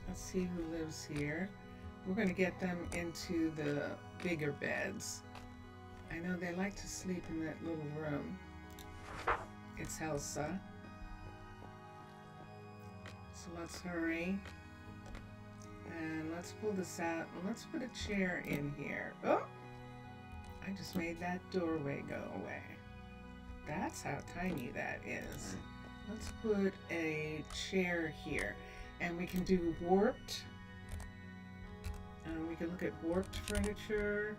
Let's see who lives here. We're going to get them into the bigger beds. I know they like to sleep in that little room. It's Elsa. So let's hurry. And let's pull this out and let's put a chair in here. Oh! I just made that doorway go away. That's how tiny that is. Let's put a chair here. And we can do warped. We can look at warped furniture.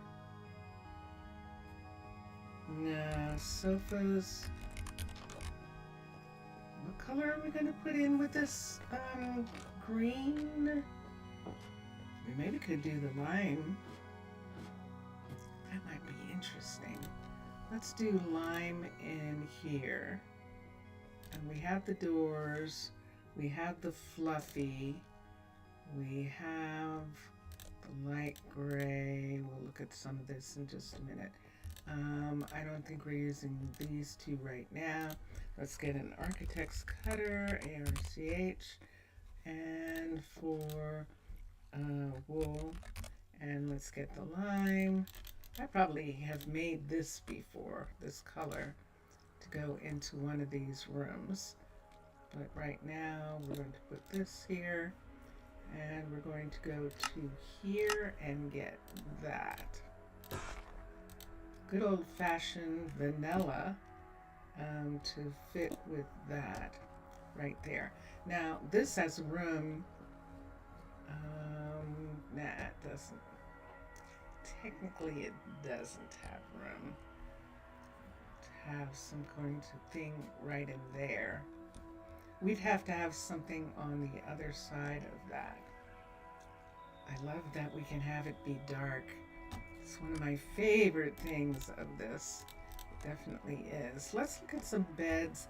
No, sofas. What color are we going to put in with this green? We maybe could do the lime. That might be interesting. let's do lime in here. And we have the doors, we have the fluffy, we have the light gray. We'll look at some of this in just a minute. I don't think we're using these two right now. Let's get an architect's cutter, ARCH, and for wool, and let's get the lime. I probably have made this before, this color, to go into one of these rooms. But right now we're going to put this here, and we're going to go to here and get that. Good old-fashioned vanilla to fit with that right there. Now this has room. Nah, it doesn't. Technically, it doesn't have room to have some kind of thing right in there. We'd have to have something on the other side of that. I love that we can have it be dark. It's one of my favorite things of this. It definitely is. Let's look at some beds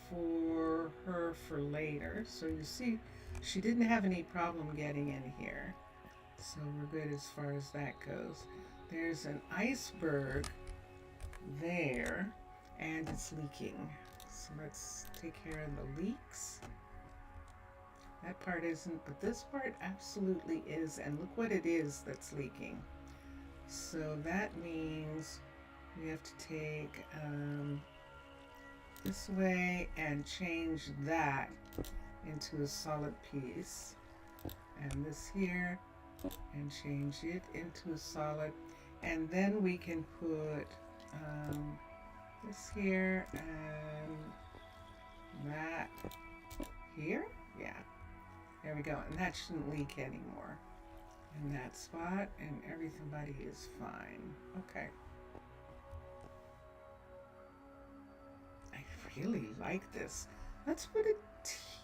for her for later. So you see, she didn't have any problem getting in here. So we're good as far as that goes. There's an iceberg there, and it's leaking. So let's take care of the leaks. That part isn't, but this part absolutely is. And look what it is that's leaking. So that means we have to take this way and change that into a solid piece. And this here, and change it into a solid. And then we can put this here and that here. Yeah, there we go. And that shouldn't leak anymore in that spot, and everybody is fine. Okay. I really like this. Let's put a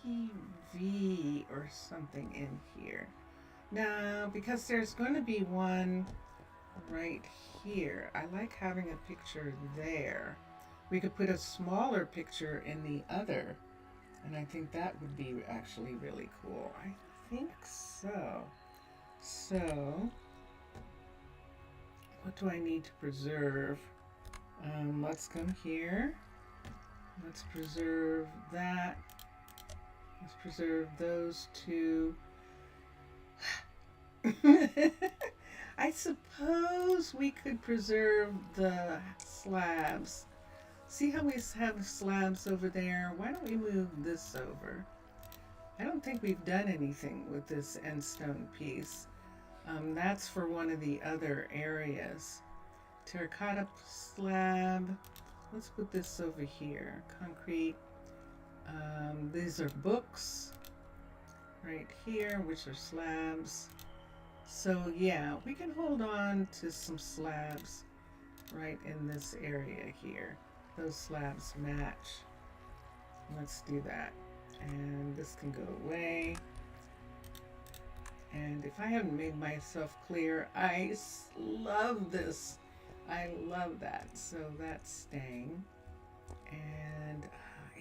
TV or something in here. Now, because there's going to be one right here, I like having a picture there. We could put a smaller picture in the other, and I think that would be actually really cool. I think so. So, what do I need to preserve? Let's come here. Let's preserve that. Let's preserve those two. I suppose we could preserve the slabs. See how we have slabs over there? Why don't we move this over? I don't think we've done anything with this end stone piece. That's for one of the other areas. Terracotta slab. Let's put this over here. Concrete. These are books right here, which are slabs. So yeah, we can hold on to some slabs right in this area here. Those slabs match. Let's do that. And this can go away. And if I haven't made myself clear, I love this. I love that. So that's staying. And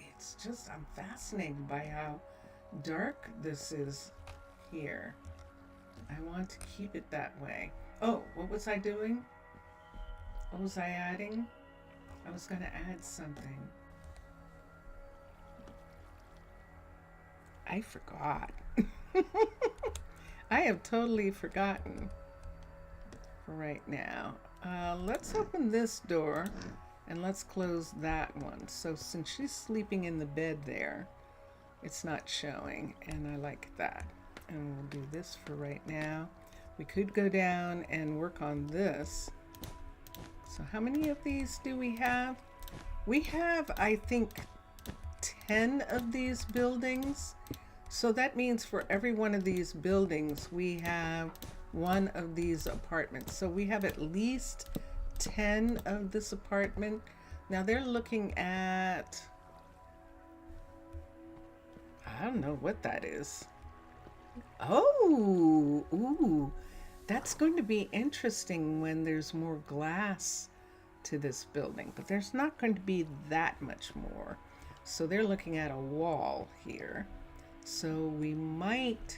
it's just, I'm fascinated by how dark this is here. I want to keep it that way. Oh, what was I doing? What was I adding? I was going to add something. I forgot. I have totally forgotten for right now. Let's open this door and let's close that one. So since she's sleeping in the bed there, it's not showing, and I like that. And we'll do this for right now. We could go down and work on this. So how many of these do we have? We have, I think, 10 of these buildings. So that means for every one of these buildings, we have one of these apartments. So we have at least 10 of this apartment. Now they're looking at, I don't know what that is. Oh, ooh, that's going to be interesting when there's more glass to this building, but there's not going to be that much more. So they're looking at a wall here. So we might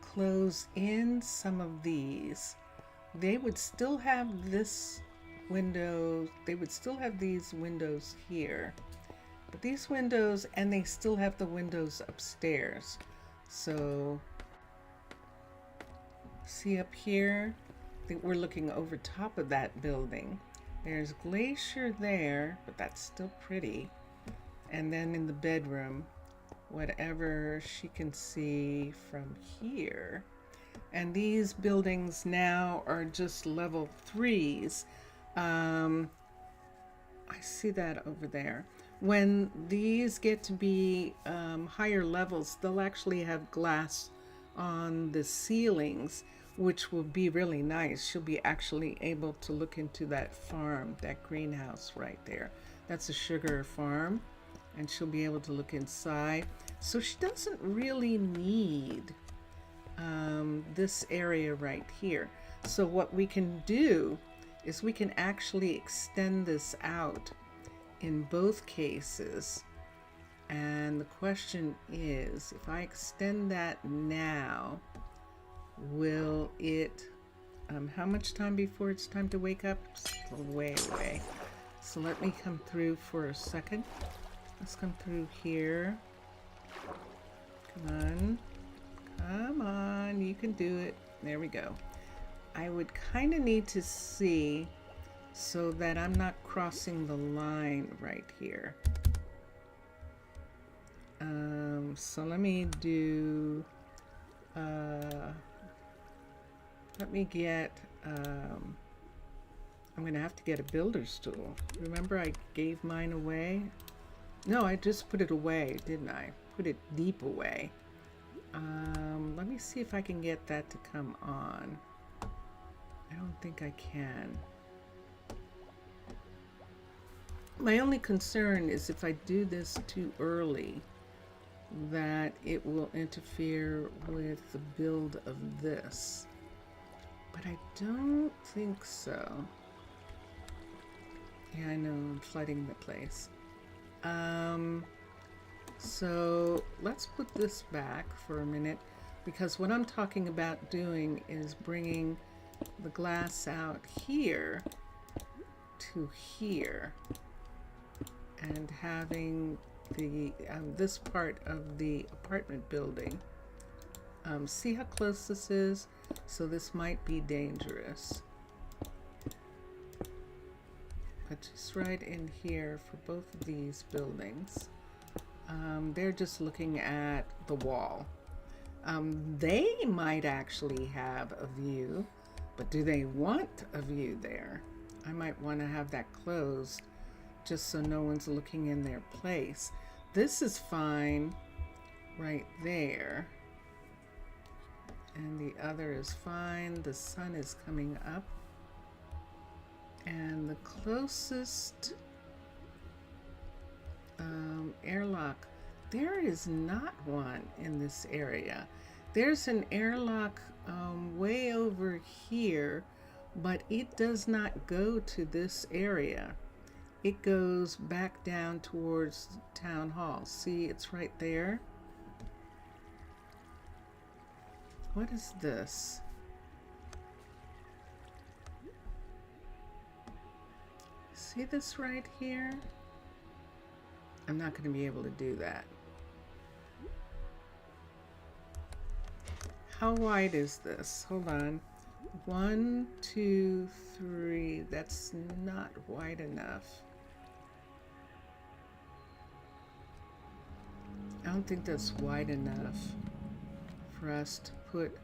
close in some of these. They would still have this window, they would still have these windows here. But these windows, and they still have the windows upstairs. So, see up here, we're looking over top of that building. There's Glacier there, but that's still pretty. And then in the bedroom, whatever she can see from here. And these buildings now are just level 3s. I see that over there. When these get to be higher levels, they'll actually have glass on the ceilings, which will be really nice. She'll be actually able to look into that farm, that greenhouse right there. That's a sugar farm, and she'll be able to look inside. So she doesn't really need this area right here. So what we can do is we can actually extend this out in both cases. And the question is, if I extend that now, will it, how much time before it's time to wake up? Still way away. So let me come through for a second. Let's come through here. Come on. Come on, you can do it. There we go. I would kind of need to see so that I'm not crossing the line right here. So let me do, let me get, I'm gonna have to get a builder's tool. Remember I gave mine away? No, I just put it away, didn't I? Put it deep away. Let me see if I can get that to come on. I don't think I can. My only concern is if I do this too early, that it will interfere with the build of this. But I don't think so. Yeah, I know, I'm flooding the place. So let's put this back for a minute, because what I'm talking about doing is bringing the glass out here to here and having the this part of the apartment building. See how close this is? So this might be dangerous. But just right in here for both of these buildings. They're just looking at the wall. They might actually have a view, but do they want a view there? I might want to have that closed just so no one's looking in their place. This is fine right there. And the other is fine. The sun is coming up. And the closest airlock, there is not one in this area. There's an airlock way over here, but it does not go to this area. It goes back down towards Town Hall. See, it's right there. What is this? See this right here? I'm not going to be able to do that. How wide is this? Hold on. 1, 2, 3. That's not wide enough. I don't think that's wide enough for us to put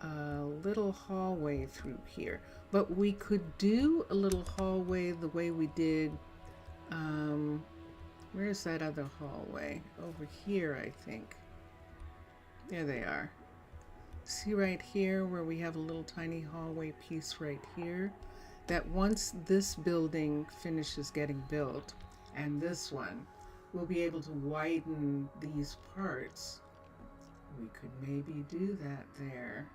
a little hallway through here. But we could do a little hallway the way we did, where's that other hallway? Over here, I think. There they are. See right here where we have a little tiny hallway piece right here? That once this building finishes getting built, and this one, we'll be able to widen these parts. We could maybe do that there.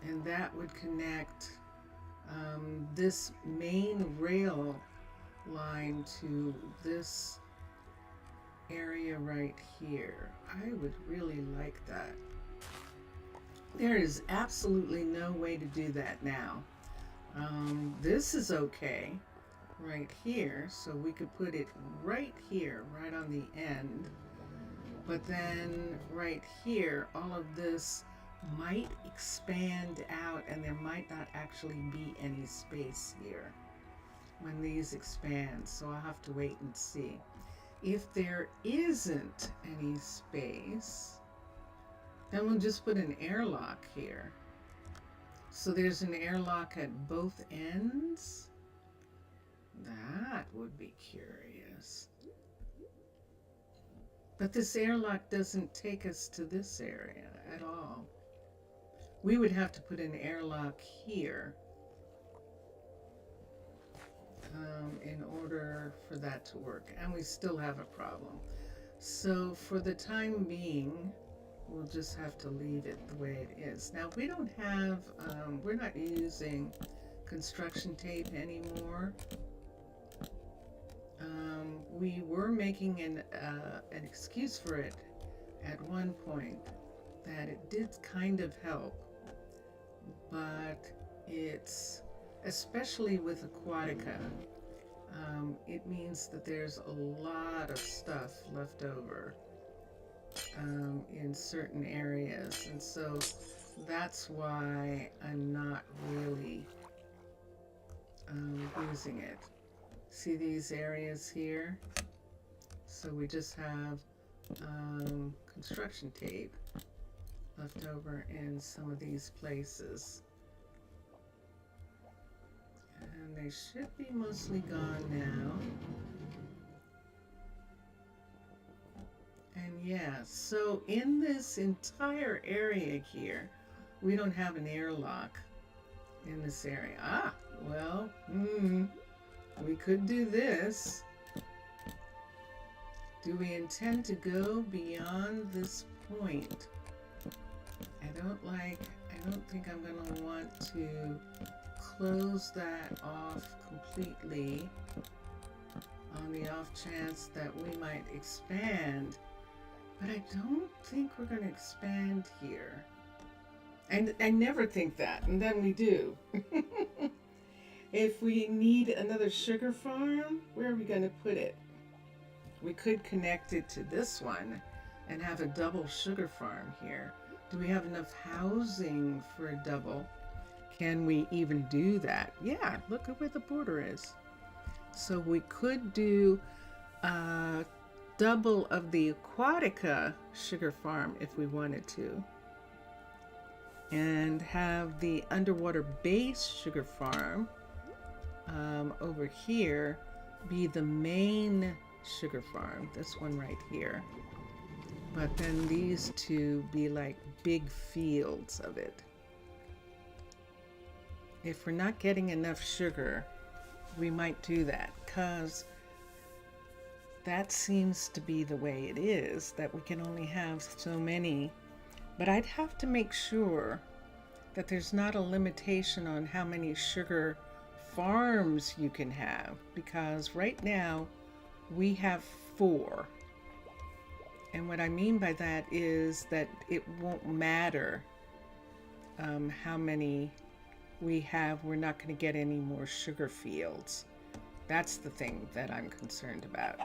And that would connect this main rail line to this area right here. I would really like that. There is absolutely no way to do that now. This is okay right here, so we could put it right here, right on the end. But then right here, all of this might expand out and there might not actually be any space here when these expand, so I'll have to wait and see. If there isn't any space, then we'll just put an airlock here. So there's an airlock at both ends. That would be curious. But this airlock doesn't take us to this area at all. We would have to put an airlock here in order for that to work. And we still have a problem. So for the time being, we'll just have to leave it the way it is. Now we don't have, we're not using construction tape anymore. We were making an excuse for it at one point, that it did kind of help, but it's, especially with Aquatica, it means that there's a lot of stuff left over in certain areas, and so that's why I'm not really using it. See these areas here? So we just have construction tape left over in some of these places. And they should be mostly gone now. And yeah, so in this entire area here, we don't have an airlock in this area. Ah, well, we could do this. Do we intend to go beyond this point? I don't think I'm going to want to close that off completely on the off chance that we might expand. But I don't think we're going to expand here. And I never think that, and then we do. If we need another sugar farm, where are we going to put it? We could connect it to this one and have a double sugar farm here. Do we have enough housing for a double? Can we even do that? Yeah, look at where the border is. So we could do double of the Aquatica sugar farm if we wanted to, and have the underwater base sugar farm over here be the main sugar farm, this one right here, but then these two be like big fields of it. If we're not getting enough sugar, we might do that, because that seems to be the way it is, that we can only have so many. But I'd have to make sure that there's not a limitation on how many sugar farms you can have, because right now we have 4. And what I mean by that is that it won't matter how many we have. We're not going to get any more sugar fields. That's the thing that I'm concerned about.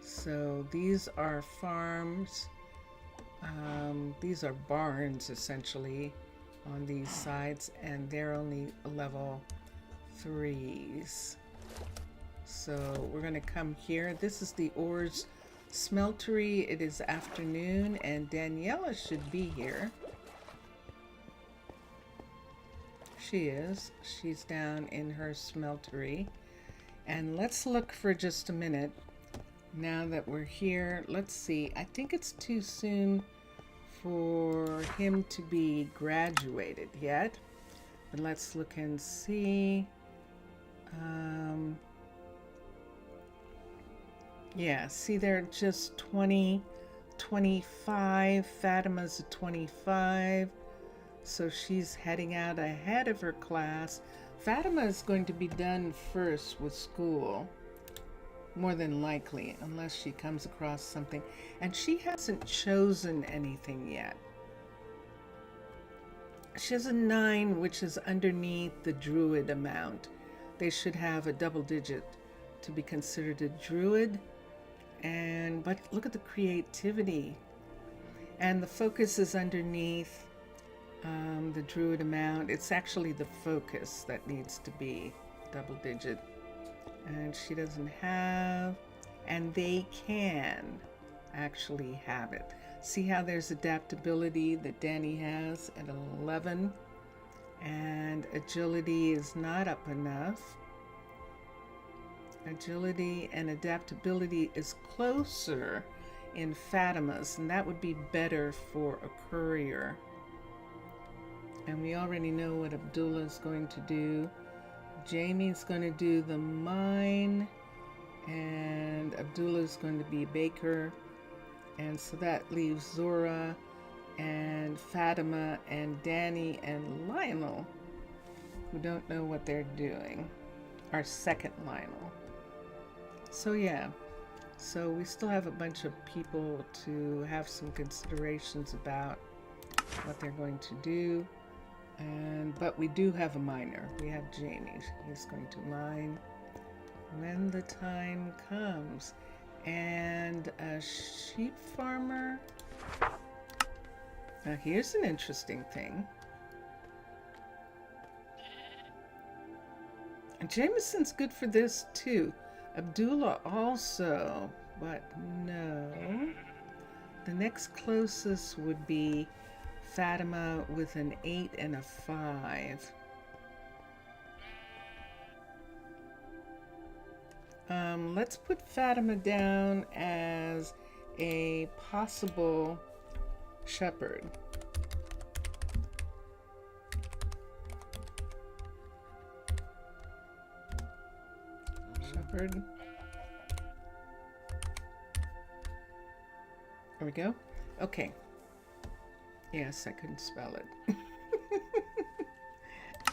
So these are farms. These are barns essentially on these sides, and they're only level 3s. So we're going to come here. This is the ores smeltery. It is afternoon and Daniela should be here. She is. She's down in her smeltery. And let's look for just a minute. Now that we're here, let's see. I think it's too soon for him to be graduated yet. But let's look and see. Yeah, see, they're just 20, 25. Fatima's a 25. So she's heading out ahead of her class. Fatima is going to be done first with school, more than likely, unless she comes across something. And she hasn't chosen anything yet. She has a 9, which is underneath the Druid amount. They should have a double digit to be considered a Druid. But look at the creativity. And the focus is underneath the Druid amount. It's actually the focus that needs to be double digit. And she doesn't have, and they can actually have it. See how there's adaptability that Danny has at 11, and agility is not up enough. Agility and adaptability is closer in Fatima's, and that would be better for a courier. And we already know what Abdullah is going to do. Jamie's going to do the mine, and Abdullah's going to be baker. And so that leaves Zora and Fatima and Danny and Lionel, who don't know what they're doing. Our second Lionel. So yeah, so we still have a bunch of people to have some considerations about what they're going to do. But we do have a miner. We have Jamie. He's going to mine when the time comes. And a sheep farmer. Now here's an interesting thing. And Jameson's good for this too. Abdullah also, but no. The next closest would be Fatima with an 8 and a 5. Let's put Fatima down as a possible shepherd. Shepherd. There we go. Okay. Yes, I couldn't spell it.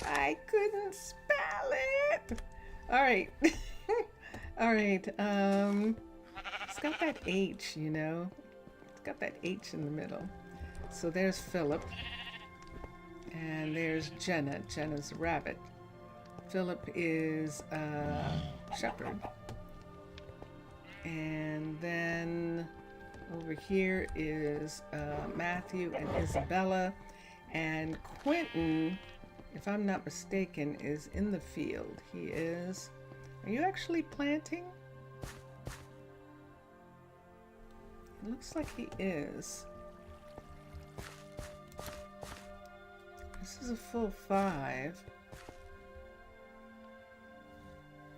I couldn't spell it. All right. All right. It's got that H, you know. It's got that H in the middle. So there's Philip. And there's Jenna. Jenna's a rabbit. Philip is a shepherd. And then over here is Matthew and Isabella. And Quentin, if I'm not mistaken, is in the field. He is. Are you actually planting? It looks like he is. This is a full 5.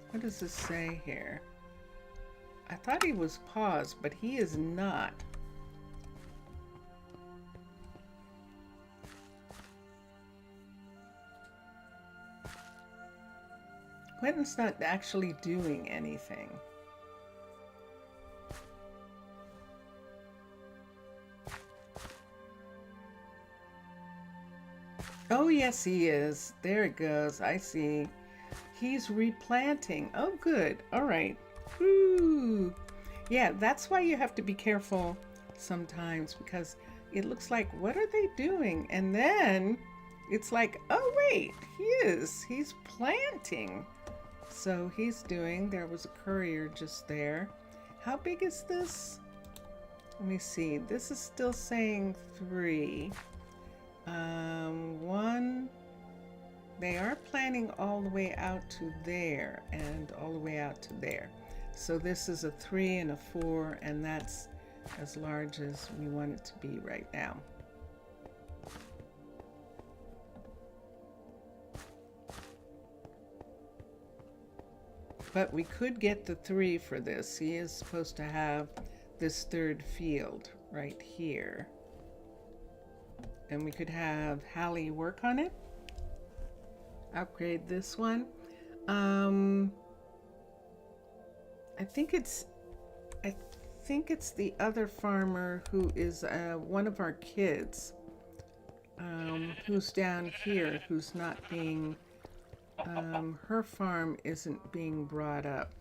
What does this say here? I thought he was paused, but he is not. Quentin's not actually doing anything. Oh, yes, he is. There it goes. I see. He's replanting. Oh, good. All right. Woo. Yeah, that's why you have to be careful sometimes, because it looks like, what are they doing? And then it's like, oh, wait, he's planting. So he's doing, there was a courier just there. How big is this? Let me see. This is still saying 3. 1. They are planning all the way out to there and all the way out to there. So this is a 3 and a 4, and that's as large as we want it to be right now. But we could get the 3 for this. He is supposed to have this 3rd field right here. And we could have Hallie work on it. Upgrade this one. I think it's the other farmer who is one of our kids, who's down here, who's not being her farm isn't being brought up.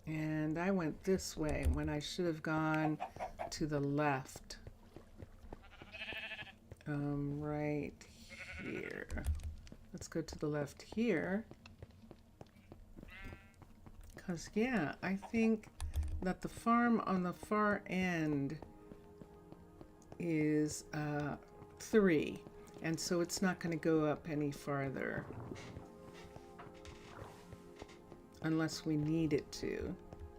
And I went this way when I should have gone to the left. Right here. Let's go to the left here. Because, yeah, I think that the farm on the far end is 3. And so it's not going to go up any farther. Unless we need it to.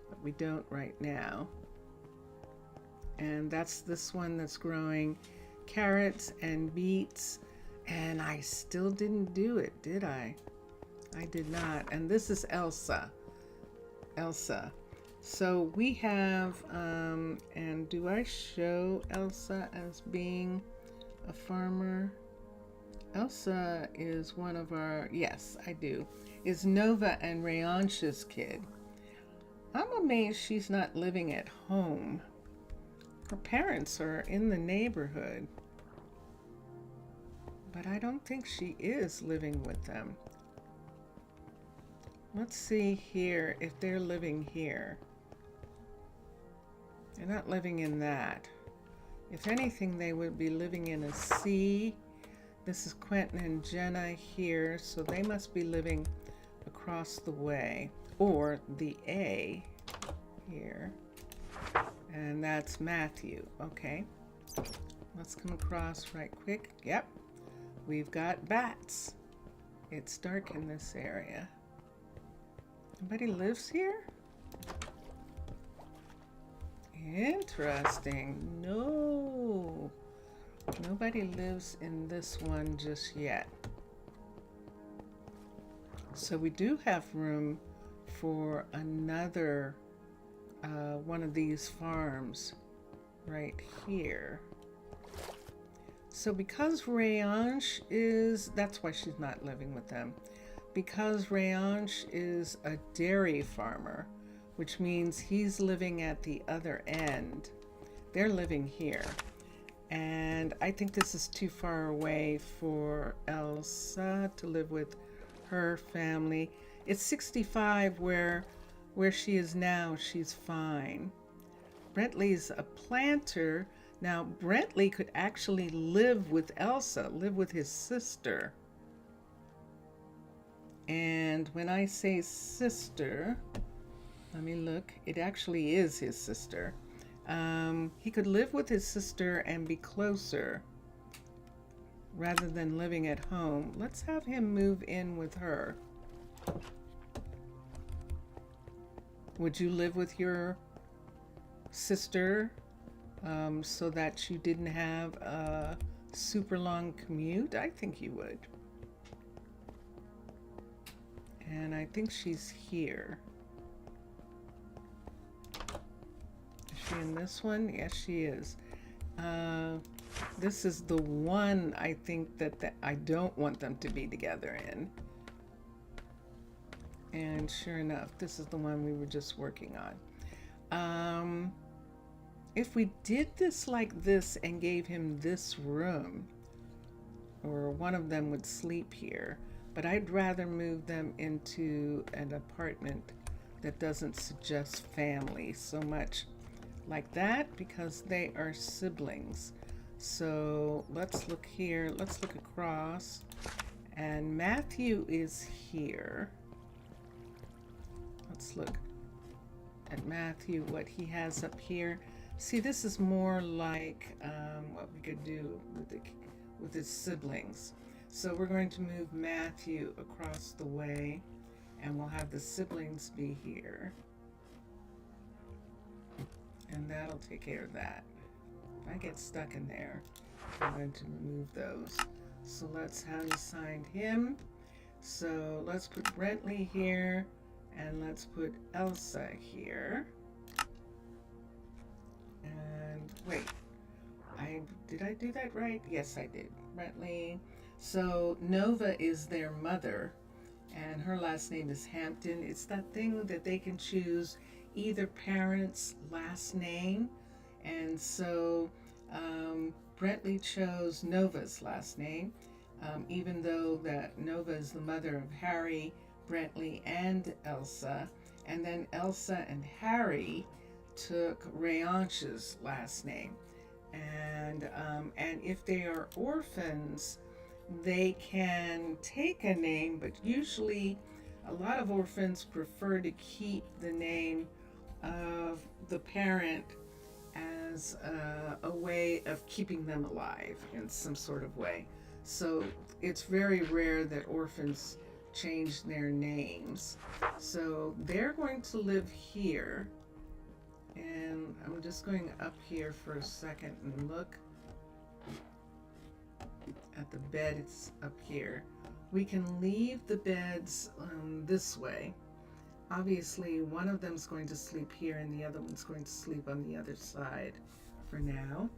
But we don't right now. And that's this one that's growing carrots and beets. And I still didn't do it, did I? I did not. And this is Elsa. So we have, and do I show Elsa as being a farmer? Elsa is one of our, yes, I do, is Nova and Rayansh's kid. I'm amazed she's not living at home. Her parents are in the neighborhood, but I don't think she is living with them. Let's see here if they're living here. They're not living in that. If anything, they would be living in a C. This is Quentin and Jenna here, so they must be living across the way. Or the A here. And that's Matthew. Okay. Let's come across right quick. Yep. We've got bats. It's dark in this area. Nobody lives here? Interesting. No. Nobody lives in this one just yet. So we do have room for another one of these farms right here. So because Rayansh is, that's why she's not living with them. Because Rayansh is a dairy farmer, which means he's living at the other end. They're living here. And I think this is too far away for Elsa to live with her family. It's 65 where she is now. She's fine. Brentley's a planter. Now, Brentley could actually live with Elsa, live with his sister. And when I say sister, let me look. It actually is his sister. He could live with his sister and be closer rather than living at home. Let's have him move in with her. Would you live with your sister so that you didn't have a super long commute? I think you would. And I think she's here. Is she in this one? Yes, she is. This is the one I think that I don't want them to be together in. And sure enough, this is the one we were just working on. If we did this like this and gave him this room, or one of them would sleep here, but I'd rather move them into an apartment that doesn't suggest family so much like that, because they are siblings. So let's look here, let's look across, and Matthew is here. Let's look at Matthew, what he has up here. See, this is more like what we could do with his siblings. So we're going to move Matthew across the way, and we'll have the siblings be here. And that'll take care of that. If I get stuck in there, I'm going to move those. So let's have assign him. So let's put Brentley here, and let's put Elsa here. And wait, did I do that right? Yes, I did. Brentley. So Nova is their mother, and her last name is Hampton. It's that thing that they can choose either parent's last name, and so Brentley chose Nova's last name. even though that Nova is the mother of Harry, Brentley, and Elsa. And then Elsa and Harry took Rayanche's last name. And if they are orphans, they can take a name, but usually a lot of orphans prefer to keep the name of the parent as a way of keeping them alive in some sort of way. So it's very rare that orphans change their names. So they're going to live here. And I'm just going up here for a second and look at the bed. It's up here. We can leave the beds this way. Obviously, one of them's going to sleep here and the other one's going to sleep on the other side for now.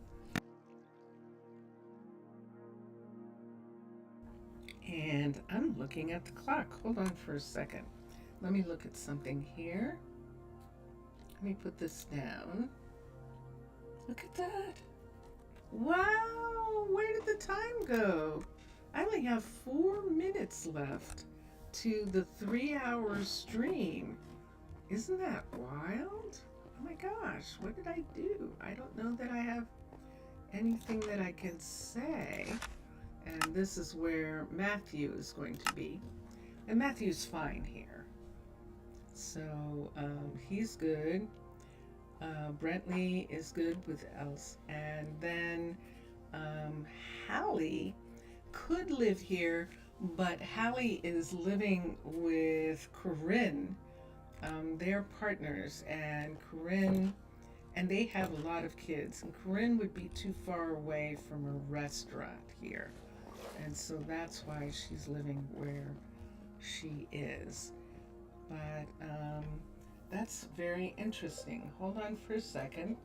And I'm looking at the clock. Hold on for a second. Let me look at something here. Let me put this down. Look at that. Wow, where did the time go? I only have 4 minutes left to the 3-hour stream. Isn't that wild? Oh my gosh, what did I do? I don't know that I have anything that I can say. And this is where Matthew is going to be. And Matthew's fine here. So he's good. Brentley is good with Else. And then Hallie could live here, but Hallie is living with Corinne. They're partners, and Corinne, and they have a lot of kids. And Corinne would be too far away from a restaurant here. And so that's why she's living where she is. But that's very interesting. Hold on for a second.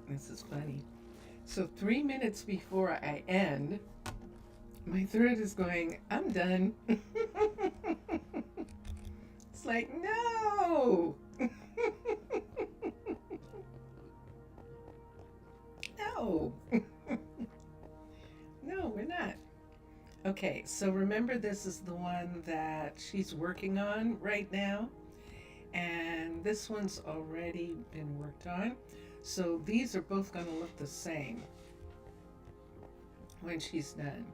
This is funny. So 3 minutes before I end, my thread is going, I'm done. It's like, no. No. No, we're not. Okay, so remember, this is the one that she's working on right now. And this one's already been worked on. So these are both going to look the same when she's done.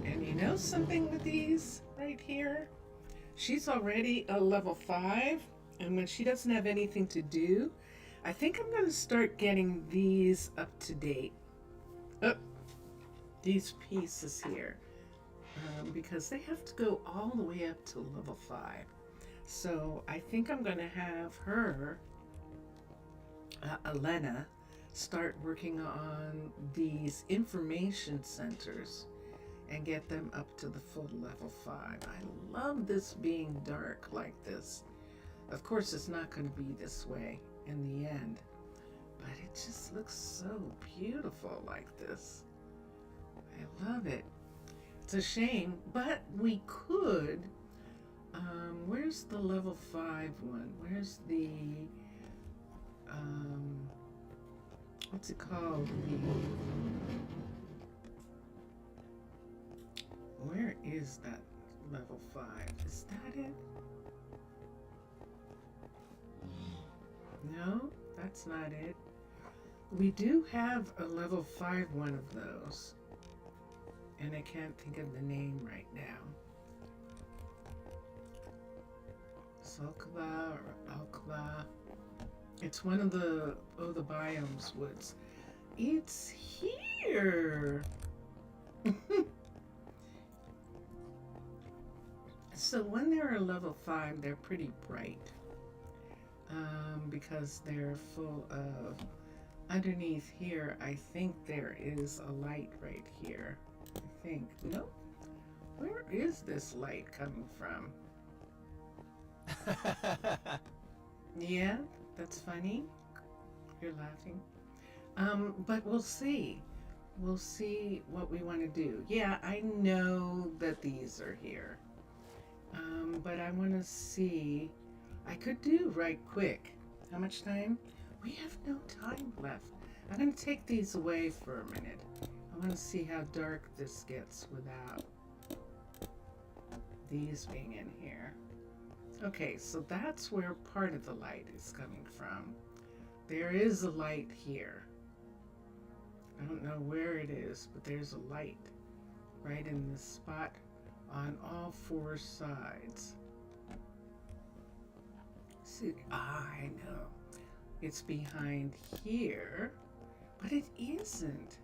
And you know something with these right here? She's already a level 5, and when she doesn't have anything to do, I think I'm going to start getting these up to date. These pieces here, because they have to go all the way up to level 5. So I think I'm going to have her, Elena, start working on these information centers and get them up to the full level 5. I love this being dark like this. Of course, it's not going to be this way in the end, but it just looks so beautiful like this. I love it. It's a shame, but we could, where's the level 5 one? Where's the, what's it called? Where is that level 5? Is that it? No, that's not it. We do have a level 5 one of those, and I can't think of the name right now. Sulkava or Alkava. It's one of the biomes woods. It's here. So when they're a level 5, they're pretty bright, because they're full of, underneath here, I think there is a light right here. I think. Nope. Where is this light coming from? Yeah, that's funny. You're laughing. But we'll see. We'll see what we want to do. Yeah, I know that these are here. But I want to see. I could do right quick. How much time? We have no time left. I'm going to take these away for a minute. I want to see how dark this gets without these being in here. Okay, so that's where part of the light is coming from. There is a light here. I don't know where it is, but there's a light right in this spot on all four sides. See, I know. It's behind here, but it isn't.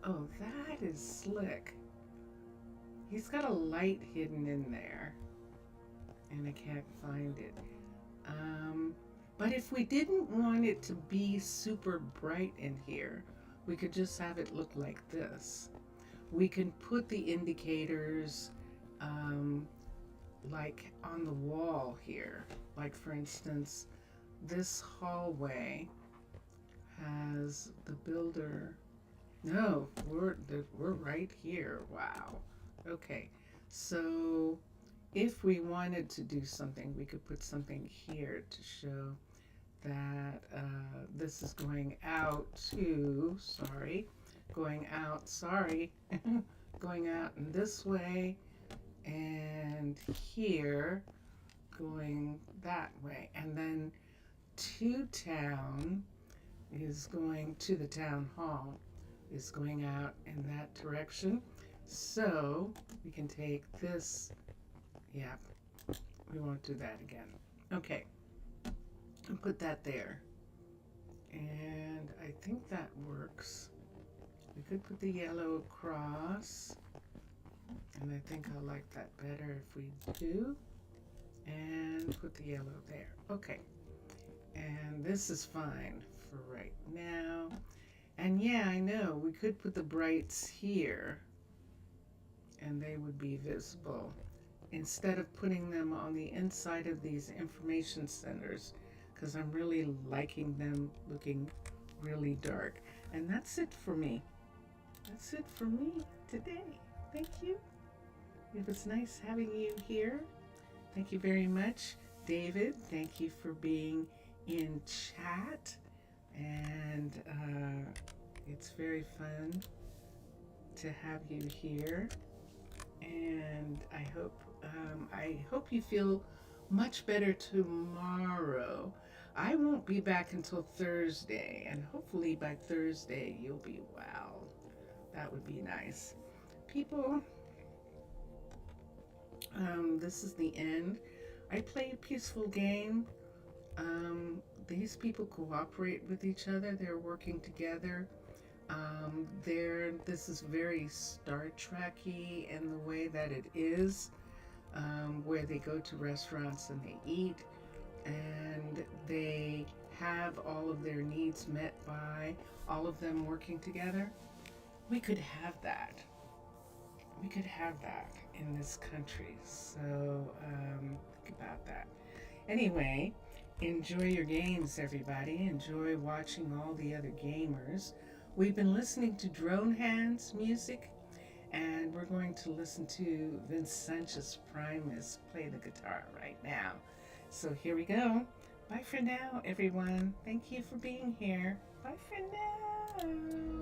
Oh, that is slick. He's got a light hidden in there, and I can't find it. But if we didn't want it to be super bright in here, we could just have it look like this. We can put the indicators like on the wall here. Like for instance, this hallway has the builder. No, we're right here. Wow. Okay, so if we wanted to do something, we could put something here to show that this is going out to, going out in this way, and here going that way. And then to town is going to the town hall, is going out in that direction. So we can take this, yeah, we won't do that again. Okay. And put that there. And I think that works. We could put the yellow across. And I think I'll like that better if we do. And put the yellow there. Okay. And this is fine for right now. And yeah, I know, we could put the brights here. And they would be visible. Instead of putting them on the inside of these information centers, because I'm really liking them looking really dark. And that's it for me. That's it for me today. Thank you. It was nice having you here. Thank you very much. David, thank you for being in chat. And it's very fun to have you here. And I hope you feel much better tomorrow. I won't be back until Thursday, and hopefully by Thursday you'll be well. That would be nice. People, this is the end. I play a peaceful game. These people cooperate with each other. They're working together. This is very Star Trek-y in the way that it is, where they go to restaurants and they eat, and they have all of their needs met by all of them working together. We could have that. We could have that in this country. So think about that. Anyway, enjoy your games, everybody. Enjoy watching all the other gamers. We've been listening to Drone Hands music, and we're going to listen to Vincentus Primus play the guitar right now. So here we go. Bye for now, everyone. Thank you for being here. Bye for now.